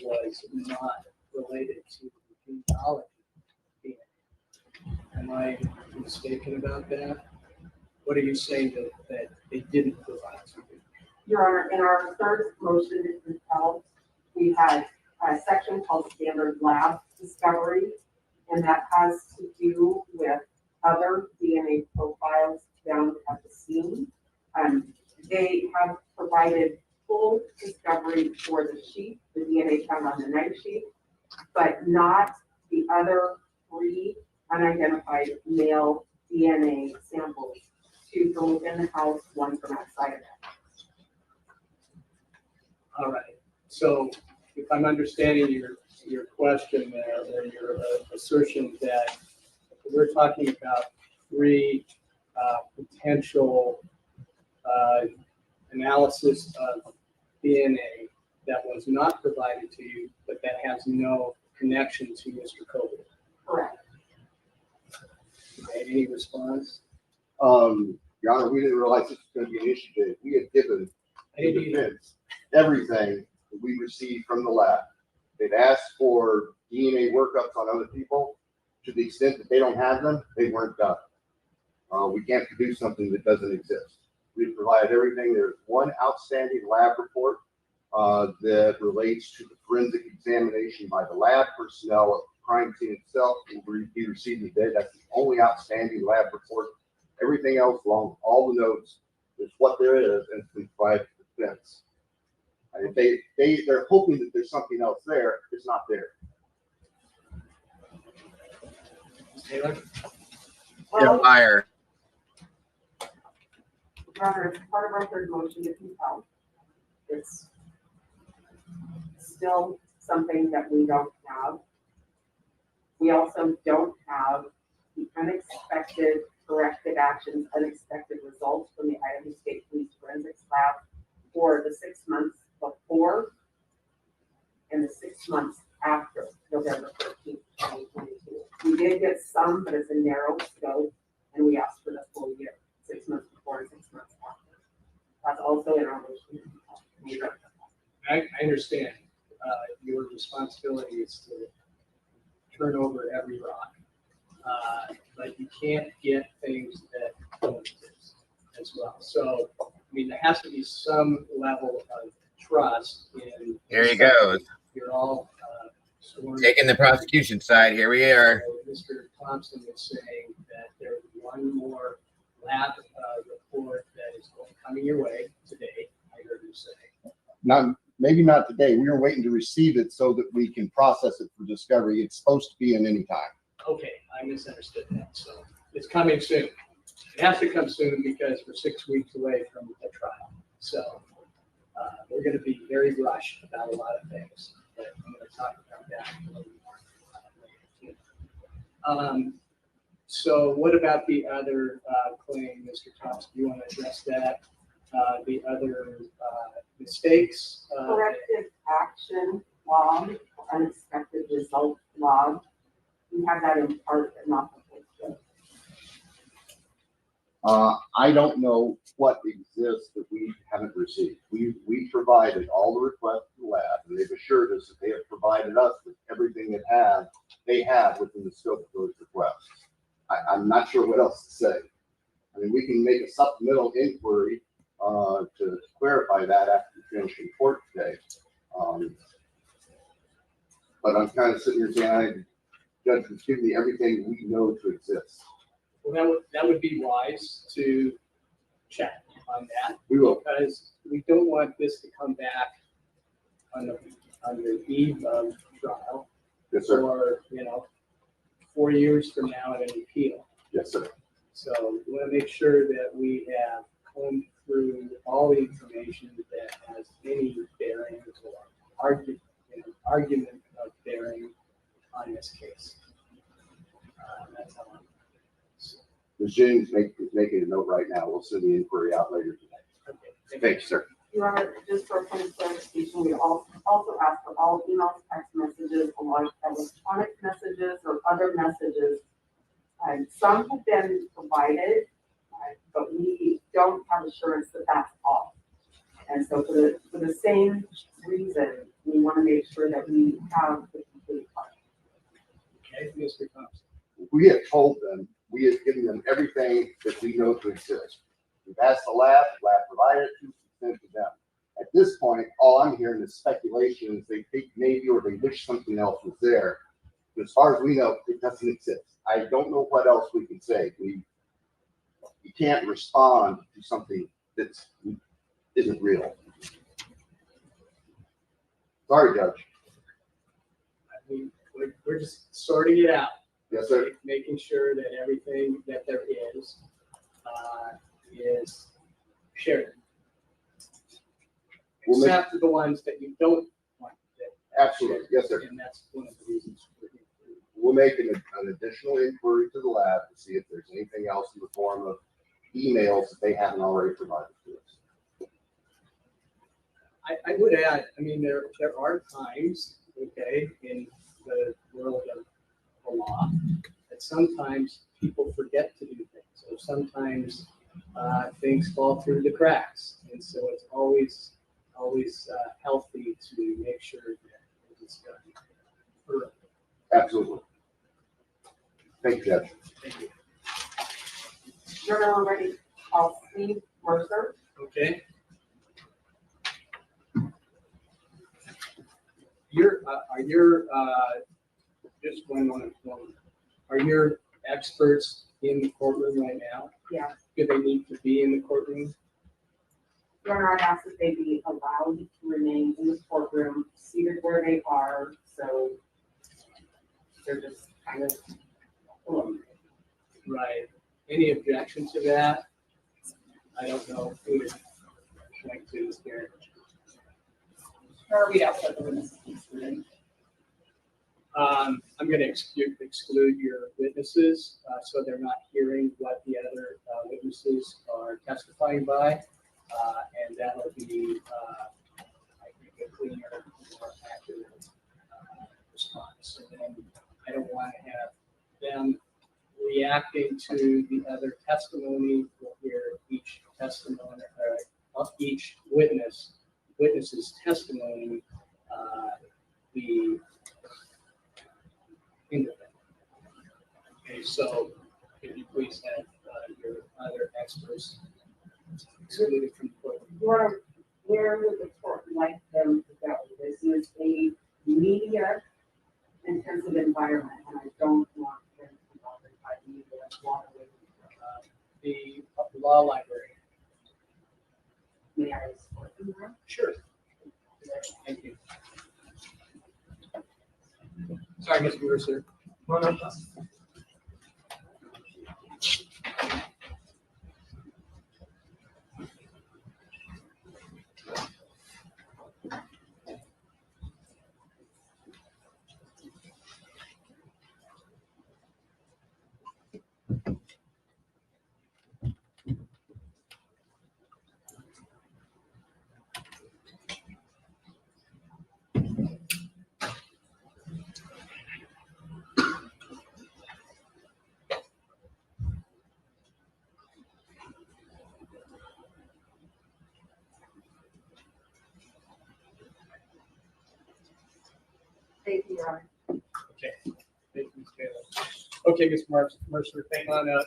was not related to the genealogy DNA. Am I mistaken about that? What are you saying that they didn't provide to you? Your Honor, in our third motion to compel, we had section called standard lab discovery, and that has to do with other DNA profiles found at the scene. They have provided full discovery for the sheet, the DNA found on the knife sheet, but not the other 3 unidentified male DNA samples, 2 from within the house, 1 from outside of it. All right, so if I'm understanding your question there, or your assertion that we're talking about 3 potential analysis of DNA that was not provided to you, but that has no connection to Mr. Kohberger. Correct. Okay, any response? Your Honor, we didn't realize this was going to be an issue today. We had given the defense everything that we received from the lab. They've asked for DNA workups on other people. To the extent that they don't have them, they weren't done. We can't produce something that doesn't exist. We've provided everything. There's one outstanding lab report that relates to the forensic examination by the lab personnel of the crime scene itself. Will be received today. That's the only outstanding lab report. Everything else, along with all the notes, is what there is, and it's been provided to the defense. And they're hoping that there's something else there. It's not there. Taylor? You're a liar. Rather, it's part of our third motion to compel. It's still something that we don't have. We also don't have the unexpected corrective actions, unexpected results from the Idaho State Police Forensics Lab for the 6 months before and the 6 months after November 13th, 2022. We did get some, but it's a narrow scope, and we asked for the full year, 6 months before and 6 months after. That's also in our motion. I understand your responsibility is to turn over every rock, but you can't get things that don't exist as well. So, I mean, there has to be some level of trust in. Here he goes. You're all Taking the prosecution side. Here we are. Mr. Thompson was saying that there's one more lab report that is coming your way today. I heard you say. Maybe not today. We were waiting to receive it so that we can process it for discovery. It's supposed to be in any time. Okay, I misunderstood that. So it's coming soon. It has to come soon because we're 6 weeks away from the trial. So we're going to be very rushed about a lot of things. But I'm going to talk about that a little more later. So what about the other claim, Mr. Thompson? Do you want to address that? The other mistakes? Corrective action log, unexpected result log. We have that in part, but not the whole thing. I don't know what exists that we haven't received. We provided all the requests to the lab, and they've assured us that they have provided us with everything they have within the scope of those requests. I'm not sure what else to say. I mean, we can make a supplemental inquiry to clarify that after we finish in court today. But I'm kind of sitting here saying, Judge, has given me everything we know to exist. Well, that would be wise to check on that. We will. Because we don't want this to come back on the eve of trial. Yes, sir. Or, 4 years from now at an appeal. Yes, sir. So we want to make sure that we have combed through all the information that has any bearing or argument of bearing on this case. That's how I'm. Ms. James is making a note right now. We'll send the inquiry out later today. Okay. Thank you, sir. Your Honor, just for a point of clarification, we also ask for all emails, text messages, electronic messages, or other messages. Some have been provided, but we don't have assurance that that's all. And so for the same reason, we want to make sure that we have the complete part. Okay, Mr. Thompson. We have told them, we have given them everything that we know to exist. We've asked the lab provided it to send to them. At this point, all I'm hearing is speculation. Is they think maybe or they wish something else was there. But as far as we know, it doesn't exist. I don't know what else we can say. We can't respond to something that isn't real. Sorry, Judge. I mean, we're just sorting it out. Yes, sir. Making sure that everything that there is shared. We'll Except for the ones that you don't want. Absolutely. Yes, sir. And that's one of the reasons. We'll make an additional inquiry to the lab to see if there's anything else in the form of emails that they haven't already provided to us. I would add, I mean, there are times, okay, in the world of the law, that sometimes people forget to do things, or sometimes things fall through the cracks, and so it's always healthy to make sure that it's done early. Absolutely. Thank you, Judge. Thank you. You're already called Steve Mercer. Okay. Just one moment. Are your experts in the courtroom right now? Yeah. Do they need to be in the courtroom? Your Honor, I asked that they be allowed to remain in the courtroom, seated where they are, so they're just kind of alone. Right. Any objection to that? I don't know who would like to hear. Sure, we have to witnesses excluded. I'm going to exclude your witnesses, so they're not hearing what the other witnesses are testifying by, and that'll be, I think, a cleaner, more accurate response. And then I don't want to have them reacting to the other testimony. We'll hear each testimony, each witness's testimony be independent. Okay, so if you please have your other experts excluded from the court. Where would the court like them to go? This is a media intensive environment, and I don't want them to be bothered by media. The law library. May I escort them there? Sure. Thank you. Sorry, Mr. Mercer. Thank you, Your Honor. Okay. Thank you, Ms. Taylor. Okay, Ms. Mercer, hang on up.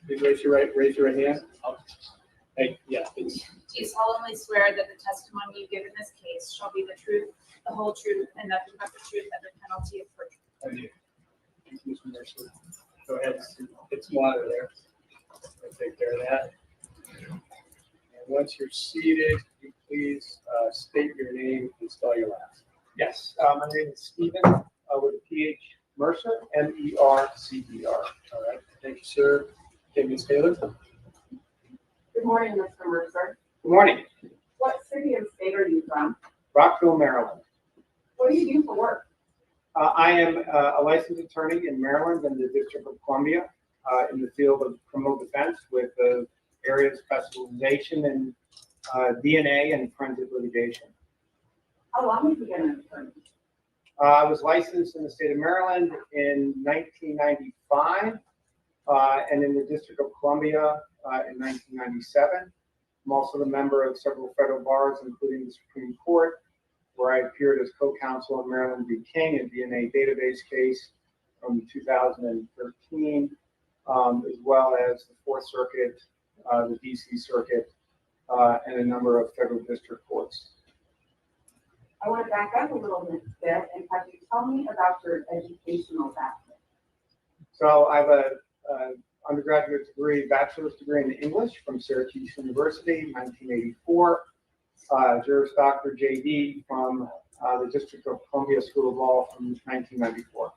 Please raise your right hand. Hey, yeah, please. Do you solemnly swear that the testimony you give in this case shall be the truth, the whole truth, and nothing but the truth under penalty of perjury? I do. Thank you, Mr. Mercer. Go ahead, get some water there. I'll take care of that. And once you're seated, you please state your name and spell your last. Yes, my name is Stephen with a PH Mercer, M-E-R-C-E-R. All right, thank you, sir. Okay, Ms. Taylor. Good morning, Mr. Mercer. Good morning, What city and state are you from? Rockville, Maryland. What do you do for work? I am a licensed attorney in Maryland and the District of Columbia in the field of criminal defense with areas of specialization in DNA and forensic litigation. How long have you been an attorney? I was licensed in the state of Maryland in 1995 and in the District of Columbia in 1997. I'm also a member of several federal bars, including the Supreme Court, where I appeared as co-counsel in Maryland v. King, a DNA database case from 2013, as well as the Fourth Circuit, the DC Circuit, and a number of federal district courts. I want to back up a little bit and have you tell me about your educational background. So I have a undergraduate degree, bachelor's degree in English from Syracuse University, 1984. Juris Doctor JD from the District of Columbia School of Law from 1994.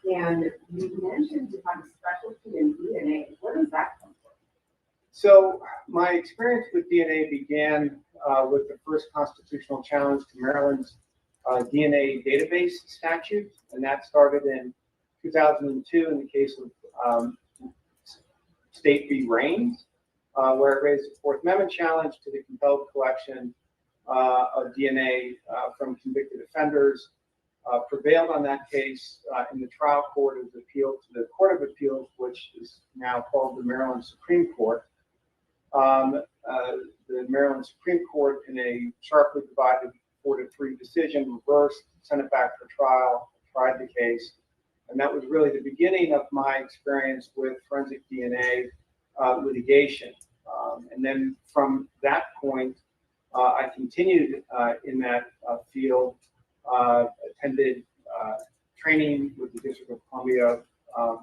And you mentioned you have a specialty in DNA. Where does that come from? So my experience with DNA began with the first constitutional challenge to Maryland's DNA database statute, and that started in 2002 in the case of State v. Raines, where it raised a Fourth Amendment challenge to the compelled collection of DNA from convicted offenders. Prevailed on that case in the trial court. It was appealed to the Court of Appeals, which is now called the Maryland Supreme Court. The Maryland Supreme Court, in a sharply divided 4-3 decision, reversed, sent it back for trial, tried the case, and that was really the beginning of my experience with forensic DNA litigation. And then from that point, I continued in that field, attended training with the District of Columbia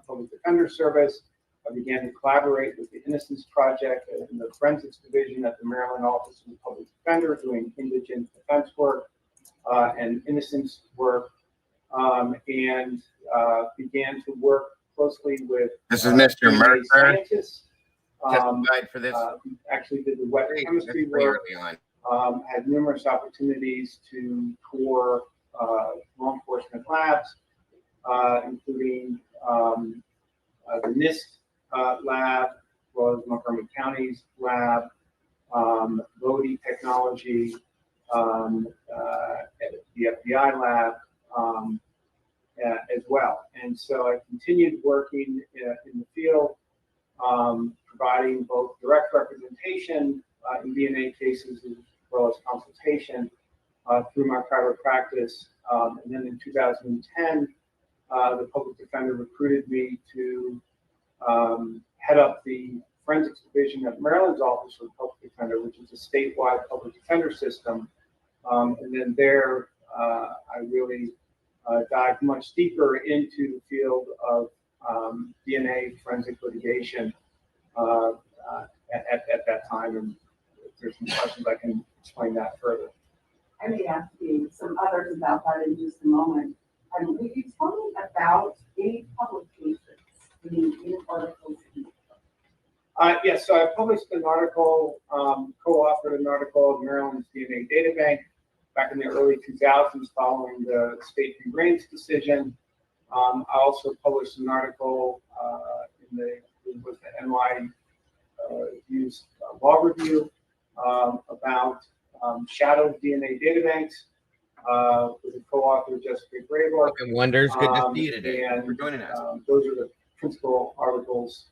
Public Defender Service. I began to collaborate with the Innocence Project and the Forensics Division at the Maryland Office of the Public Defender, doing indigent defense work and innocence work, and began to work closely with This is Mr. Mercer. scientists. Testified for this. Actually did the wet chemistry work. Had numerous opportunities to tour law enforcement labs, including the NIST lab, as well as Montgomery County's lab, Lodi Technology, the FBI lab, as well. And so I continued working in the field, providing both direct representation in DNA cases as well as consultation through my private practice. And then in 2010, the public defender recruited me to head up the forensics division at Maryland's Office of the Public Defender, which is a statewide public defender system. And then there, I really dived much deeper into the field of DNA forensic litigation at that time. And if there's some questions, I can explain that further. I may ask you some others about that in just a moment. Will you tell me about any publications, any articles? Yes, so I published an article, co-authored an article of Maryland's DNA Databank back in the early 2000s following the State v. Raines decision. I also published an article in the NYU's Law Review about shadow DNA databanks with a co-author, Jessica Grable. Welcome, Wonders. Good to see you today. And for joining us. Those are the principal articles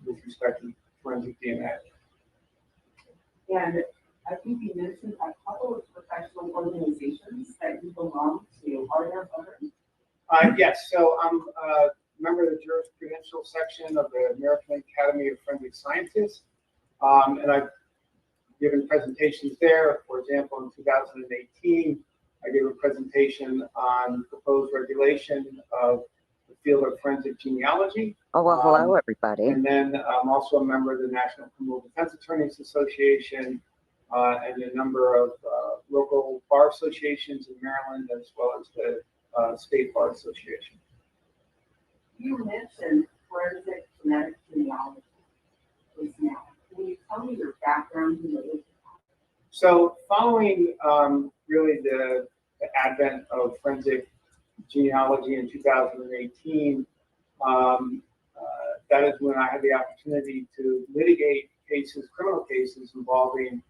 with respect to forensic DNA. And I think you mentioned a couple of professional organizations that you belong to. Are there others? Yes, so I'm a member of the jurisprudential section of the American Academy of Forensic Scientists, and I've given presentations there. For example, in 2018, I gave a presentation on proposed regulation of the field of forensic genealogy. Oh, well, hello, everybody. And then I'm also a member of the National Criminal Defense Attorneys Association and a number of local bar associations in Maryland, as well as the State Bar Association. You mentioned forensic genetic genealogy just now. Can you tell me your background related to that? So following really the advent of forensic genealogy in 2018, that is when I had the opportunity to litigate cases, criminal cases involving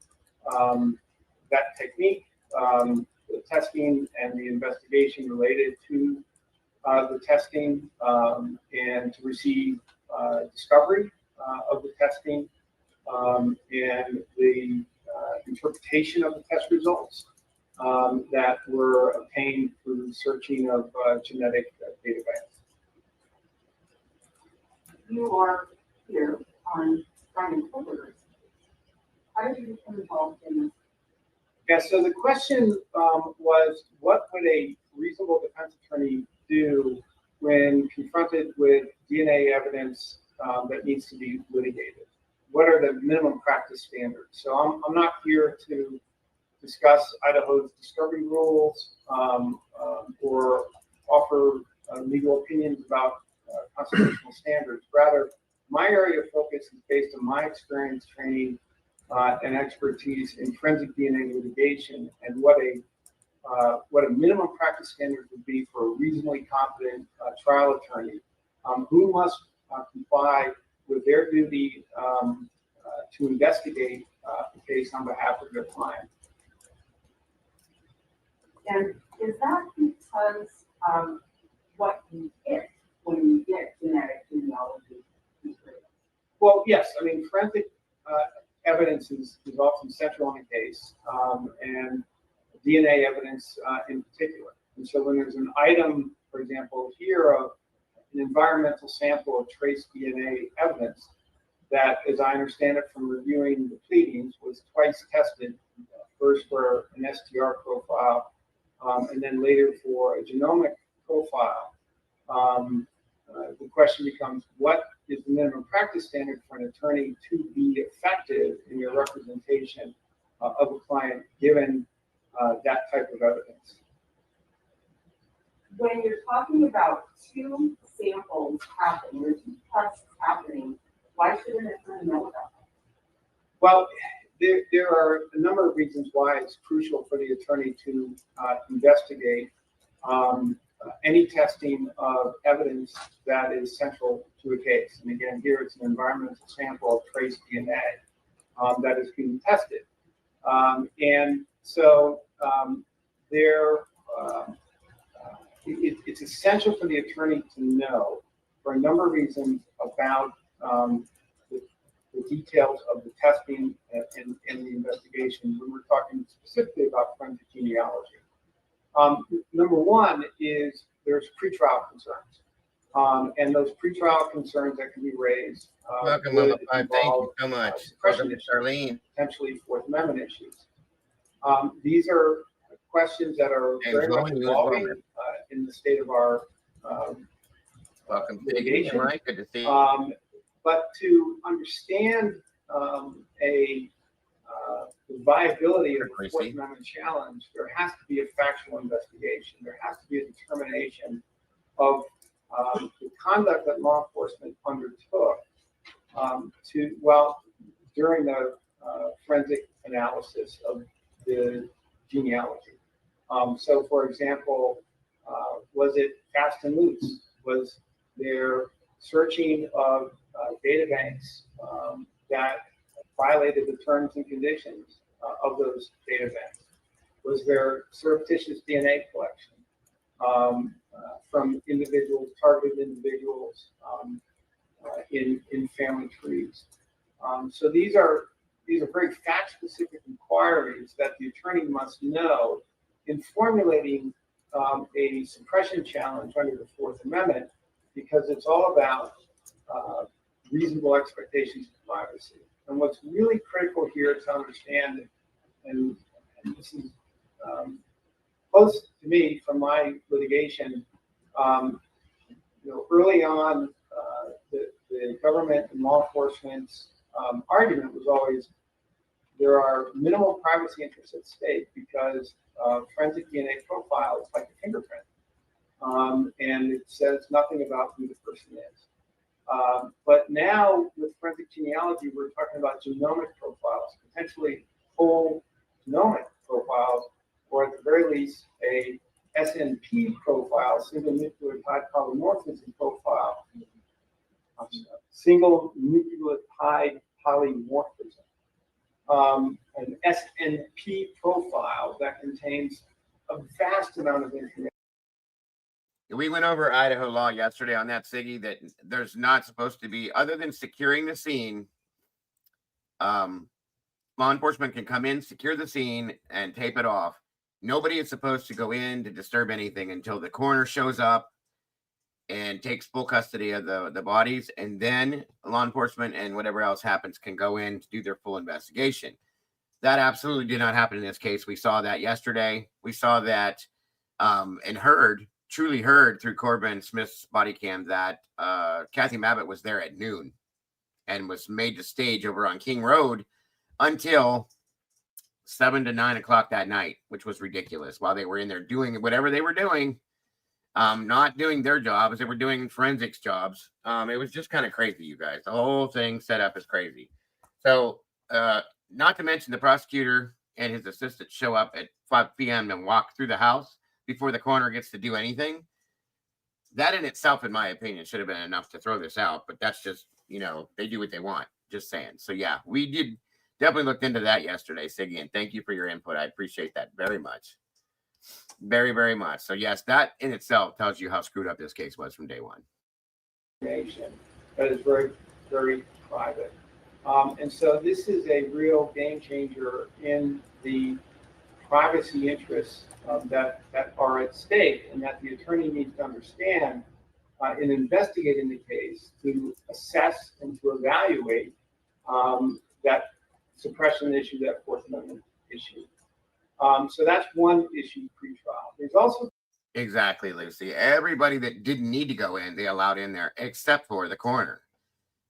that technique, the testing and the investigation related to the testing, and to receive discovery of the testing and the interpretation of the test results that were obtained through searching of genetic databanks. You are here on Bryan Kohberger so the question was, what would a reasonable defense attorney do when confronted with DNA evidence that needs to be litigated? What are the minimum practice standards? So I'm not here to discuss Idaho's discovery rules or offer legal opinions about constitutional standards. Rather, my area of focus is based on my experience, training, and expertise in forensic DNA litigation, and what a minimum practice standard would be for a reasonably competent trial attorney who must comply with their duty to investigate the case on behalf of their client. And is that because what you get when you get genetic genealogy? Well, yes. I mean, forensic evidence is often central in a case, and DNA evidence in particular. And so when there's an item, for example, here of an environmental sample of trace DNA evidence that, as I understand it from reviewing the pleadings, was twice tested, first for an STR profile, and then later for a genomic profile. The question becomes, what is the minimum practice standard for an attorney to be effective in your representation of a client given that type of evidence? When you're talking about two samples happening, or two tests happening, why should an attorney know about that? Well, there are a number of reasons why it's crucial for the attorney to investigate any testing of evidence that is central to a case. And again, here it's an environmental sample of trace DNA that is being tested. And so it's essential for the attorney to know, for a number of reasons, about the details of the testing and the investigation when we're talking specifically about forensic genealogy. Number one is there's pretrial concerns. And those pretrial concerns that can be raised Welcome, Mama Five. Thank you so much. Welcome to Charlene. Potentially Fourth Amendment issues. These are questions that are very much evolving in the state of our welcome litigation. Mike. Good to see you. But to understand the viability of the Fourth Amendment challenge, there has to be a factual investigation. There has to be a determination of the conduct that law enforcement undertook during the forensic analysis of the genealogy. So, for example, was it fast and loose? Was there searching of data banks that violated the terms and conditions of those data banks? Was there surreptitious DNA collection from individuals, targeted individuals in family trees? So these are very fact-specific inquiries that the attorney must know in formulating a suppression challenge under the Fourth Amendment, because it's all about reasonable expectations of privacy. And what's really critical here to understand, and this is close to me from my litigation, early on, the government and law enforcement's argument was always there are minimal privacy interests at stake because forensic DNA profile is like a fingerprint, and it says nothing about who the person is. But now with forensic genealogy, we're talking about genomic profiles, potentially whole genomic profiles, or at the very least a SNP profile, single nucleotide polymorphism profile, single nucleotide polymorphism, an SNP profile that contains a vast amount of information. We went over Idaho law yesterday on that, Siggy, that there's not supposed to be, other than securing the scene, law enforcement can come in, secure the scene, and tape it off. Nobody is supposed to go in to disturb anything until the coroner shows up and takes full custody of the bodies, and then law enforcement and whatever else happens can go in to do their full investigation. that absolutely did not happen in this case. We saw that yesterday. We saw that and truly heard through Corbin Smith's body cam that Kathy Mabbitt was there at noon and was made to stage over on King Road until 7 to 9 o'clock that night, which was ridiculous, while they were in there doing whatever they were doing, not doing their jobs. They were doing forensics jobs. It was just kind of crazy, you guys. The whole thing set up is crazy. So, not to mention the prosecutor and his assistant show up at 5 p.m. and walk through the house before the coroner gets to do anything. That in itself, in my opinion, should have been enough to throw this out. But that's just, they do what they want. Just saying. So, yeah, we did definitely looked into that yesterday, Siggy, and thank you for your input. I appreciate that very much. Very, very much. So, yes, that in itself tells you how screwed up this case was from day one. That is very, very private. And so this is a real game changer in the privacy interests that are at stake, and that the attorney needs to understand in investigating the case to assess and to evaluate that suppression issue, that Fourth Amendment issue. So that's one issue pre-trial. There's also Exactly, Lucy. Everybody that didn't need to go in, they allowed in there, except for the coroner.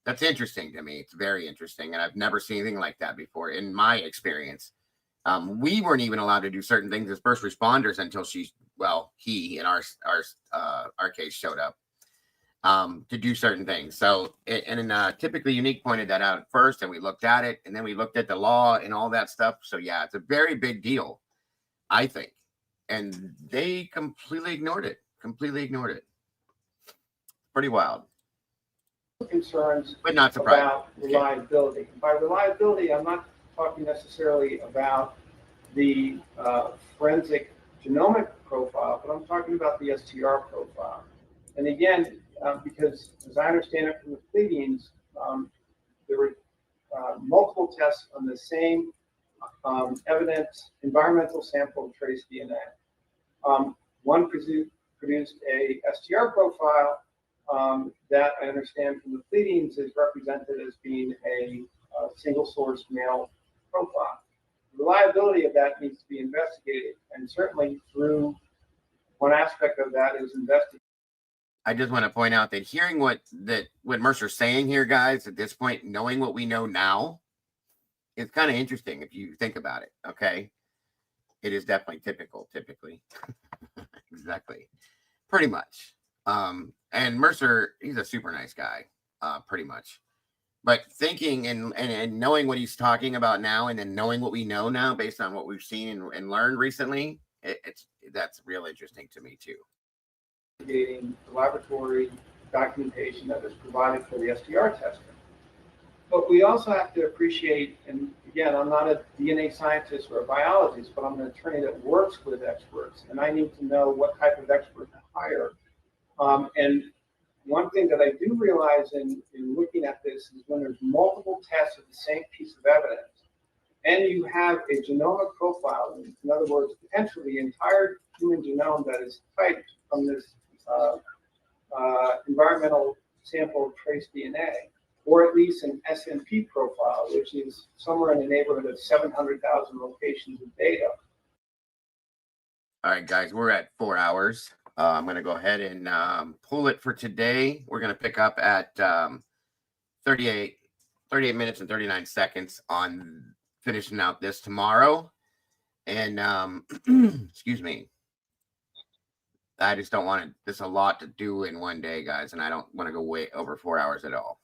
That's interesting to me. It's very interesting, and I've never seen anything like that before in my experience. We weren't even allowed to do certain things as first responders until he in our case showed up to do certain things. So, typically Unique pointed that out at first, and we looked at it, and then we looked at the law and all that stuff. So, yeah, it's a very big deal, I think. And they completely ignored it. Pretty wild. Concerns but not surprised about reliability. By reliability, I'm not talking necessarily about the forensic genomic profile, but I'm talking about the STR profile. And again, because as I understand it from the pleadings, there were multiple tests on the same evidence, environmental sample of trace DNA. One produced a STR profile that I understand from the pleadings is represented as being a single source male profile. The reliability of that needs to be investigated, and certainly through one aspect of that is investigated. I just want to point out that hearing what Mercer's saying here, guys, at this point, knowing what we know now, it's kind of interesting if you think about it. Okay, it is definitely typically. Exactly, pretty much. And Mercer, he's a super nice guy, pretty much. But thinking and knowing what he's talking about now, and then knowing what we know now based on what we've seen and learned recently, that's real interesting to me too. The laboratory documentation that is provided for the STR testing. But we also have to appreciate, and again, I'm not a DNA scientist or a biologist, but I'm an attorney that works with experts, and I need to know what type of expert to hire. And one thing that I do realize in looking at this is when there's multiple tests of the same piece of evidence, and you have a genomic profile, in other words, potentially the entire human genome that is typed from this environmental sample of trace DNA, or at least an SNP profile, which is somewhere in the neighborhood of 700,000 locations of data. All right, guys, we're at 4 hours. I'm going to go ahead and pull it for today. We're going to pick up at 38 minutes and 39 seconds on finishing out this tomorrow. And excuse me. I just don't want it. There's a lot to do in one day, guys, and I don't want to go way over 4 hours at all.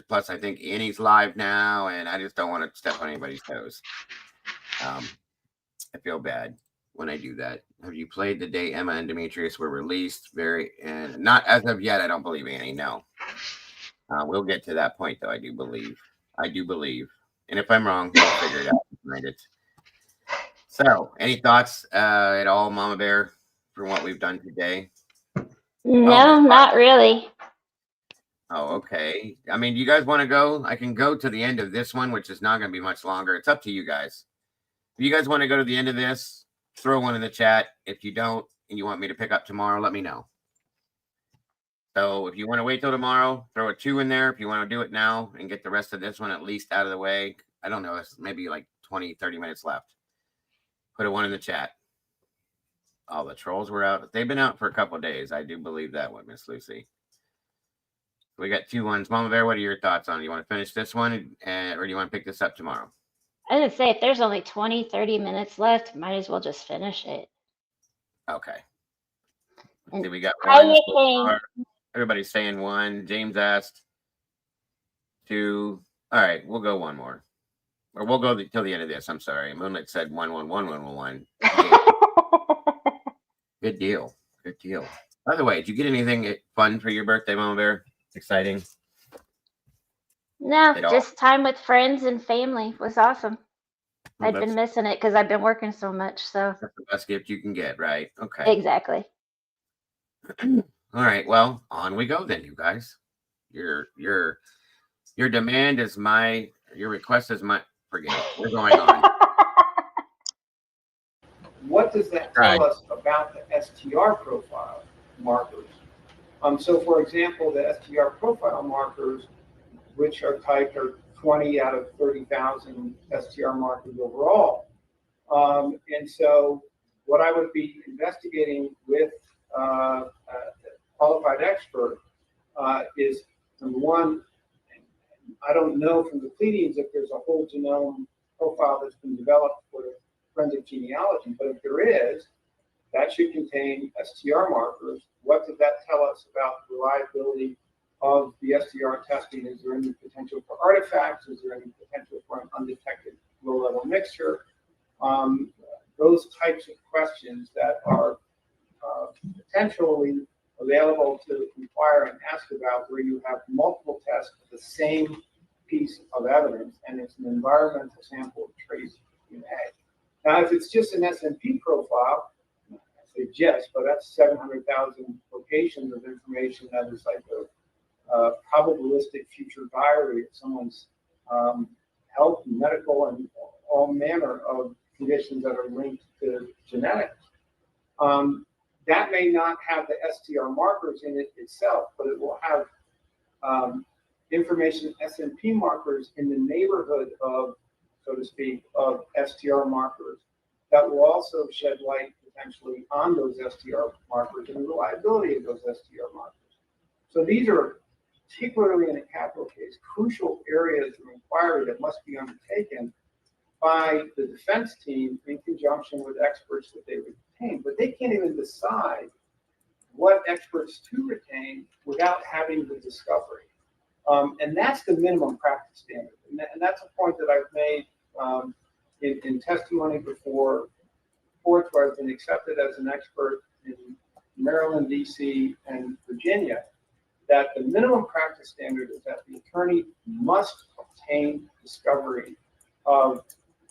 Plus I think Annie's live now, and I just don't want to step on anybody's toes. I feel bad when I do that. Have you played the day Emma and Demetrius were released? And not as of yet. I don't believe, Annie. No. We'll get to that point, though. I do believe. And if I'm wrong, we'll figure it out and find it. So, any thoughts at all, Mama Bear, from what we've done today? No, not really. Oh, okay. I mean, do you guys want to go? I can go to the end of this one, which is not going to be much longer. It's up to you guys. If you guys want to go to the end of this, throw one in the chat. If you don't and you want me to pick up tomorrow, let me know. So if you want to wait till tomorrow, throw a 2 in there. If you want to do it now and get the rest of this one at least out of the way, I don't know. It's maybe like 20, 30 minutes left. Put a 1 in the chat. All the trolls were out. They've been out for a couple of days. I do believe that one, Miss Lucy. We got 2 1s. Mama Bear, what are your thoughts on it? You want to finish this one, or do you want to pick this up tomorrow? I was gonna say, if there's only 20, 30 minutes left, might as well just finish it. Okay. See, we got Hi, 1. you king. Everybody's saying 1. James asked 2. All right, we'll go 1 more. Or we'll go till the end of this. I'm sorry. Moonlit said 1, 1, 1, 1, 1. Good deal. Good deal. By the way, did you get anything fun for your birthday, Mama Bear? Exciting? No, just time with friends and family was awesome. Well, I'd been missing it because I've been working so much. So that's the best gift you can get, right? Okay. exactly. All right. Well, on we go then, you guys. Your demand is my. Your request is my. Forget it. We're going on. What does that tell us about the STR profile markers? So for example, the STR profile markers, which are typed, are 20 out of 30,000 STR markers overall. And so what I would be investigating with a qualified expert is, number one, I don't know from the pleadings if there's a whole genome profile that's been developed for forensic genealogy, but if there is, that should contain STR markers. What does that tell us about the reliability of the STR testing? Is there any potential for artifacts? Is there any potential for an undetected low-level mixture? Those types of questions that are potentially available to inquire and ask about, where you have multiple tests of the same piece of evidence, and it's an environmental sample of trace DNA. Now, if it's just an SMP profile, I say just, but that's 700,000 locations of information that is like a probabilistic future diary of someone's health, medical, and all manner of conditions that are linked to genetics. That may not have the STR markers in it itself, but it will have information, SMP markers in the neighborhood of, so to speak, of STR markers that will also shed light potentially on those STR markers and the reliability of those STR markers. So these are, particularly in a capital case, crucial areas of inquiry that must be undertaken by the defense team in conjunction with experts that they retain. But they can't even decide what experts to retain without having the discovery. And that's the minimum practice standard. And that's a point that I've made in testimony before courts where I've been accepted as an expert in Maryland, DC, and Virginia, that the minimum practice standard is that the attorney must obtain discovery of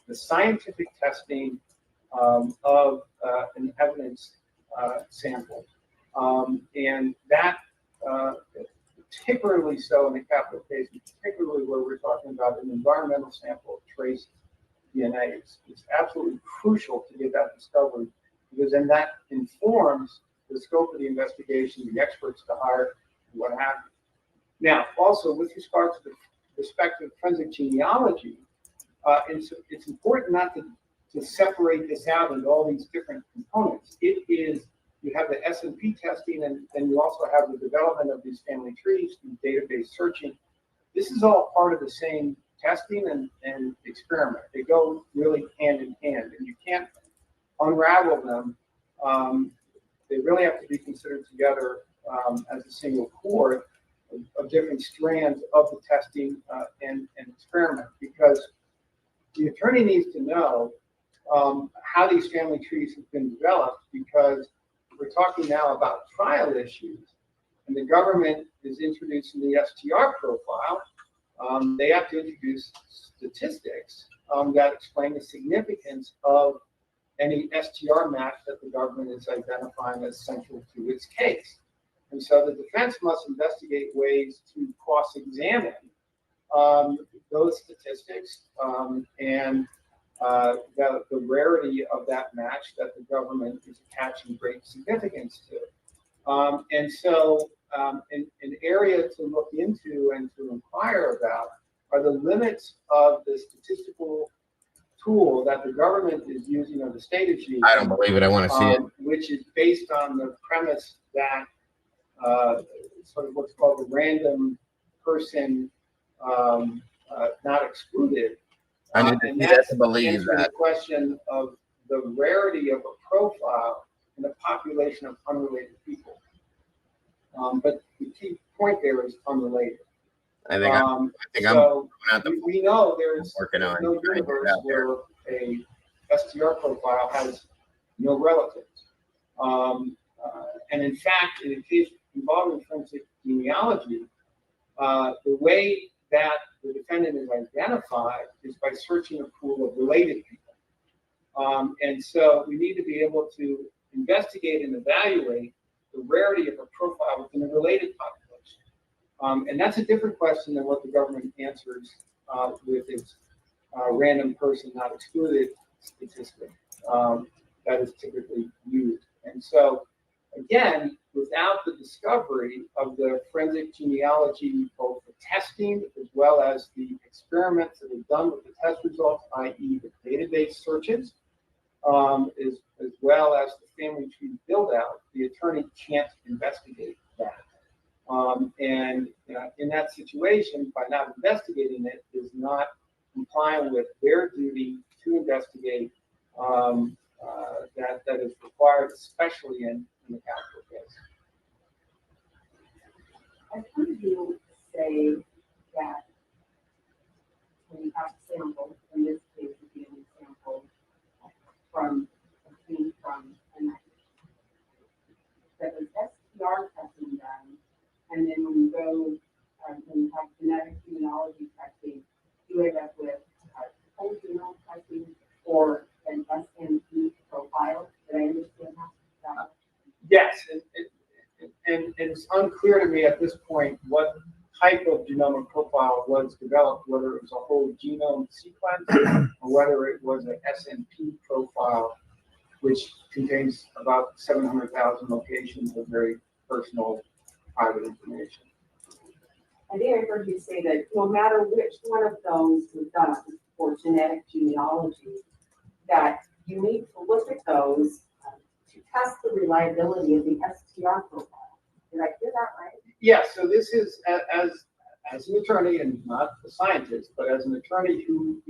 the scientific testing of an evidence sample. And that, particularly so in a capital case, particularly where we're talking about an environmental sample of trace DNA, it's absolutely crucial to get that discovery, because then that informs the scope of the investigation, the experts to hire, and what have you. Now, also with respect to forensic genealogy, it's important not to separate this out into all these different components. It is, you have the SMP testing, and then you also have the development of these family trees through database searching. This is all part of the same testing and experiment. They go really hand in hand, and you can't unravel them. They really have to be considered together as a single cord of different strands of the testing and experiment, because the attorney needs to know how these family trees have been developed, because we're talking now about trial issues, and the government is introducing the STR profile. They have to introduce statistics that explain the significance of any STR match that the government is identifying as central to its case. And so the defense must investigate ways to cross-examine those statistics and the rarity of that match that the government is attaching great significance to. And so an area to look into and to inquire about are the limits of the statistical tool that the government is using or the state is using. I don't believe it. I want to see it. Which is based on the premise that sort of what's called the random person not excluded. I need to see that to believe that. The question of the rarity of a profile in a population of unrelated people. But the key point there is unrelated. I think so we know there's working on no universe where a STR profile has no relatives. And in fact, in a case involving forensic genealogy, the way that the defendant is identified is by searching a pool of related people. And so we need to be able to investigate and evaluate the rarity of a profile within a related population. And that's a different question than what the government answers with its random person not excluded statistic that is typically used. And so, again, without the discovery of the forensic genealogy, both the testing as well as the experiments that are done with the test results, i.e. the database searches, as well as the family tree build out, the attorney can't investigate that. And in that situation, by not investigating it, is not complying with their duty to investigate that is required, especially in the capital case. I've heard you say that when you have a sample, in this case would be an example from a knife, that was STR testing done, and then when you go, when you have genetic genealogy testing, you end up with whole genome testing or an SNP profile. Did I understand that? Yes, and it's unclear to me at this point what type of genomic profile was developed, whether it was a whole genome sequence or whether it was an SNP profile, which contains about 700,000 locations of very personal private information. I think I heard you say that no matter which one of those was done for genetic genealogy, that you need to look at those to test the reliability of the STR profile. Did I hear that right? Yes, so this is as an attorney and not a scientist, but as an attorney who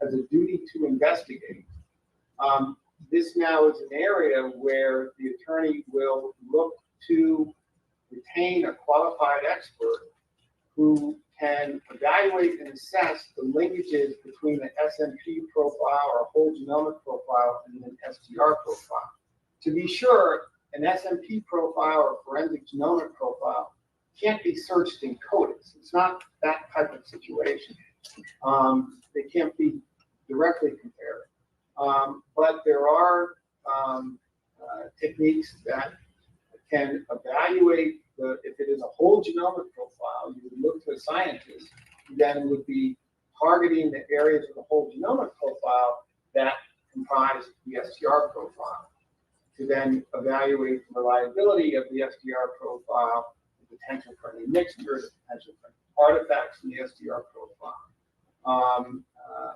has a duty to investigate. This now is an area where the attorney will look to retain a qualified expert who can evaluate and assess the linkages between the SNP profile or whole genomic profile and an STR profile. To be sure, an SNP profile or forensic genomic profile can't be searched in CODIS. It's not that type of situation. They can't be directly compared. But there are techniques that can evaluate if it is a whole genomic profile, you would look to a scientist who then would be targeting the areas of the whole genomic profile that comprise the STR profile to then evaluate the reliability of the STR profile, the potential for any mixture, the potential for artifacts in the STR profile.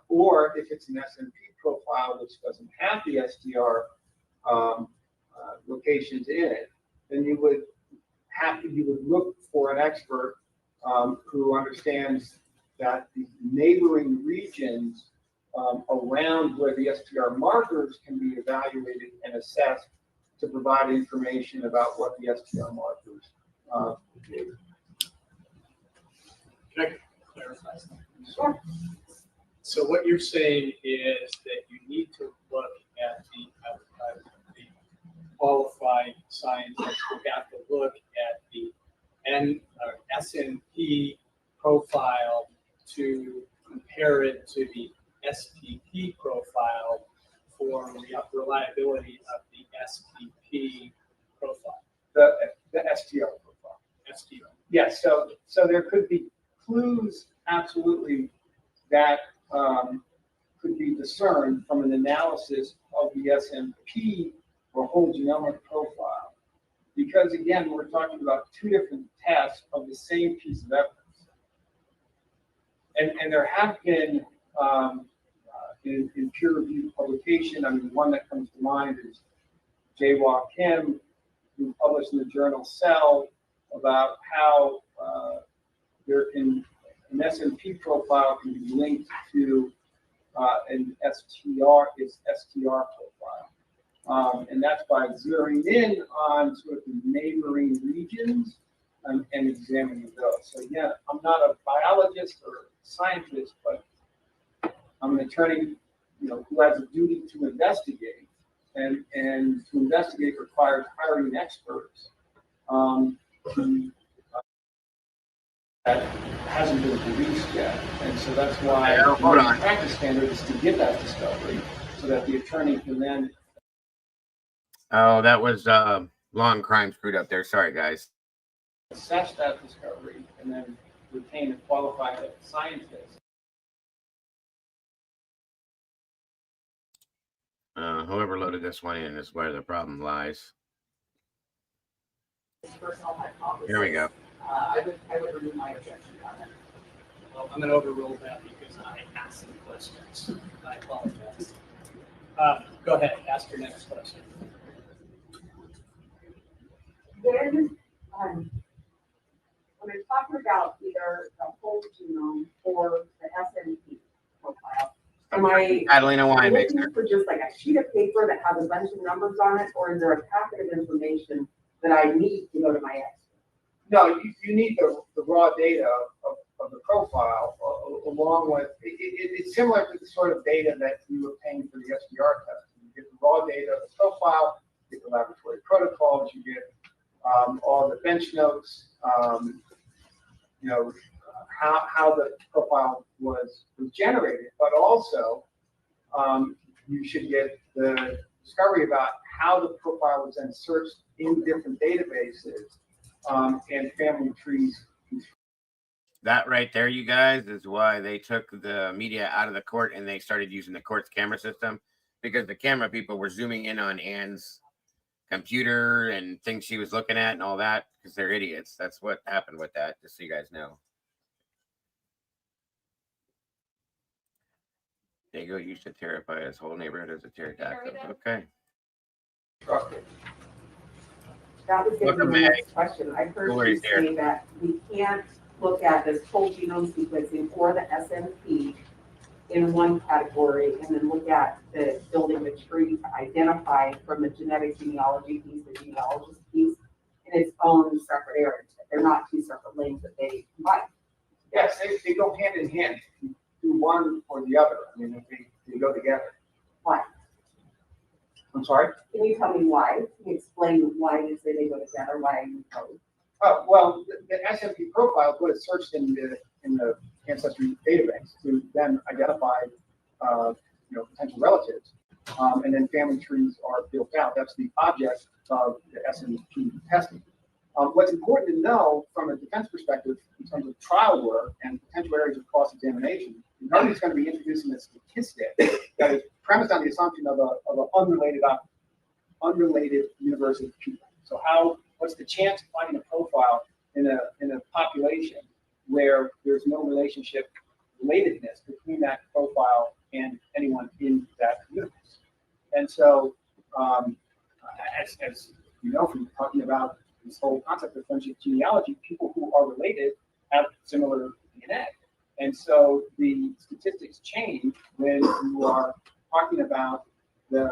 Or if it's an SNP profile which doesn't have the STR locations in it, then you would look for an expert who understands that the neighboring regions around where the STR markers can be evaluated and assessed to provide information about what the STR markers do. Can I clarify something? Sure. So what you're saying is that you need to look at the qualified scientists who have to look at the SNP profile to compare it to the STP profile for reliability of the STP profile. The STR profile. STR. Yes, so there could be clues, absolutely, that could be discerned from an analysis of the SNP or whole genomic profile. Because again, we're talking about two different tests of the same piece of evidence. And there have been, in peer-reviewed publication, I mean, one that comes to mind is Jae-Wah Kim, who published in the journal Cell about how an SNP profile can be linked to an its STR profile. And that's by zeroing in on sort of the neighboring regions and examining those. So again, I'm not a biologist or scientist, but I'm an attorney, who has a duty to investigate, and to investigate requires hiring experts. That hasn't been released yet, and so that's why the practice standard is to get that discovery, so that the attorney can then. Oh, that was long crime screwed up there. Sorry, guys. Assess that discovery and then retain a qualified scientist. Whoever loaded this one in is where the problem lies. Personal hypothesis. Here we go. I would remove my objection on it. Well, I'm going to overrule that because I asked some questions. I apologize. Go ahead, ask your next question. When I'm talking about either the whole genome or the SNP profile, am I Catalina wine looking mixer. for just like a sheet of paper that has a bunch of numbers on it, or is there a packet of information that I need to go to my expert? No, you need the raw data of the profile along with, it's similar to the sort of data that you obtain for the SDR test. You get the raw data of the profile, you get the laboratory protocols, you get all the bench notes, how the profile was generated, but also you should get the discovery about how the profile was then searched in different databases and family trees. That right there, you guys, is why they took the media out of the court and they started using the court's camera system, because the camera people were zooming in on Anne's computer and things she was looking at and all that, because they're idiots. That's what happened with that, just so you guys know. Dago used to terrify his whole neighborhood as a pterodactyl. Okay. That was going to be my next question. I heard you say that we can't look at this whole genome sequencing or the SNP in one category and then look at the building the tree to identify from the genetic genealogy piece, the genealogist piece, in its own separate area. They're not two separate lanes that they combine. Yes, they go hand in hand. You do one or the other. I mean, they go together. Why? I'm sorry? Can you tell me why? Can you explain why you say they go together, why you know? Well, the SNP profile is what is searched in the ancestry database to then identify, potential relatives, and then family trees are built out. That's the object of the SNP testing. What's important to know from a defense perspective in terms of trial work and potential areas of cross-examination, nobody's going to be introducing a statistic that is premised on the assumption of an unrelated universe of people. So what's the chance of finding a profile in a population where there's no relationship, relatedness between that profile and anyone in that universe? And so, as you know from talking about this whole concept of friendship genealogy, people who are related have similar DNA. And so the statistics change when you are talking about the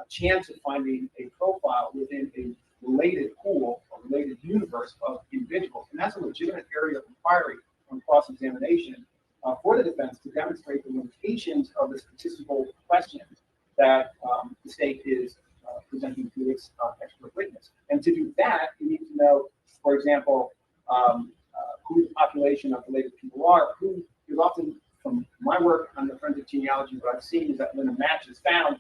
chance of finding a profile within a related pool or related universe of individuals. And that's a legitimate area of inquiry on cross-examination for the defense to demonstrate the limitations of the statistical questions that the state is presenting to its expert witness. And to do that, you need to know, for example, who the population of related people are, who is often, from my work on the forensic genealogy, what I've seen is that when a match is found,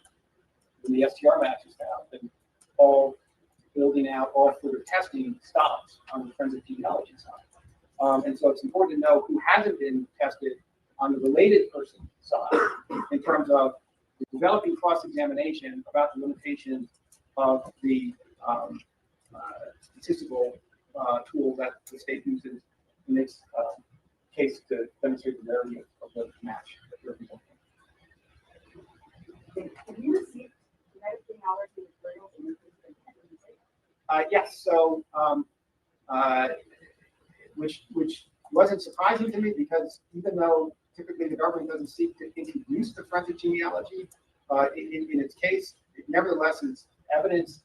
when the STR match is found, then all building out, all further testing stops on the forensic genealogy side. And so it's important to know who hasn't been tested on the related person side in terms of developing cross-examination about the limitations of the statistical tool that the state uses in its case to demonstrate the verity of the match that you're presenting. Have you received medicine allergy materials in your Yes, so which wasn't surprising to me, because even though typically the government doesn't seek to introduce the forensic genealogy, in its case, it nevertheless is evidence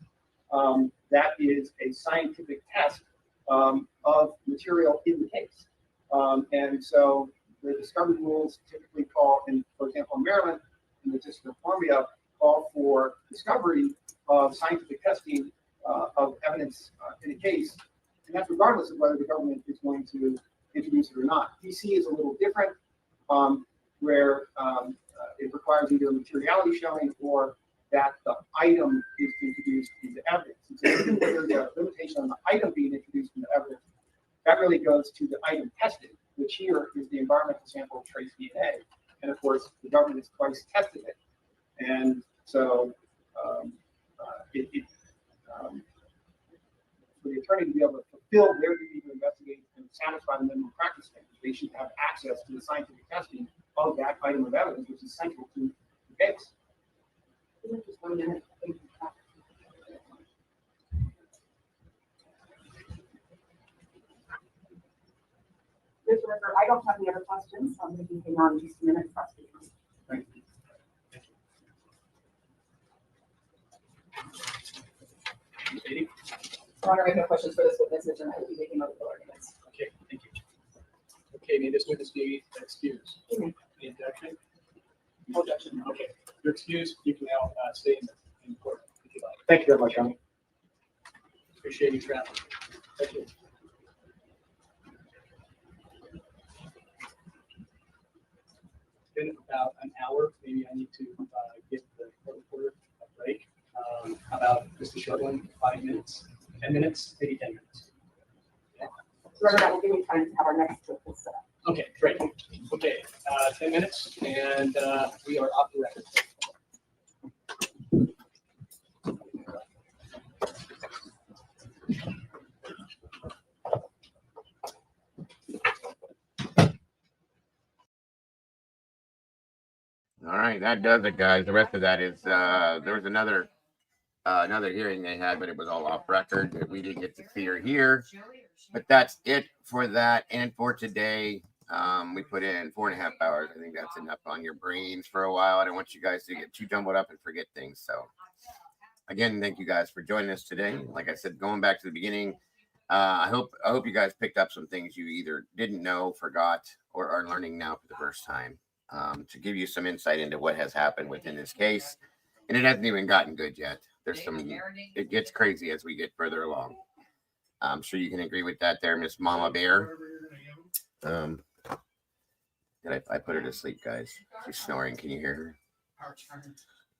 that is a scientific test of material in the case. And so the discovery rules typically call, for example, in Maryland, in the District of Columbia, call for discovery of scientific testing of evidence in a case, and that's regardless of whether the government is going to introduce it or not. DC is a little different, where it requires either materiality showing or that the item is introduced into evidence. And so even when there's a limitation on the item being introduced into evidence, that really goes to the item tested, which here is the environmental sample of trace DNA. And of course, the government has twice tested it. And so for the attorney to be able to fulfill their duty to investigate and satisfy the minimum practice standards, they should have access to the scientific testing of that item of evidence, which is central to the case. Just 1 minute. Mr. Ricker, I don't have any other questions. I'm going to be hanging on just a minute. Thank you. Katie? Your Honor, I have no questions for this witness, and I will be making my legal arguments. Okay, thank you. Okay, may this witness be excused? Mhm. Any objection? No objection. Okay, you're excused. You can now stay in court if you like. Thank you very much, Your Honor. Appreciate you traveling. Thank you. It's been about an hour. Maybe I need to give the court reporter a break. How about Mr. Shortland, 5 minutes, 10 minutes, maybe 10 minutes. Remember, that will give me time to have our next witness set up. Okay, great. Okay, 10 minutes, and we are off the record. All right, that does it, guys. The rest of that is there was another hearing they had, but it was all off record that we didn't get to see or hear. But that's it for that and for today. We put in 4.5 hours. I think that's enough on your brains for a while. I don't want you guys to get too jumbled up and forget things. So again, thank you guys for joining us today. Like I said, going back to the beginning, I hope you guys picked up some things you either didn't know, forgot, or are learning now for the first time, to give you some insight into what has happened within this case. And it hasn't even gotten good yet. It gets crazy as we get further along. I'm sure you can agree with that there, Miss Mama Bear. I put her to sleep, guys. She's snoring. Can you hear her?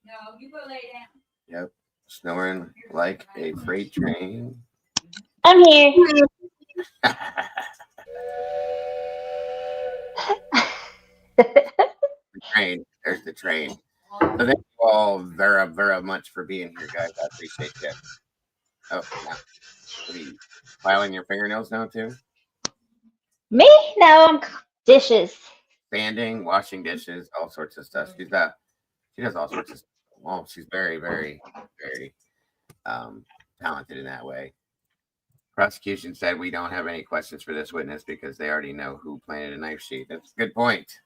No, you go lay down. Yep. Snoring like a freight train. I'm here. The train. There's the train. So thank you all very, very much for being here, guys. I appreciate that. Oh, yeah. What are you filing your fingernails now too? Me? No, I'm dishes. Sanding, washing dishes, all sorts of stuff. She does all sorts of stuff. Well, she's very, very, very talented in that way. Prosecution said we don't have any questions for this witness because they already know who planted a knife sheath. That's a good point.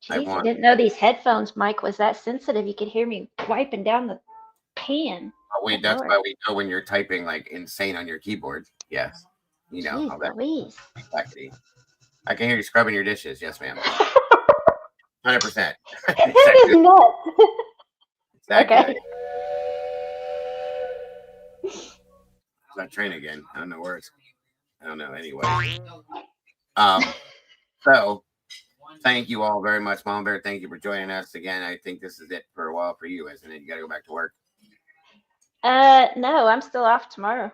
Jeez, I didn't know these headphones, Mike, was that sensitive. You could hear me wiping down the pan. Oh, that's why we know when you're typing like insane on your keyboard. Yes. You know Jeez, how that Louise. exactly. I can hear you scrubbing your dishes. Yes, ma'am. 100%. It is nuts. Exactly. That train again. I don't know where it's. I don't know. Anyway. So thank you all very much, Mom Bear. Thank you for joining us again. I think this is it for a while for you, isn't it? You got to go back to work. No, I'm still off tomorrow.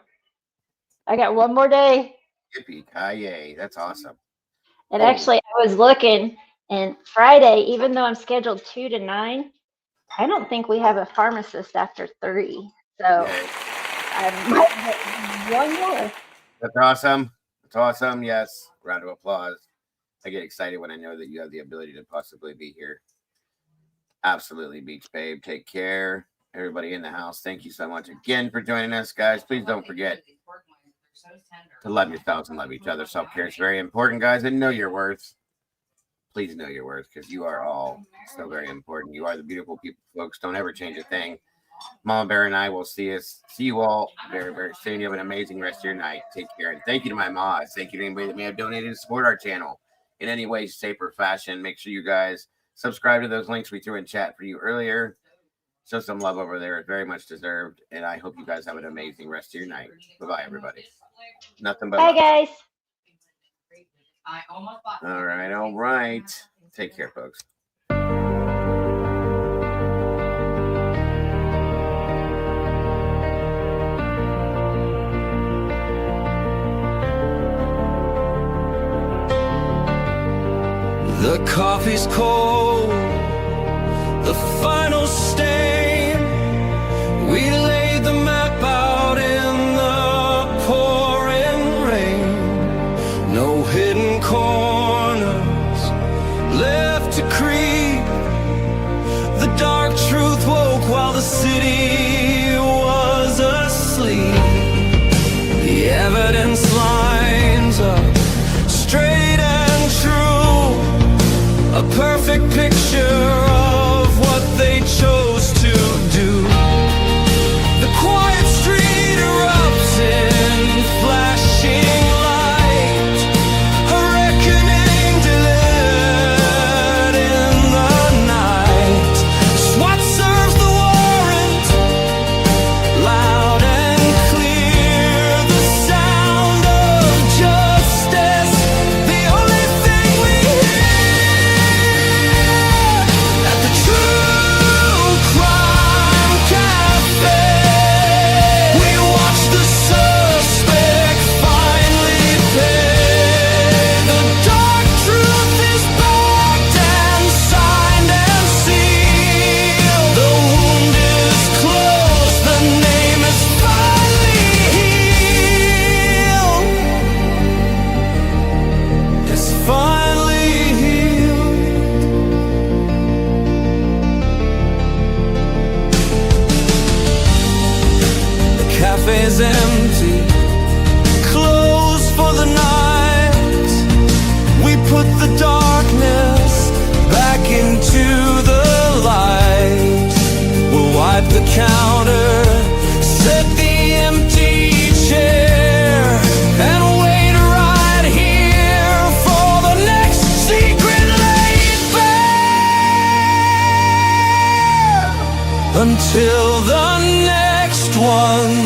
I got one more day. Yippee-ki-yay. That's awesome. And actually, I was looking, and Friday, even though I'm scheduled 2 to 9, I don't think we have a pharmacist after 3. So I might get one more. That's awesome. It's awesome. Yes. Round of applause. I get excited when I know that you have the ability to possibly be here. Absolutely, Beach Babe. Take care. Everybody in the house, thank you so much again for joining us, guys. Please don't forget to love yourselves and love each other. Self-care is very important, guys, and know your worth. Please know your worth, because you are all so very important. You are the beautiful people, folks. Don't ever change a thing. Mama Bear and I will see you all very, very soon. You have an amazing rest of your night. Take care. And thank you to my mods. Thank you to anybody that may have donated to support our channel in any way, shape, or fashion. Make sure you guys subscribe to those links we threw in chat for you earlier. Show some love over there. It's very much deserved. And I hope you guys have an amazing rest of your night. Bye-bye, everybody. Nothing but love. Bye, guys. All right. Take care, folks. The coffee's cold, the final stain. We laid the map out in the pouring rain. No hidden corners left to creep. The dark truth woke while the city was asleep. The evidence lines up straight and true. A perfect picture of what they chose to do. The quiet street erupts in flashing light. A reckoning delivered in the night. SWAT serves the warrant, loud and clear. The sound of justice, the only thing we hear at the True Crime Cafe. We watch the suspect finally pay. The dark truth is backed and signed and sealed. The wound is closed, the name is finally healed. It's finally healed. The cafe's empty, closed for the night. We put the darkness back into the light. We'll wipe the counter, set the empty chair, and wait right here for the next secret laid bare. Until the next one.